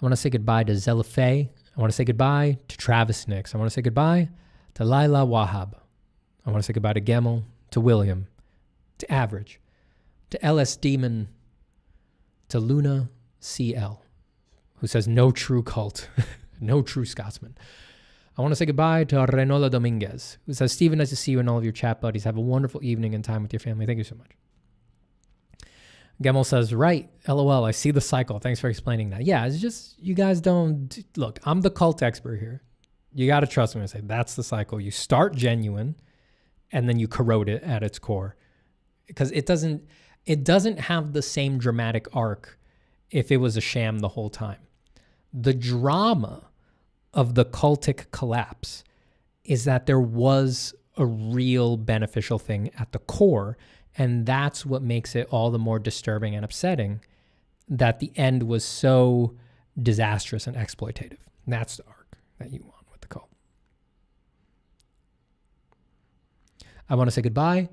want to say goodbye to Zelafay. I want to say goodbye to Travis Nix. I want to say goodbye to Laila Wahab. I want to say goodbye to Gemel, to William, to Average, to LS Demon, to Luna CL, who says no true cult, no true Scotsman. I want to say goodbye to Renola Dominguez, who says, Stephen, nice to see you and all of your chat buddies. Have a wonderful evening and time with your family. Thank you so much. Gemel says, right, LOL, I see the cycle. Thanks for explaining that. Yeah, it's just, you guys don't, look, I'm the cult expert here. You got to trust me when I say that's the cycle. You start genuine and then you corrode it at its core. Because it doesn't have the same dramatic arc if it was a sham the whole time. The drama of the cultic collapse is that there was a real beneficial thing at the core, and that's what makes it all the more disturbing and upsetting that the end was so disastrous and exploitative. And that's the arc that you want with the cult. I want to say goodbye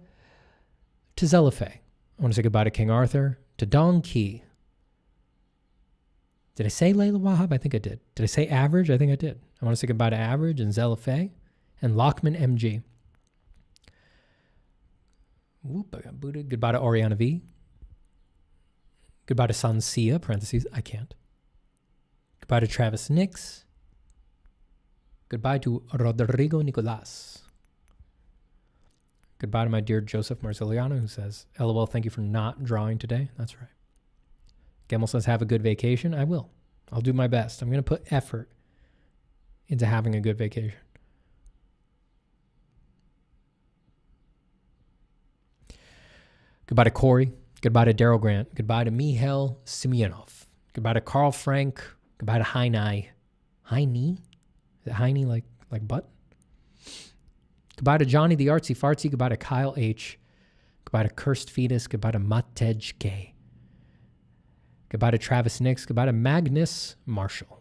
to Zelafay. I want to say goodbye to King Arthur, to Don Key. Did I say Layla Wahab? I think I did. Did I say Average? I think I did. I want to say goodbye to Average and Zelafay and Lockman MG. Whoop, I got booted. Goodbye to Oriana V. Goodbye to Sansia, parentheses, I can't. Goodbye to Travis Nix. Goodbye to Rodrigo Nicolas. Goodbye to my dear Joseph Marziliano, who says, LOL, thank you for not drawing today. That's right. Gemel says, have a good vacation. I will. I'll do my best. I'm going to put effort into having a good vacation. Goodbye to Corey. Goodbye to Daryl Grant. Goodbye to Mihail Simeonov. Goodbye to Carl Frank. Goodbye to Heine. Heine? Is it Heine like butt? Goodbye to Johnny the Artsy Fartsy. Goodbye to Kyle H. Goodbye to Cursed Fetus. Goodbye to Matej K. Goodbye to Travis Nix. Goodbye to Magnus Marshall.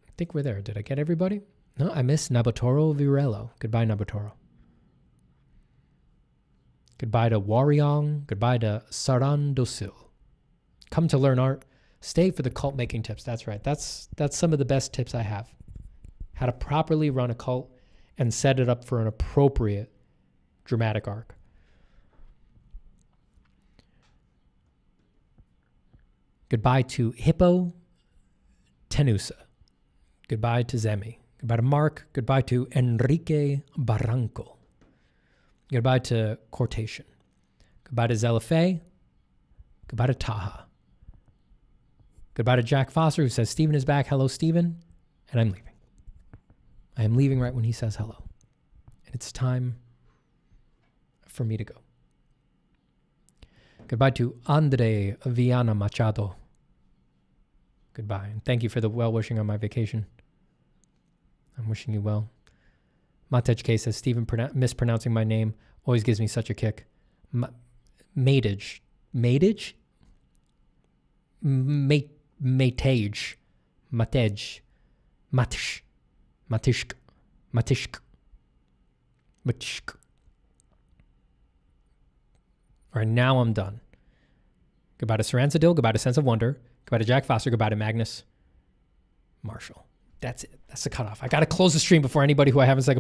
I think we're there. Did I get everybody? No, I missed Nabotoro Virello. Goodbye, Nabotoro. Goodbye to Wariong. Goodbye to Sarandosil. Come to learn art. Stay for the cult making tips. That's right. That's some of the best tips I have. How to properly run a cult and set it up for an appropriate dramatic arc. Goodbye to Hippo Tenusa. Goodbye to Zemi. Goodbye to Mark. Goodbye to Enrique Barranco. Goodbye to Cortation. Goodbye to Zelafe. Goodbye to Taha. Goodbye to Jack Foster, who says Steven is back. Hello, Steven. And I'm leaving. I am leaving right when he says hello. And it's time for me to go. Goodbye to Andre Viana Machado. Goodbye. And thank you for the well-wishing on my vacation. I'm wishing you well. Matej K says, Stephen mispronouncing my name always gives me such a kick. Matage. Matage? Matage. Matej. Matish. Matishk. Matishk. Matishk. All right, now I'm done. Goodbye to Saransadil. Goodbye to Sense of Wonder. Goodbye to Jack Foster. Goodbye to Magnus Marshall. That's it. That's the cutoff. I got to close the stream before anybody who I haven't said